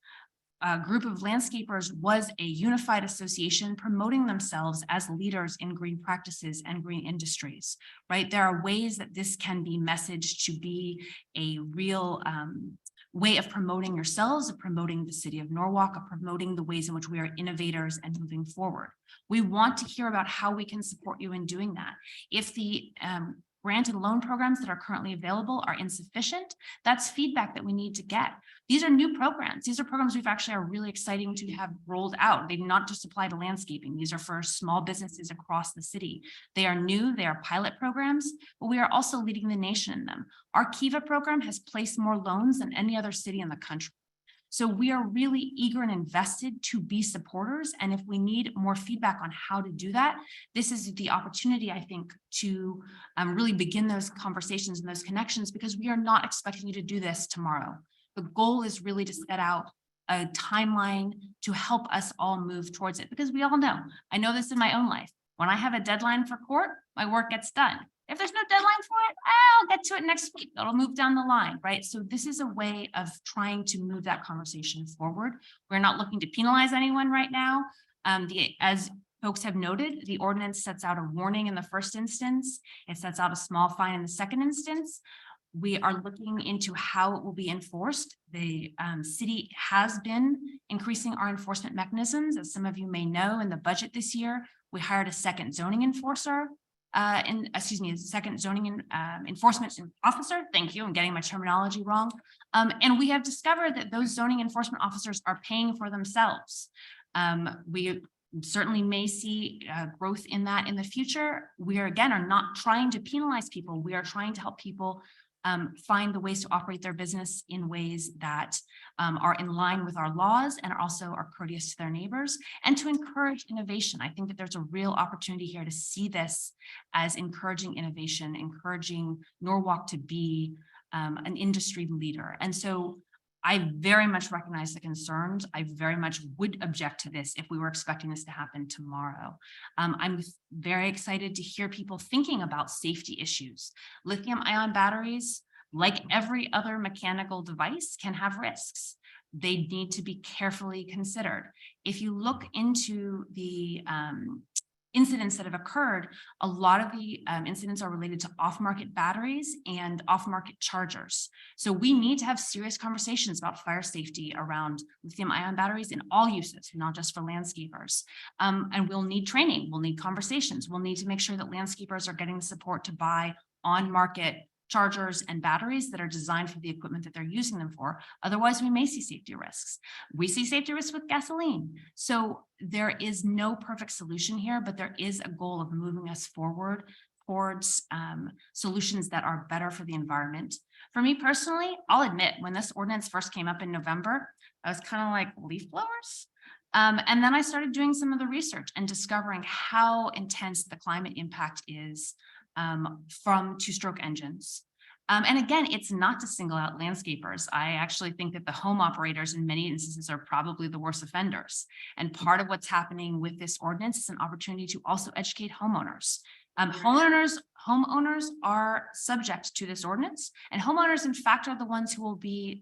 group of landscapers was a unified association promoting themselves as leaders in green practices and green industries, right? There are ways that this can be messaged to be a real way of promoting yourselves, of promoting the city of Norwalk, of promoting the ways in which we are innovators and moving forward. We want to hear about how we can support you in doing that. If the granted loan programs that are currently available are insufficient. That's feedback that we need to get. These are new programs. These are programs we've actually are really exciting to have rolled out. They do not just apply to landscaping. These are for small businesses across the city. They are new, they are pilot programs, but we are also leading the nation in them. Our Kiva program has placed more loans than any other city in the country. So we are really eager and invested to be supporters. And if we need more feedback on how to do that, this is the opportunity, I think, to really begin those conversations and those connections, because we are not expecting you to do this tomorrow. The goal is really to set out a timeline to help us all move towards it, because we all know, I know this in my own life. When I have a deadline for court, my work gets done. If there's no deadline for it, I'll get to it next week. It'll move down the line, right? So this is a way of trying to move that conversation forward. We're not looking to penalize anyone right now. As folks have noted, the ordinance sets out a warning in the first instance. It sets out a small fine in the second instance. We are looking into how it will be enforced. The city has been increasing our enforcement mechanisms. As some of you may know, in the budget this year, we hired a second zoning enforcer. Second zoning enforcement officer. Thank you. I'm getting my terminology wrong. And we have discovered that those zoning enforcement officers are paying for themselves. We certainly may see growth in that in the future. We are not trying to penalize people. We are trying to help people find the ways to operate their business in ways that are in line with our laws and also are courteous to their neighbors, and to encourage innovation. I think that there's a real opportunity here to see this as encouraging innovation, encouraging Norwalk to be an industry leader. And so I very much recognize the concerns. I very much would object to this if we were expecting this to happen tomorrow. I'm very excited to hear people thinking about safety issues. Lithium-ion batteries, like every other mechanical device, can have risks. They need to be carefully considered. If you look into the incidents that have occurred, a lot of the incidents are related to off-market batteries and off-market chargers. So we need to have serious conversations about fire safety around lithium-ion batteries in all uses, not just for landscapers. And we'll need training, we'll need conversations, we'll need to make sure that landscapers are getting the support to buy on-market chargers and batteries that are designed for the equipment that they're using them for. Otherwise, we may see safety risks. We see safety risks with gasoline. So there is no perfect solution here, but there is a goal of moving us forward towards solutions that are better for the environment. For me personally, I'll admit, when this ordinance first came up in November, I was kind of like, leaf blowers? And then I started doing some of the research and discovering how intense the climate impact is from two-stroke engines. And again, it's not to single out landscapers. I actually think that the home operators in many instances are probably the worst offenders. And part of what's happening with this ordinance is an opportunity to also educate homeowners. Homeowners are subject to this ordinance, and homeowners, in fact, are the ones who will be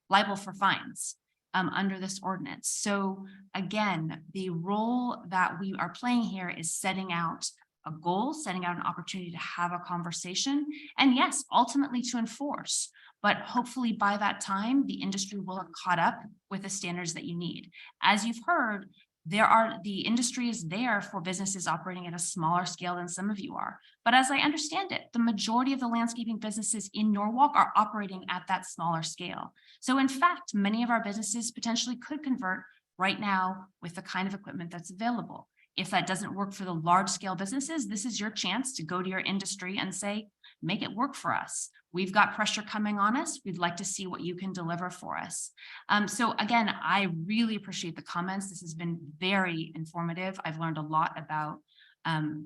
liable for fines under this ordinance. So again, the role that we are playing here is setting out a goal, setting out an opportunity to have a conversation, and yes, ultimately to enforce. But hopefully by that time, the industry will have caught up with the standards that you need. As you've heard, the industry is there for businesses operating at a smaller scale than some of you are. But as I understand it, the majority of the landscaping businesses in Norwalk are operating at that smaller scale. So in fact, many of our businesses potentially could convert right now with the kind of equipment that's available. If that doesn't work for the large scale businesses, this is your chance to go to your industry and say, make it work for us. We've got pressure coming on us. We'd like to see what you can deliver for us. So again, I really appreciate the comments. This has been very informative. I've learned a lot about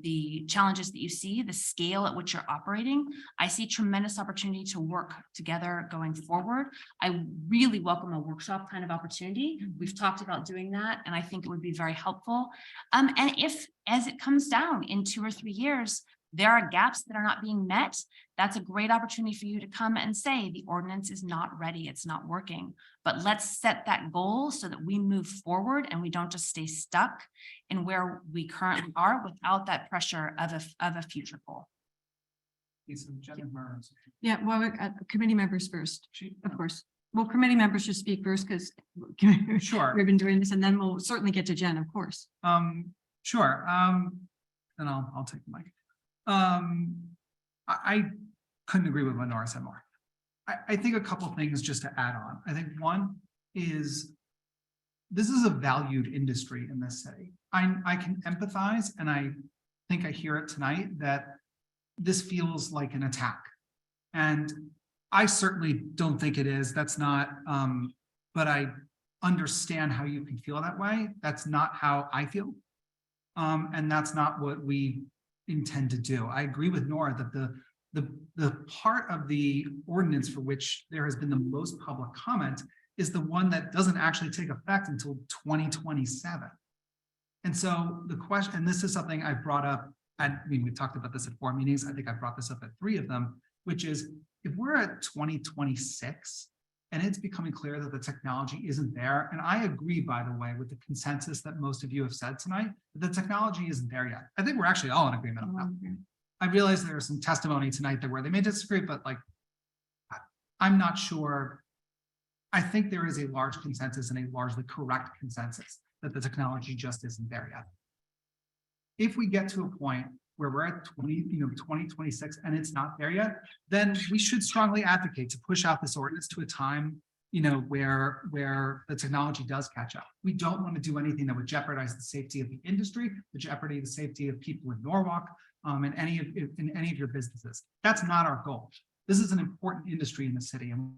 the challenges that you see, the scale at which you're operating. I see tremendous opportunity to work together going forward. I really welcome a workshop kind of opportunity. We've talked about doing that, and I think it would be very helpful. And if, as it comes down in 2 or 3 years, there are gaps that are not being met, that's a great opportunity for you to come and say the ordinance is not ready, it's not working. But let's set that goal so that we move forward and we don't just stay stuck in where we currently are without that pressure of a future goal. Yeah, well, committee members first, of course. Well, committee members should speak first because Sure. we've been doing this, and then we'll certainly get to Jen, of course. Sure. Then I'll take the mic. I couldn't agree with what Nora said more. I think a couple things just to add on. I think one is this is a valued industry in this city. I can empathize, and I think I hear it tonight, that this feels like an attack. And I certainly don't think it is. That's not, but I understand how you can feel that way. That's not how I feel. And that's not what we intend to do. I agree with Nora that the part of the ordinance for which there has been the most public comment is the one that doesn't actually take effect until 2027. And so the question, and this is something I brought up, we've talked about this at 4 meetings. I think I brought this up at 3 of them, which is if we're at 2026 and it's becoming clear that the technology isn't there, and I agree, by the way, with the consensus that most of you have said tonight, that the technology isn't there yet. I think we're actually all in agreement on that. I realize there's some testimony tonight that where they may disagree, but like, I'm not sure. I think there is a large consensus and a largely correct consensus that the technology just isn't there yet. If we get to a point where we're at 2026 and it's not there yet, then we should strongly advocate to push out this ordinance to a time, where the technology does catch up. We don't want to do anything that would jeopardize the safety of the industry, the safety of people in Norwalk, in any of your businesses. That's not our goal. This is an important industry in the city. And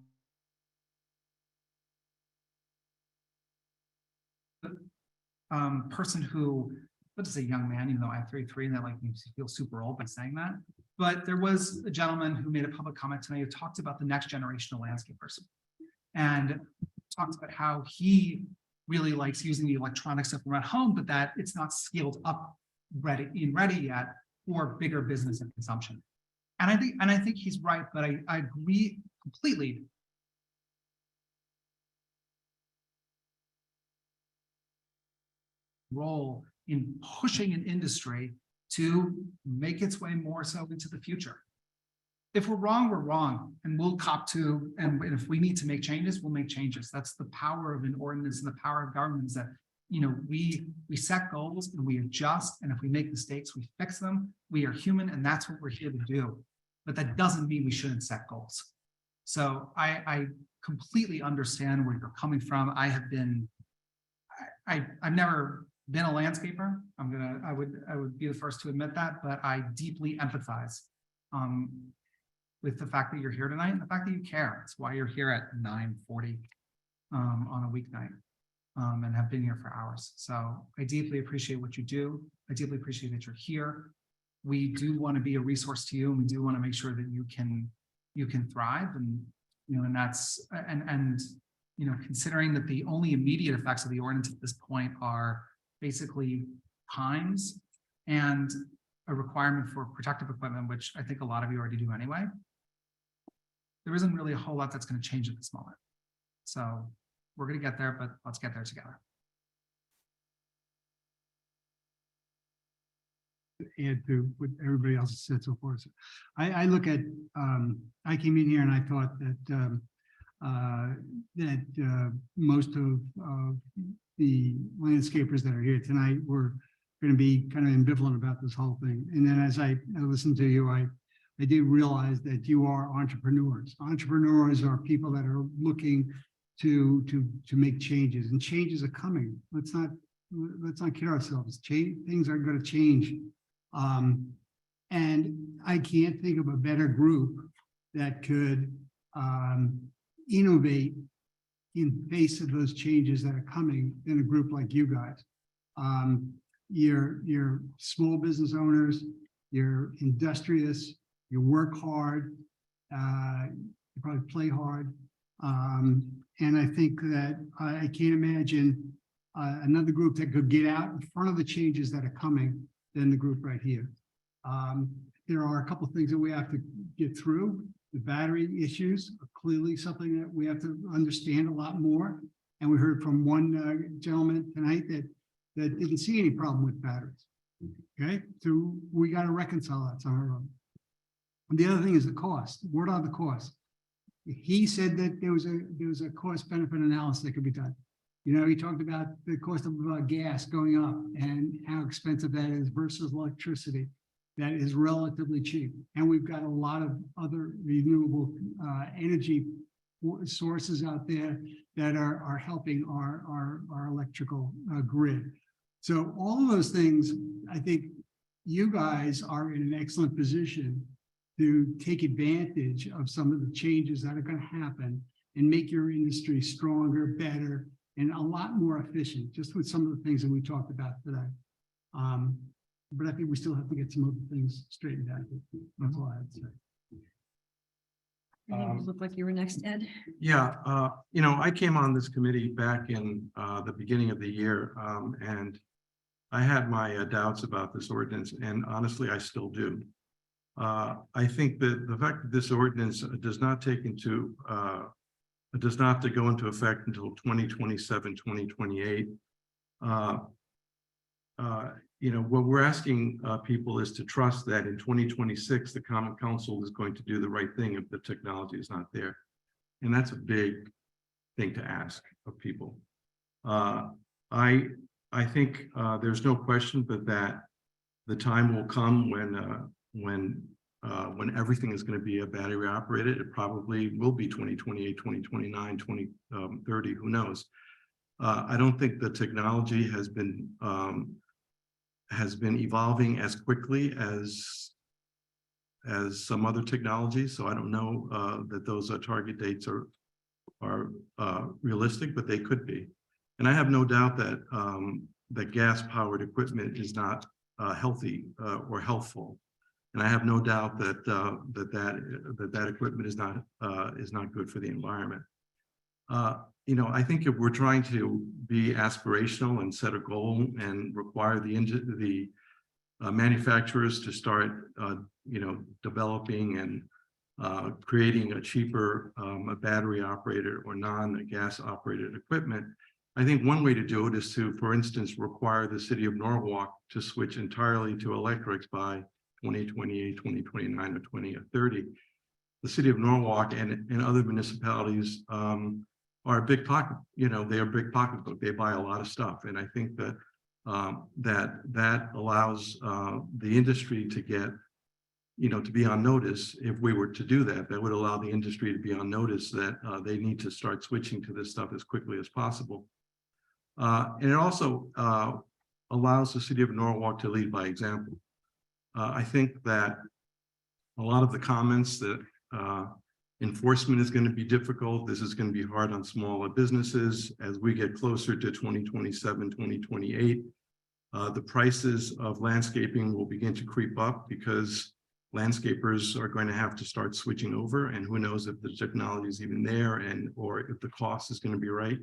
person who, let's just say young man, even though I have 33 and that like makes you feel super old by saying that. But there was a gentleman who made a public comment tonight who talked about the next generation of landscapers and talked about how he really likes using the electronic stuff around home, but that it's not scaled up ready yet for bigger business and consumption. And I think he's right, but I agree completely. Role in pushing an industry to make its way more so into the future. If we're wrong, and we'll cop to, and if we need to make changes, we'll make changes. That's the power of an ordinance and the power of government is that, we set goals and we adjust, and if we make mistakes, we fix them. We are human, and that's what we're here to do. But that doesn't mean we shouldn't set goals. So I completely understand where you're coming from. I've never been a landscaper. I would be the first to admit that, but I deeply empathize with the fact that you're here tonight and the fact that you care. It's why you're here at 9:40 on a weeknight and have been here for hours. So I deeply appreciate what you do. I deeply appreciate that you're here. We do want to be a resource to you, and we do want to make sure that you can thrive, and and that's considering that the only immediate effects of the ordinance at this point are basically times and a requirement for protective equipment, which I think a lot of you already do anyway. There isn't really a whole lot that's going to change at this moment. So we're going to get there, but let's get there together. Add to what everybody else has said so far. So I look at, I came in here and I thought that most of the landscapers that are here tonight were going to be kind of ambivalent about this whole thing. And then as I listened to you, I did realize that you are entrepreneurs. Entrepreneurs are people that are looking to make changes, and changes are coming. Let's not kid ourselves. Things are going to change. And I can't think of a better group that could innovate in face of those changes that are coming than a group like you guys. You're small business owners, you're industrious, you work hard, you probably play hard. And I think that I can't imagine another group that could get out in front of the changes that are coming than the group right here. There are a couple of things that we have to get through. The battery issues are clearly something that we have to understand a lot more. And we heard from one gentleman tonight that didn't see any problem with batteries. Okay, so we got to reconcile that somehow. And the other thing is the cost. What are the costs? He said that there was a cost benefit analysis that could be done. He talked about the cost of gas going up and how expensive that is versus electricity. that is relatively cheap. And we've got a lot of other renewable energy sources out there that are helping our electrical grid. So all of those things, I think you guys are in an excellent position to take advantage of some of the changes that are going to happen and make your industry stronger, better, and a lot more efficient, just with some of the things that we talked about today. But I think we still have to get some other things straightened out. That's all I have to say. You look like you were next, Ed. Yeah, I came on this committee back in the beginning of the year, and I had my doubts about this ordinance, and honestly, I still do. I think that the fact that this ordinance does not take into, does not have to go into effect until 2027, 2028. What we're asking people is to trust that in 2026, the Common Council is going to do the right thing if the technology is not there. And that's a big thing to ask of people. I think there's no question but that the time will come when everything is going to be battery operated. It probably will be 2028, 2029, 2030, who knows? I don't think the technology has been evolving as quickly as some other technologies. So I don't know that those target dates are realistic, but they could be. And I have no doubt that that gas-powered equipment is not healthy or healthful. And I have no doubt that that equipment is not good for the environment. I think if we're trying to be aspirational and set a goal and require the manufacturers to start, developing and creating a cheaper battery operated or non-gas operated equipment, I think one way to do it is to, for instance, require the city of Norwalk to switch entirely to electrics by 2028, 2029, or 2030. The city of Norwalk and other municipalities are a big pocket, they're a big pocketbook. They buy a lot of stuff. And I think that that allows the industry to get, to be on notice. If we were to do that, that would allow the industry to be on notice that they need to start switching to this stuff as quickly as possible. And it also allows the city of Norwalk to lead by example. I think that a lot of the comments that enforcement is going to be difficult. This is going to be hard on smaller businesses. As we get closer to 2027, 2028, the prices of landscaping will begin to creep up because landscapers are going to have to start switching over, and who knows if the technology is even there or if the cost is going to be right.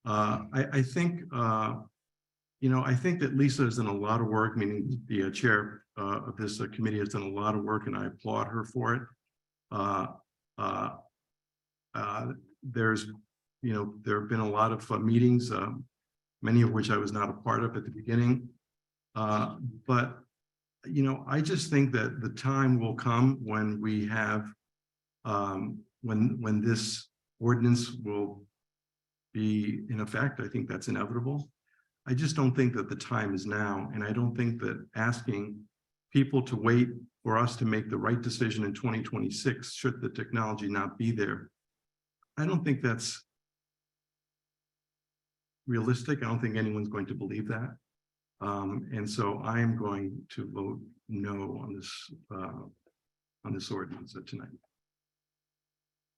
I think that Lisa has done a lot of work, meaning the chair of this committee has done a lot of work, and I applaud her for it. There have been a lot of meetings, many of which I was not a part of at the beginning. But I just think that the time will come when we have, when this ordinance will be in effect. I think that's inevitable. I just don't think that the time is now. And I don't think that asking people to wait for us to make the right decision in 2026, should the technology not be there, I don't think that's realistic. I don't think anyone's going to believe that. And so I am going to vote no on this ordinance tonight.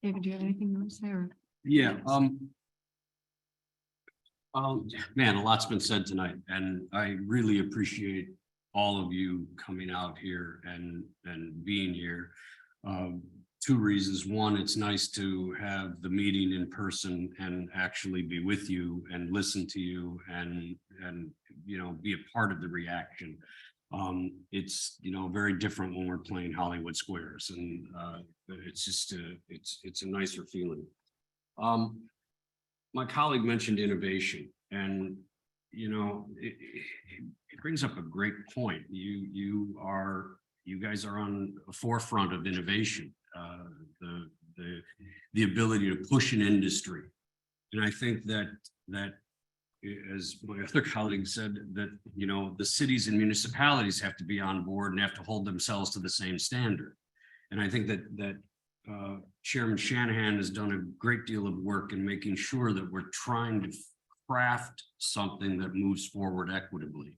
David, do you have anything you want to say? Or? Yeah, man, a lot's been said tonight, and I really appreciate all of you coming out here and being here. Two reasons. One, it's nice to have the meeting in person and actually be with you and listen to you and be a part of the reaction. It's very different when we're playing Hollywood Squares, and it's just it's a nicer feeling. My colleague mentioned innovation, and it brings up a great point. You guys are on the forefront of innovation, the ability to push an industry, and I think that as my other colleague said, that, you know, the cities and municipalities have to be on board and have to hold themselves to the same standard. And I think that Chairman Shanahan has done a great deal of work in making sure that we're trying to craft something that moves forward equitably.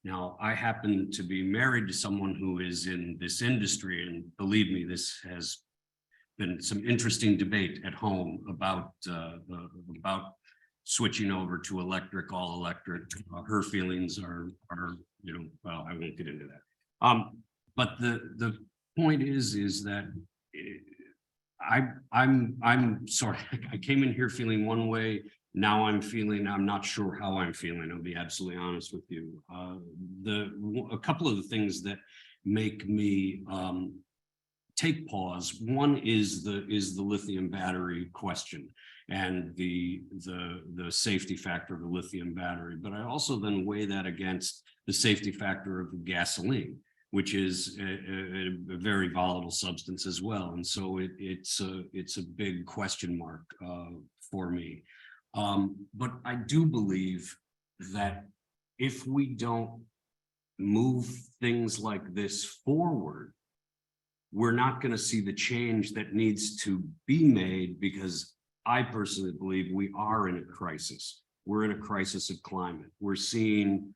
Now, I happen to be married to someone who is in this industry, and believe me, this has been some interesting debate at home about switching over to electric, all electric. Her feelings are, you know, well, I won't get into that. But the point is that I'm sort of, I came in here feeling one way. Now I'm not sure how I'm feeling. I'll be absolutely honest with you. A couple of the things that make me take pause. One is the lithium battery question and the safety factor of the lithium battery. But I also then weigh that against the safety factor of the gasoline, which is a very volatile substance as well. And so it's a big question mark for me. But I do believe that if we don't move things like this forward, we're not going to see the change that needs to be made, because I personally believe we are in a crisis. We're in a crisis of climate. We're seeing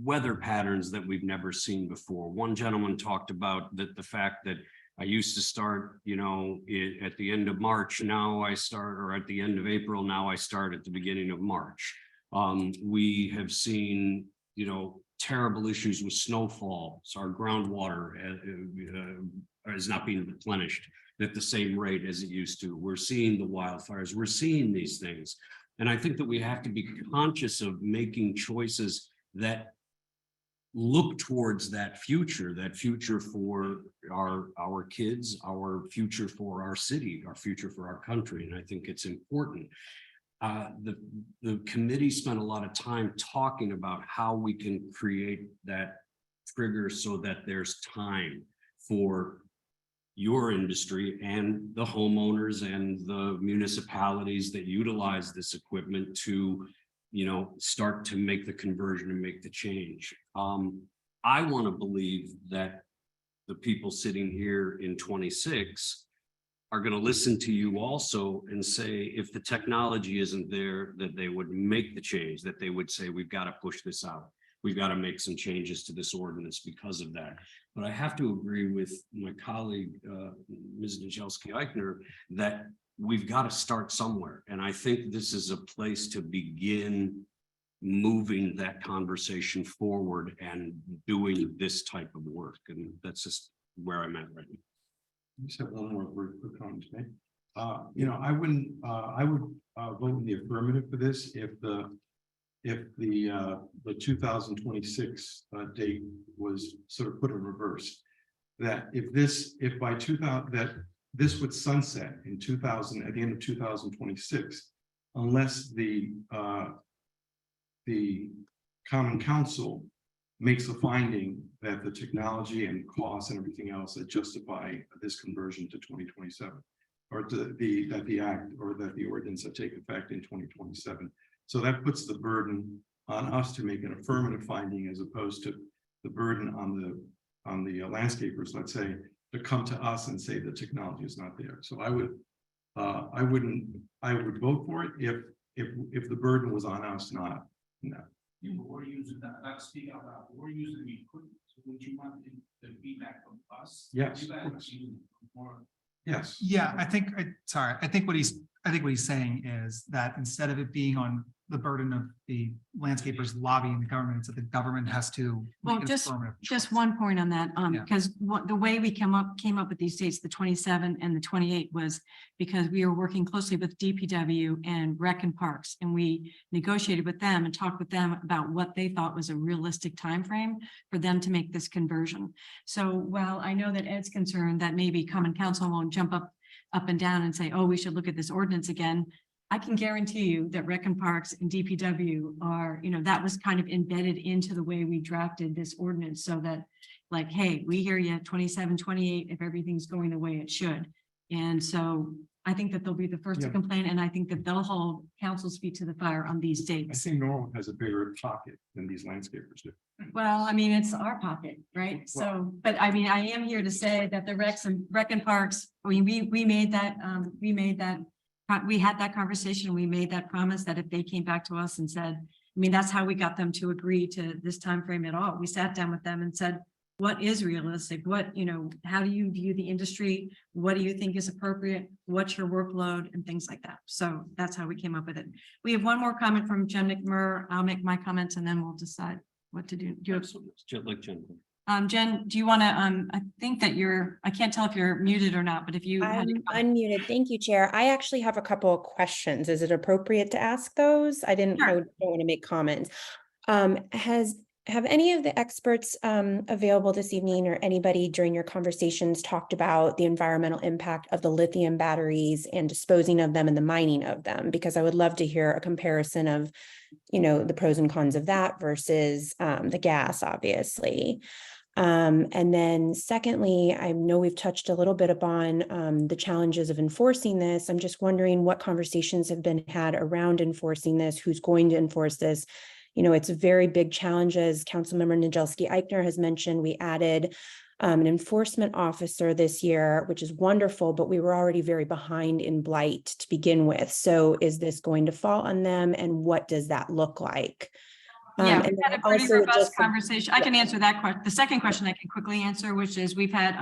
weather patterns that we've never seen before. One gentleman talked about the fact that I used to start, you know, at the end of March. Now I start, or at the end of April. Now I start at the beginning of March. We have seen, you know, terrible issues with snowfall. So our groundwater is not being replenished at the same rate as it used to. We're seeing the wildfires. We're seeing these things. And I think that we have to be conscious of making choices that look towards that future for our kids, our future for our city, our future for our country. And I think it's important. The committee spent a lot of time talking about how we can create that trigger so that there's time for your industry and the homeowners and the municipalities that utilize this equipment to, you know, start to make the conversion and make the change. I want to believe that the people sitting here in 26 are going to listen to you also and say, if the technology isn't there, that they would make the change, that they would say, we've got to push this out. We've got to make some changes to this ordinance because of that. But I have to agree with my colleague, Ms. Nijelski-Eichner, that we've got to start somewhere. And I think this is a place to begin moving that conversation forward and doing this type of work. And that's just where I'm at right now. Just have one more very quick comment to make. You know, I would vote in the affirmative for this if the 2026 date was sort of put in reverse. That if by 2000, that this would sunset in 2000 at the end of 2026, unless the Common Council makes a finding that the technology and costs and everything else that justify this conversion to 2027, or that the act or that the ordinance that take effect in 2027. So that puts the burden on us to make an affirmative finding, as opposed to the burden on the landscapers, let's say, to come to us and say the technology is not there. So I would vote for it if the burden was on us, not. We're using that, not speak out loud, we're using the equipment, so would you want the feedback from us? Yes. Feedback, or Yes. Yeah, I think what he's saying is that instead of it being on the burden of the landscapers lobbying the government, it's that the government has to. Well, make an just affirmative choice. one point on that, Yeah. because the way we came up with these dates, the 27 and the 28, was because we were working closely with DPW and Rec and Parks, and we negotiated with them and talked with them about what they thought was a realistic time frame for them to make this conversion. So while I know that Ed's concerned that maybe Common Council won't jump up and down and say, oh, we should look at this ordinance again, I can guarantee you that Rec and Parks and DPW are, you know, that was kind of embedded into the way we drafted this ordinance, so that, like, hey, we hear you 27, 28, if everything's going the way it should. And so I think that they'll be the first to Yeah. complain, and I think that they'll hold council's feet to the fire on these I dates. think Norwalk has a bigger pocket than these landscapers do. Well, I mean, it's our pocket, right? So, but I mean, I am here to say that the rec and parks, we made that, we had that conversation, we made that promise that if they came back to us and said, I mean, that's how we got them to agree to this time frame at all. We sat down with them and said, what is realistic? What, how do you view the industry? What do you think is appropriate? What's your workload and things like that? So that's how we came up with it. We have one more comment from Jen McMurr. I'll make my comments and then we'll decide what to do. Do you have, Jen, do you want to, I think that I can't tell if you're muted or not, but if you. I'm unmuted. Thank you, Chair. I actually have a couple of questions. Is it appropriate to ask those? I don't want to make comments. Have any of the experts available this evening or anybody during your conversations talked about the environmental impact of the lithium batteries and disposing of them and the mining of them? Because I would love to hear a comparison of, the pros and cons of that versus the gas, obviously. And then secondly, I know we've touched a little bit upon the challenges of enforcing this. I'm just wondering what conversations have been had around enforcing this, who's going to enforce this. It's a very big challenge, as Councilmember Nagelski-Eichner has mentioned. We added an enforcement officer this year, which is wonderful, but we were already very behind in blight to begin with. So is this going to fall on them, and what does that look like? Yeah, and we've had a pretty robust conversation. I can answer that question. The second question I can quickly answer, which is we've had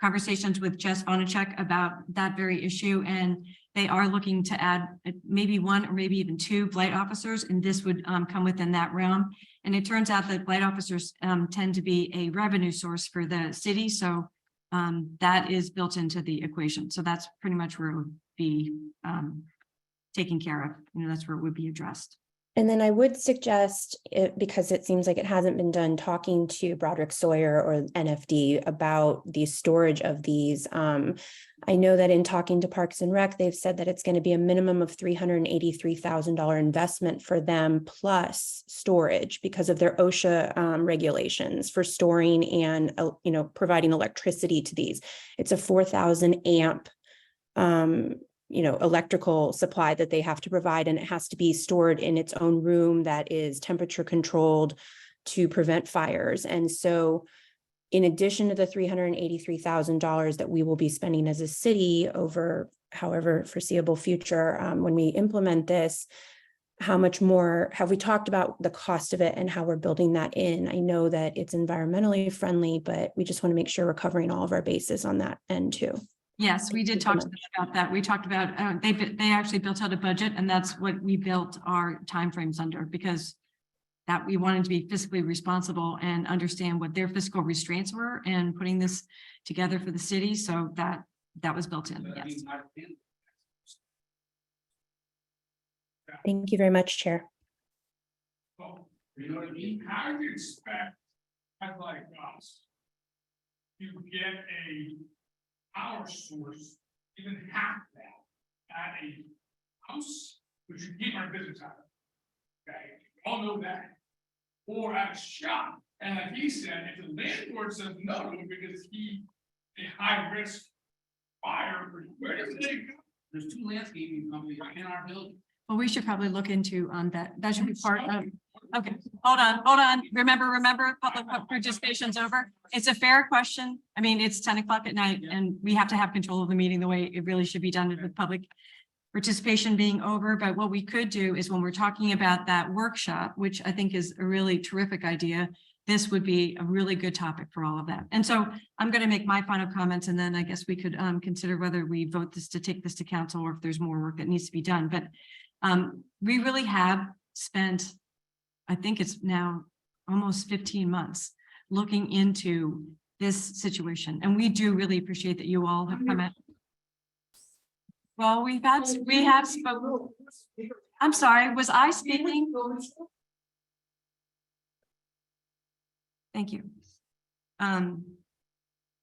conversations with Jess Vonacek about that very issue, and they are looking to add maybe one or maybe even two blight officers, and this would come within that realm. And it turns out that blight officers tend to be a revenue source for the city, so that is built into the equation. So that's pretty much where it would be taken care of. That's where it would be addressed. And then I would suggest, because it seems like it hasn't been done, talking to Broderick Sawyer or NFD about the storage of these. I know that in talking to Parks and Rec, they've said that it's going to be a minimum of $383,000 investment for them plus storage because of their OSHA regulations for storing and providing electricity to these. It's a 4,000 amp electrical supply that they have to provide, and it has to be stored in its own room that is temperature controlled to prevent fires. And so in addition to the $383,000 that we will be spending as a city over however foreseeable future, when we implement this, how much more have we talked about the cost of it and how we're building that in? I know that it's environmentally friendly, but we just want to make sure we're covering all of our bases on that end too. Yes, we did talk to them about that. We talked about, they actually built out a budget, and that's what we built our timeframes under, because that we wanted to be fiscally responsible and understand what their fiscal restraints were and putting this together for the city. So that was built in, yes. Thank you very much, Chair. You know what I mean? How do you expect, like us, to get a power source, even half that, at a house, which you keep our business out of? Okay, you all know that. Or at a shop, and like he said, if the landlord says no, because he a high risk fire, where does it go? There's two landscaping companies in our building. Well, we should probably look into that. That should be part of. Okay, hold on. Remember, public participation's over. It's a fair question. I mean, it's 10 o'clock at night and we have to have control of the meeting the way it really should be done with public participation being over. But what we could do is when we're talking about that workshop, which I think is a really terrific idea, this would be a really good topic for all of that. And so I'm going to make my final comments, and then I guess we could consider whether we vote this to take this to council or if there's more work that needs to be done. But we really have spent, I think it's now almost 15 months looking into this situation. And we do really appreciate that you all have come in. Well, we have spoken. I'm sorry, was I speaking? Thank you.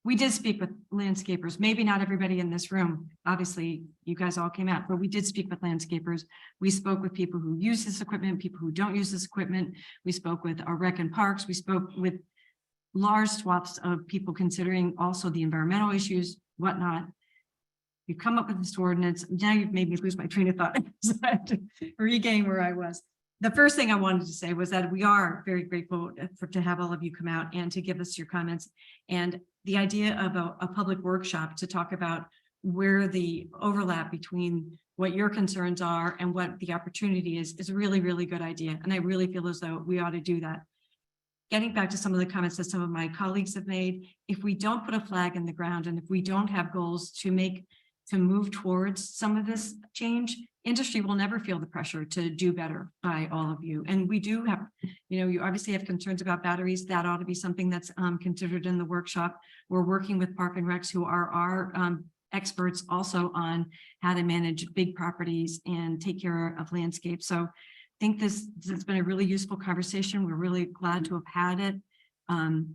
We did speak with landscapers, maybe not everybody in this room. Obviously, you guys all came out, but we did speak with landscapers. We spoke with people who use this equipment, people who don't use this equipment. We spoke with our rec and parks. We spoke with large swaths of people considering also the environmental issues, whatnot. you come up with this ordinance. Now you've made me lose my train of thought. So I have to regain where I was. The first thing I wanted to say was that we are very grateful to have all of you come out and to give us your comments. And the idea of a public workshop to talk about where the overlap between what your concerns are and what the opportunity is a really, really good idea. And I really feel as though we ought to do that. Getting back to some of the comments that some of my colleagues have made, if we don't put a flag in the ground and if we don't have goals to move towards some of this change, industry will never feel the pressure to do better by all of you. And we do have, you obviously have concerns about batteries. That ought to be something that's considered in the workshop. We're working with Park and Recs, who are our experts also on how to manage big properties and take care of landscape. So I think this has been a really useful conversation. We're really glad to have had it.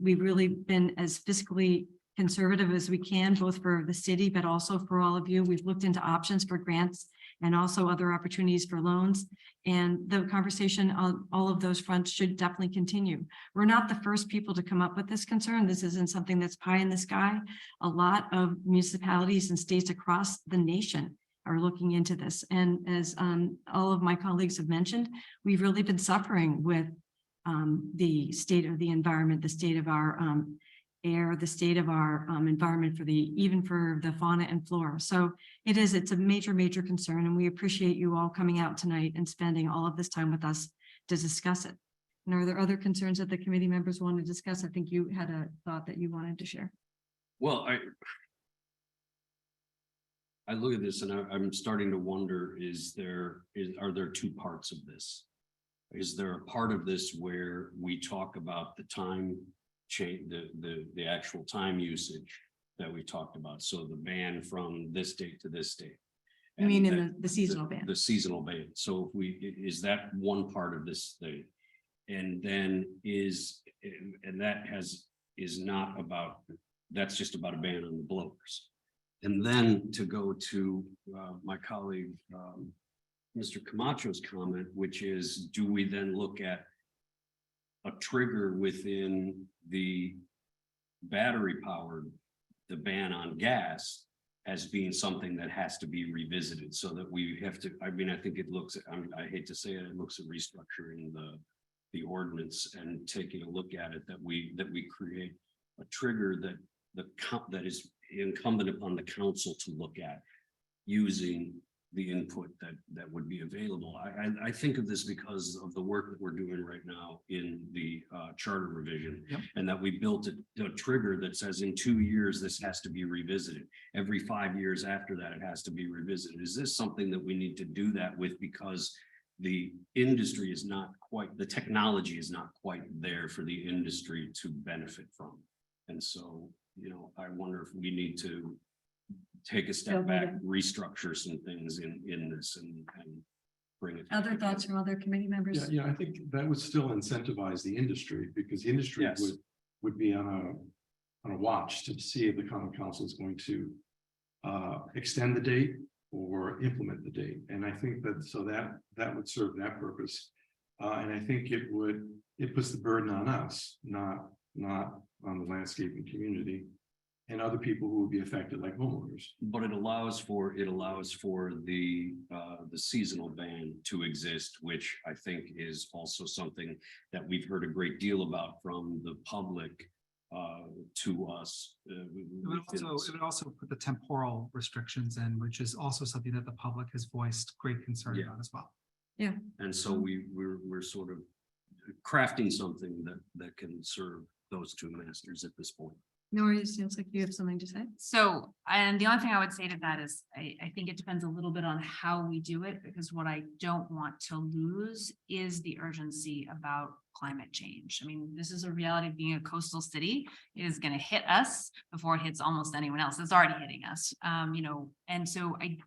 We've really been as fiscally conservative as we can, both for the city, but also for all of you. We've looked into options for grants and also other opportunities for loans. And the conversation on all of those fronts should definitely continue. We're not the first people to come up with this concern. This isn't something that's pie in the sky. A lot of municipalities and states across the nation are looking into this. And as all of my colleagues have mentioned, we've really been suffering with the state of the environment, the state of our air, the state of our environment even for the fauna and flora. So it's a major, major concern. And we appreciate you all coming out tonight and spending all of this time with us to discuss it. And are there other concerns that the committee members want to discuss? I think you had a thought that you wanted to share. Well, I look at this and I'm starting to wonder, are there two parts of this? Is there a part of this where we talk about the time change, the actual time usage that we talked about? So the ban from this date to this date. You mean in the seasonal ban? The seasonal ban. So is that one part of this thing? And then that's just about a ban on the blowers. And then to go to my colleague, Mr. Camacho's comment, which is, do we then look at a trigger within the battery powered, the ban on gas as being something that has to be revisited, so that we have to, I think it looks, I hate to say it, it looks at restructuring the ordinance and taking a look at it, that we create a trigger that is incumbent upon the council to look at using the input that would be available. I think of this because of the work that we're doing right now in the charter revision. Yep. And that we built a trigger that says in 2 years, this has to be revisited. Every 5 years after that, it has to be revisited. Is this something that we need to do that with, because the industry is not quite, the technology is not quite there for the industry to benefit from? And so, I wonder if we need to take a step back, restructure some things in this and bring it. Other thoughts from other committee members? Yeah, I think that would still incentivize the industry, because the industry Yes. would be on a watch to see if the common council is going to extend the date or implement the date. And I think that would serve that purpose. And I think it puts the burden on us, not on the landscaping community and other people who would be affected, like homeowners. But it allows for the seasonal ban to exist, which I think is also something that we've heard a great deal about from the public to us. It would also put the temporal restrictions in, which is also something that the public has voiced great concern about as well. Yeah. And so we're sort of crafting something that can serve those two masters at this point. Nora, it sounds like you have something to say. So, and the only thing I would say to that is, I think it depends a little bit on how we do it, because what I don't want to lose is the urgency about climate change. I mean, this is a reality of being a coastal city. It is going to hit us before it hits almost anyone else. It's already hitting us, and so I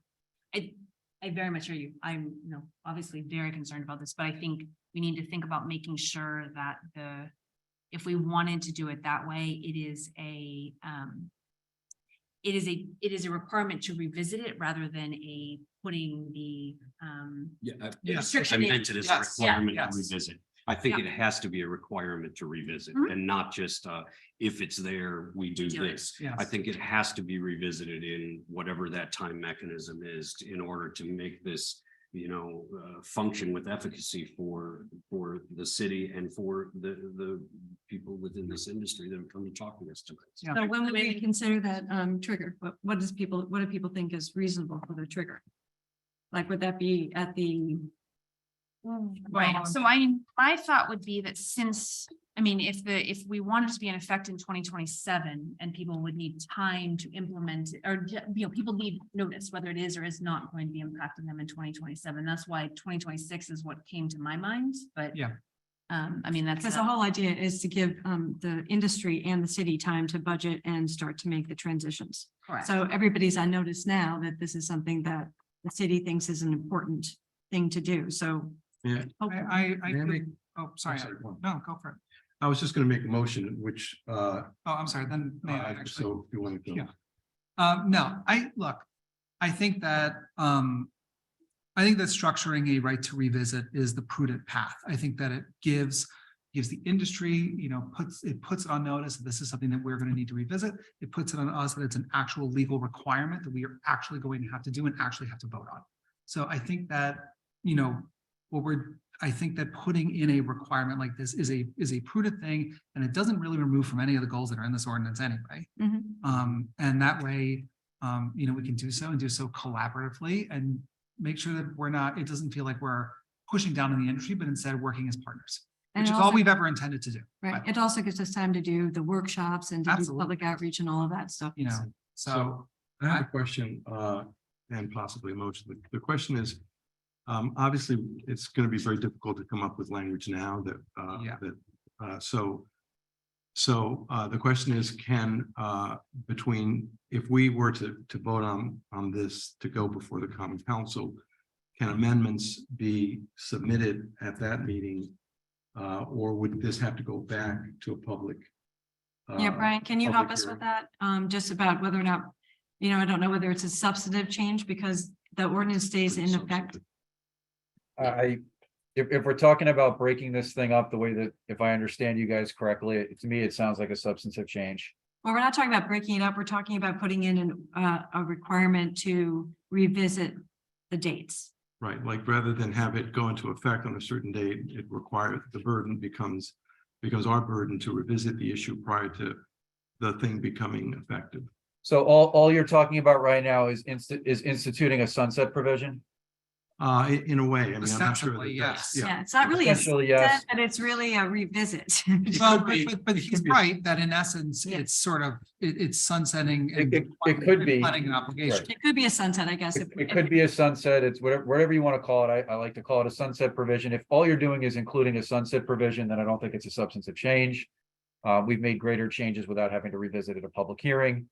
very much hear you. I'm, obviously very concerned about this, but I think we need to think about making sure that if we wanted to do it that way, it is a requirement to revisit it rather than putting the I meant it as a requirement to revisit. I think it has to be a requirement to revisit and not just if it's there, we do this. I Yes. think it has to be revisited in whatever that time mechanism is in order to make this, function with efficacy for the city and for the people within this industry that have come to talk to us tonight. Yeah. So when would we consider that trigger? What do people think is reasonable for the trigger? Like, would that be at the? Right, so my thought would be that since, if we wanted to be in effect in 2027 and people would need time to implement, it, or, people need notice whether it is or is not going to be impacting them in 2027. That's why 2026 is what came to my mind, but. Yeah. That's. Because the whole idea is to give the industry and the city time to budget and start to make the transitions. Correct. So everybody's on notice now that this is something that the city thinks is an important thing to do, so. Yeah. I May I make- oh, sorry. one. No, go for it. I was just gonna make a motion, which, Oh, I'm sorry, then may I actually? so if you want to go. Yeah. No, I think that, structuring a right to revisit is the prudent path. I think that it gives the industry, puts it on notice that this is something that we're going to need to revisit. It puts it on us that it's an actual legal requirement that we are actually going to have to do and actually have to vote on. So I think that, I think that putting in a requirement like this is a prudent thing, and it doesn't really remove from any of the goals that are in this ordinance anyway. And that way, we can do so and do so collaboratively and make sure that it doesn't feel like we're pushing down on the industry, but instead working as partners, And which it is all also- we've ever intended to do. Right, it also gives us time to do the workshops and to do Absolutely. public outreach and all of that stuff. So I have a question, and possibly a motion. The question is, obviously, it's going to be very difficult to come up with language now so the question is, if we were to vote on this to go before the Common Council, can amendments be submitted at that meeting? Or would this have to go back to a public? Yeah, Brian, can you help public us with hearing? that? Just about whether or not, I don't know whether it's a substantive change because the ordinance stays in effect. If we're talking about breaking this thing up the way that, if I understand you guys correctly, to me, it sounds like a substantive change. Well, we're not talking about breaking it up. We're talking about putting in a requirement to revisit the dates. Right, like rather than have it go into effect on a certain date, it requires, the burden becomes our burden to revisit the issue prior to the thing becoming effective. So all you're talking about right now is instituting a sunset provision? In a way, I mean, I'm not sure. Ostensibly, That's- yes. Yeah, it's not really a Essentially, yes. sunset, but it's really a revisit. Well, but he's right that in essence, it's sort of, it's sunsetting. and It could be. Letting an obligation. Right. It could be a sunset, I guess. It could be a sunset, it's whatever you want to call it. I like to call it a sunset provision. If all you're doing is including a sunset provision, then I don't think it's a substantive change. We've made greater changes without having to revisit at a public hearing.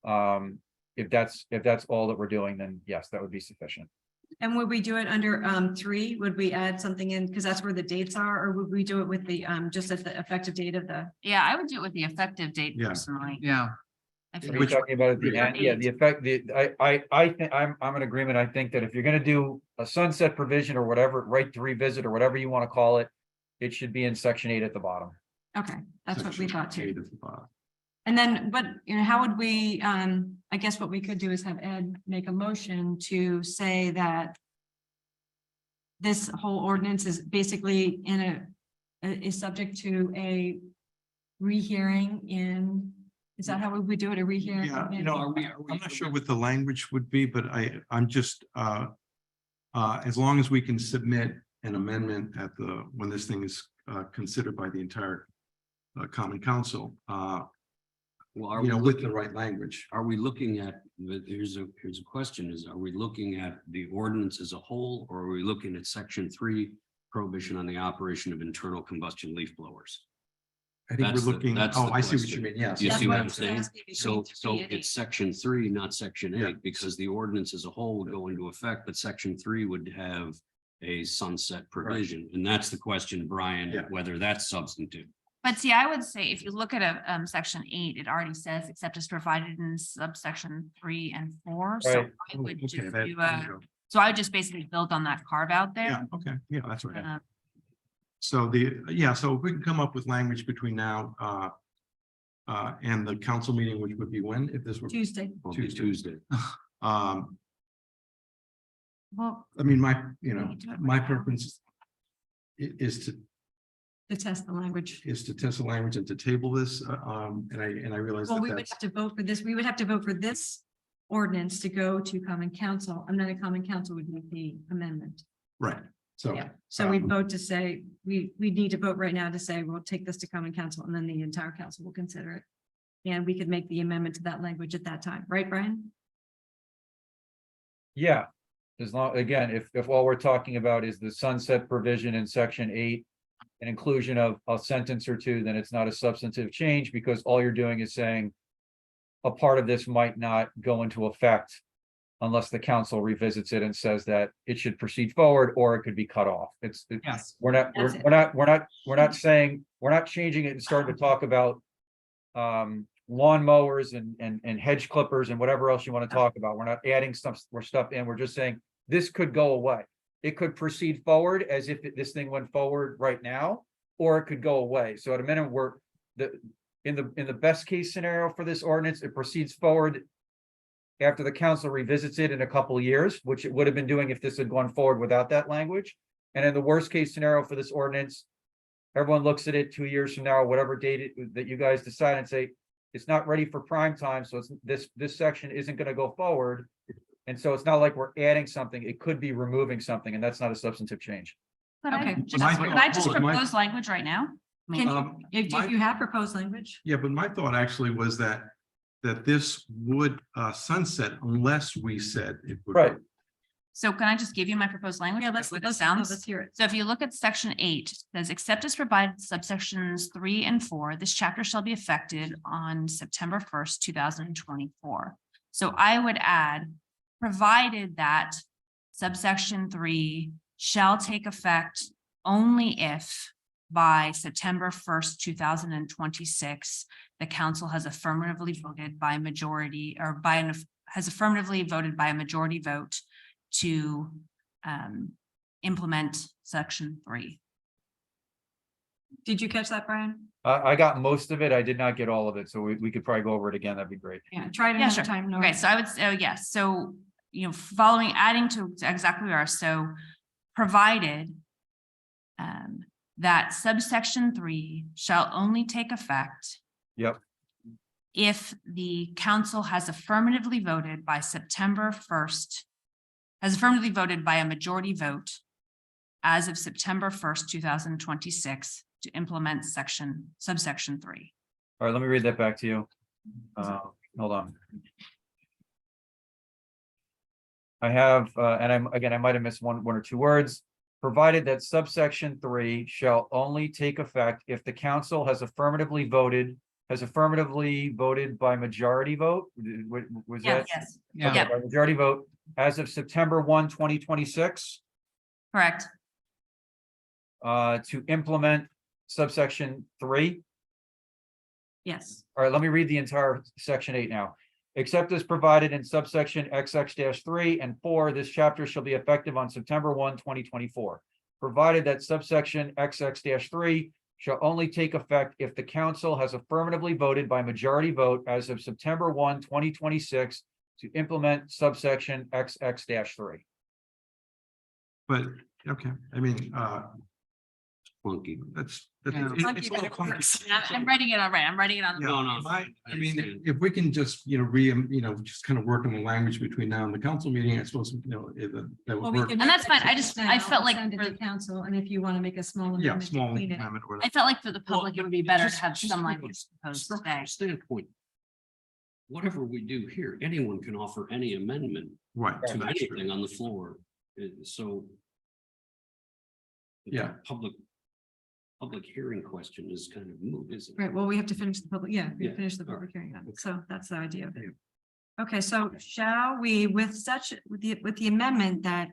If that's all that we're doing, then yes, that would be sufficient. And would we do it under 3? Would we add something in, because that's where the dates are, or would we do it with the just at the effective date of the? Yeah, I would do it with the effective date Yeah. personally. Yeah. I feel We're like- talking about at the end, yeah, the effect, I think, I'm in agreement. I think that if you're gonna do a sunset provision or whatever, right to revisit or whatever you want to call it, it should be in section 8 at the bottom. Okay, that's what we thought Section too. 8 at the bottom. And then, but how would we, I guess what we could do is have Ed make a motion to say that this whole ordinance is basically is subject to a rehearing in, is that how we would do it, a rehearing? Yeah, in- I'm not sure what the language would be, but I'm just, as long as we can submit an amendment when this thing is considered by the entire Common Council, with the right language. Are we looking at, here's a question is, are we looking at the ordinance as a whole, or are we looking at section 3 prohibition on the operation of internal combustion leaf blowers? I think we're looking, that's oh, the I see what question. you mean, yes. You That's see what what I'm I'm saying? saying. So Between 3 and it's section 3, not section 8, Yeah. because the ordinance as a whole would go into effect, but section 3 would have a sunset provision. And that's the question, Brian, Yeah. whether that's substantive. But see, I would say if you look at section 8, it already says except as provided in subsection 3 and 4. So Right. I would just Okay, do there you go. so I would just basically build on that carve out Yeah, there. okay, yeah, that's right. So so if we can come up with language between now and the council meeting, which would be when, if this were Tuesday. Tuesday. Well, I mean, my we can do it my right now. preference is To test the language. test the language and to table this, and I realize Well, that we would that's, have to vote for this. We would have to vote for this ordinance to go to common council, and then a common council would make the amendment. right, so. Yeah, so we vote to say, we need to vote right now to say, we'll take this to common council, and then the entire council will consider it. And we could make the amendment to that language at that time, right, Brian? Yeah, as long, again, if all we're talking about is the sunset provision in section 8, an inclusion of a sentence or two, then it's not a substantive change, because all you're doing is saying a part of this might not go into effect unless the council revisits it and says that it should proceed forward, or it could be cut off. Yes. We're not saying, we're not changing it and starting to talk about lawn mowers and hedge clippers and whatever else you want to talk about. We're not adding stuff in. We're just saying this could go away. It could proceed forward as if this thing went forward right now, or it could go away. So at a minimum, in the best case scenario for this ordinance, it proceeds forward after the council revisits it in a couple of years, which it would have been doing if this had gone forward without that language. And in the worst case scenario for this ordinance, everyone looks at it 2 years from now, whatever date that you guys decide, and say, it's not ready for prime time, so it's this section isn't going to go forward. And so it's not like we're adding something, it could be removing something, and that's not a substantive change. Could I Okay. just, My could I just thought- my- propose language right now? I mean, If you have proposed language, Yeah, but my thought actually was that this would sunset unless we said it would. Right. So can I just give you my proposed language? yeah, let's Let's hear it. So if you look at section 8, it says, except as provided subsections 3 and 4, this chapter shall be effected on September 1st, 2024. So I would add, provided that subsection 3 shall take effect only if by September 1st, 2026, the council has affirmatively voted by majority or has affirmatively voted by a majority vote to implement section 3. Did you catch that, Brian? I got most of it. I did not get all of it, so we could probably go over it again. That'd be great. Yeah, try it Yeah, another sure. time. Okay, so I would say, yes, so, adding to exactly where we are, so provided that subsection 3 shall only take effect Yep. if the council has affirmatively voted by September 1st, has affirmatively voted by a majority vote as of September 1st, 2026 to implement subsection 3. All right, let me read that back to you. Hold on. I have, and I might have missed one or two words. Provided that subsection 3 shall only take effect if the council has affirmatively voted by majority vote. Was that? Yes, Okay, by majority vote as of September 1, 2026, correct. to implement subsection 3. Yes. All right, let me read the entire section 8 now. Except as provided in subsection XX-3 and 4, this chapter shall be effective on September 1, 2024. Provided that subsection XX-3 shall only take effect if the council has affirmatively voted by majority vote as of September 1, 2026 to implement subsection XX-3. But, okay, I mean, Clunky. it's Yeah. a little clunky. I'm writing it on, right, I'm writing it on. Yeah, No, I mean, understand. if we can just, just kind of work on the language between now and the council meeting, I suppose, that would work. And that's fine. I felt like Send it to for- council, and if you want to make a small Yeah, amendment to small clean it. amendment or I whatever. felt like for the public, it would be better to have Just some from a language proposed today. structural standpoint, whatever we do here, anyone can offer any amendment Right. to anything on the floor. So. the Yeah. Public hearing question is kind of moot, isn't it? Right, well, we have to finish the public, we Yeah, finish the all public hearing on it, Okay. so that's the idea of it. Yeah. Okay, so shall we, with the amendment that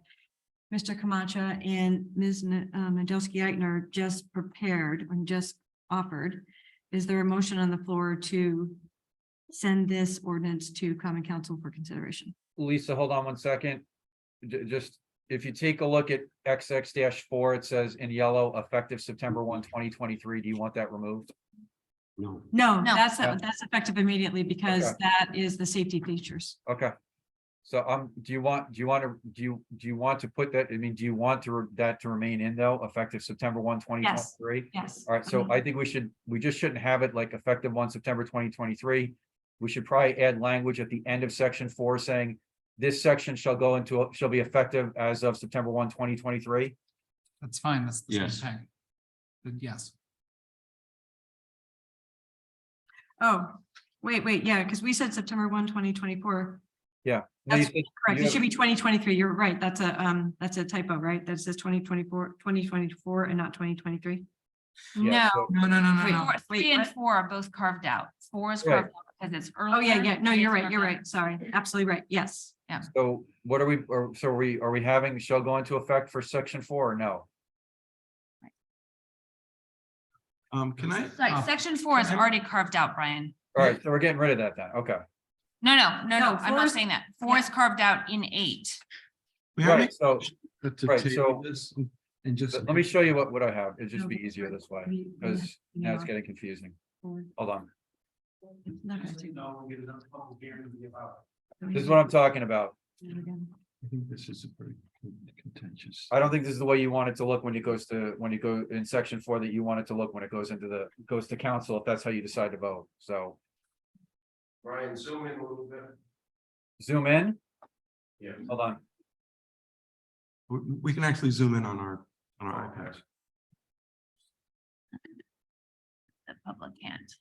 Mr. Camacho and Ms. Nadolski-Eitner just prepared and just offered, is there a motion on the floor to send this ordinance to common council for consideration? Lisa, hold on one second. if you take a look at XX-4, it says in yellow, effective September 1, 2023. Do you want that removed? No. No, No. that's effective immediately because Okay. that is the safety features. Okay. So, do you want to put that, I mean, do you want that to remain in though, effective September 1, 2023? Yes. All right, so I think we just shouldn't have it like effective 1 September 2023. We should probably add language at the end of section 4 saying this section shall be effective as of September 1, 2023. That's fine. That's the same Yes. thing. But yes. Oh, wait, yeah, because we said September 1, 2024. Yeah. No, That's you correct. It have- should be 2023. You're right. That's a typo, right? That says 2024 and not 2023. Yeah, No. so- Wait, Four- Three and what? 4 are both carved out. 4 is Right. carved out because it's early. Oh, yeah. No, you're right. You're right. Sorry. Absolutely right. Yes. So what are we, are we having shall go into effect for section 4 or no? Can I? Sorry, section 4 is can I- already carved out, Brian. All right, so we're getting rid of that then. Okay. No, No, I'm 4 not is- saying that. 4 is carved out in 8. we have Right, so to right, table so- this and just. let me show you what I have. It'd just be easier this way, We- because now it's yeah. getting confusing. Or- Hold on. It's not gonna take- No, we'll get another public hearing to give out. This is what I'm talking about. I think this is a pretty contentious. I don't think this is the way you want it to look when you go in section 4 that you want it to look when it goes to council, if that's how you decide to vote. So Brian, zoom in a little bit. zoom in. Yeah. Hold on. We can actually zoom in on our iPads. The public can't.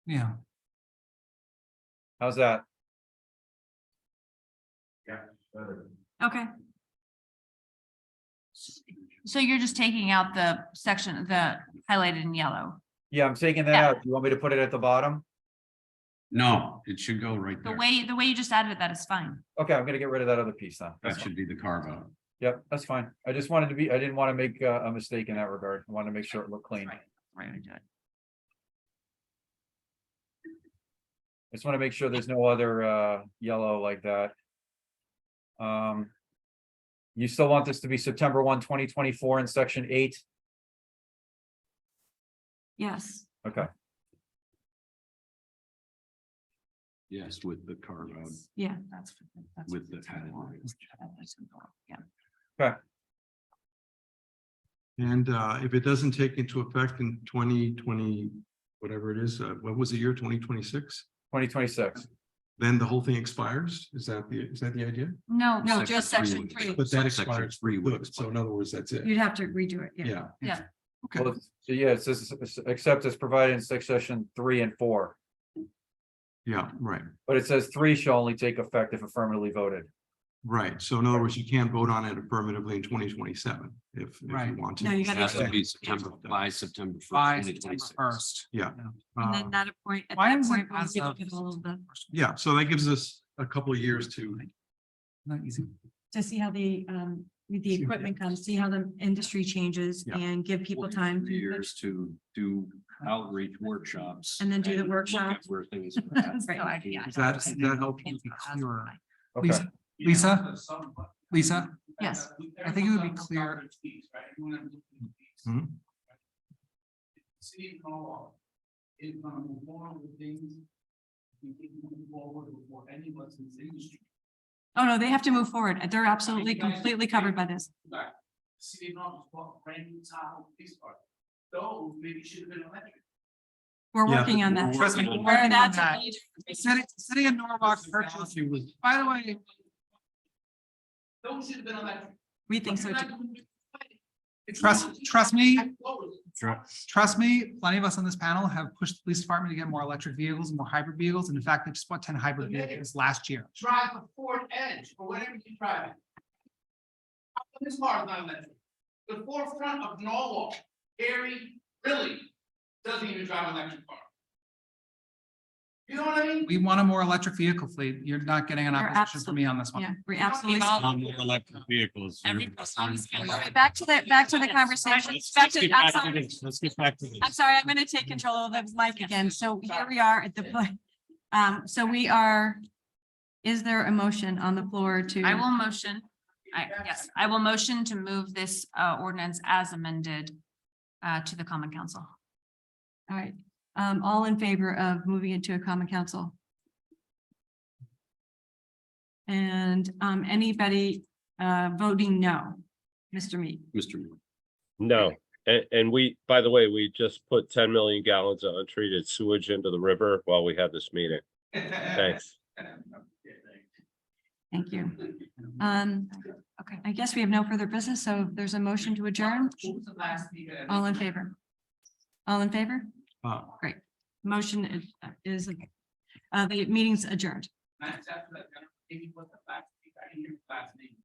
Yeah. How's that? Yeah. better. Okay. So you're just taking out the section, the highlighted in yellow. Yeah, I'm taking that Yeah. out. Do you want me to put it at the bottom? No, it should go right The there. way you just added it, that is fine. Okay, I'm gonna get rid of that other piece then. That That's fine. should be the carve out. Yep, that's fine. I just wanted to be, I didn't want to make a mistake in that regard. I wanted to make sure it looked clean. Right, we do it. Just want to make sure there's no other yellow like that. You still want this to be September 1, 2024 in section 8? Yes. Okay, Yes, with the carve out, Yeah. That's. with the added language. Yeah. And if it doesn't take into effect in 2020, whatever it is, what was the year, 2026? 2026. Then the whole thing expires? Is that the idea? No, No, just just section section 3. But that Section expires 3 would good. So in other words, that's it. You'd have to redo it. Yeah. Yeah. Yeah. Okay. Well, so yeah, it says except as provided in section 3 and 4, Yeah, right, but it says 3 shall only take effect if affirmatively voted. right. So in other words, you can't vote on it affirmatively in 2027 if you Right. want to. No, you It gotta- has to be by September By 1st, September 2026. 1st. Yeah. And then at Uh, Why that is it point, we'll as look of at all of the, Yeah, so that gives us a couple of years to, Not easy. to see how the equipment comes, see how the industry changes Yeah. and give people time. to- Years to do outreach workshops. And then do the look at workshop. Where things are at. Right. does that help you be clearer? Okay, Lisa, Yes. I think it would be clear. Hmm? City of Norwalk is gonna move forward with things. We can move forward before anyone in this industry. Oh, no, they have to move forward. They're absolutely completely covered by this. Like, City of Norwalk bought brand new Tahoe police car. Those maybe should have been electric. We're Yeah, working on that. Trust me, we're Where working on that's that. a major- City of Norwalk purchased, by the way, Those should have been electric. We think so too. trust me, plenty of us on this panel have pushed the police department to get more electric vehicles and more hybrid vehicles. And in fact, they just bought 10 hybrid vehicles last year. Drive a Ford Edge or whatever you drive. How come this car is not electric? The forefront of Norwalk, Gary, really doesn't even drive an electric car. You know what I mean? We want a more electric vehicle fleet. You're not getting an You're opposition from me on this one. Yeah, we absolutely. On more electric vehicles. Back to the conversation. Back to, I'm sorry. Let's get back to this. I'm sorry, I'm going to take control of the mic again. So here we are at the point. So we are, is there a motion on the floor to? I will motion Yes, I will motion to move this ordinance as amended to the common council. All right, all in favor of moving it to a common council? And anybody voting no? Mr. Mead? Mr. Moore. No, and we, by the way, we just put 10 million gallons of untreated sewage into the river while we had this meeting. Thanks. Thank you. Okay, I guess we have no further business, so there's a motion to adjourn. What was the last speaker? All in favor? All in favor? Uh, Great. Motion is the meeting's adjourned. Nice after that, maybe what the last speaker, I didn't hear the last name.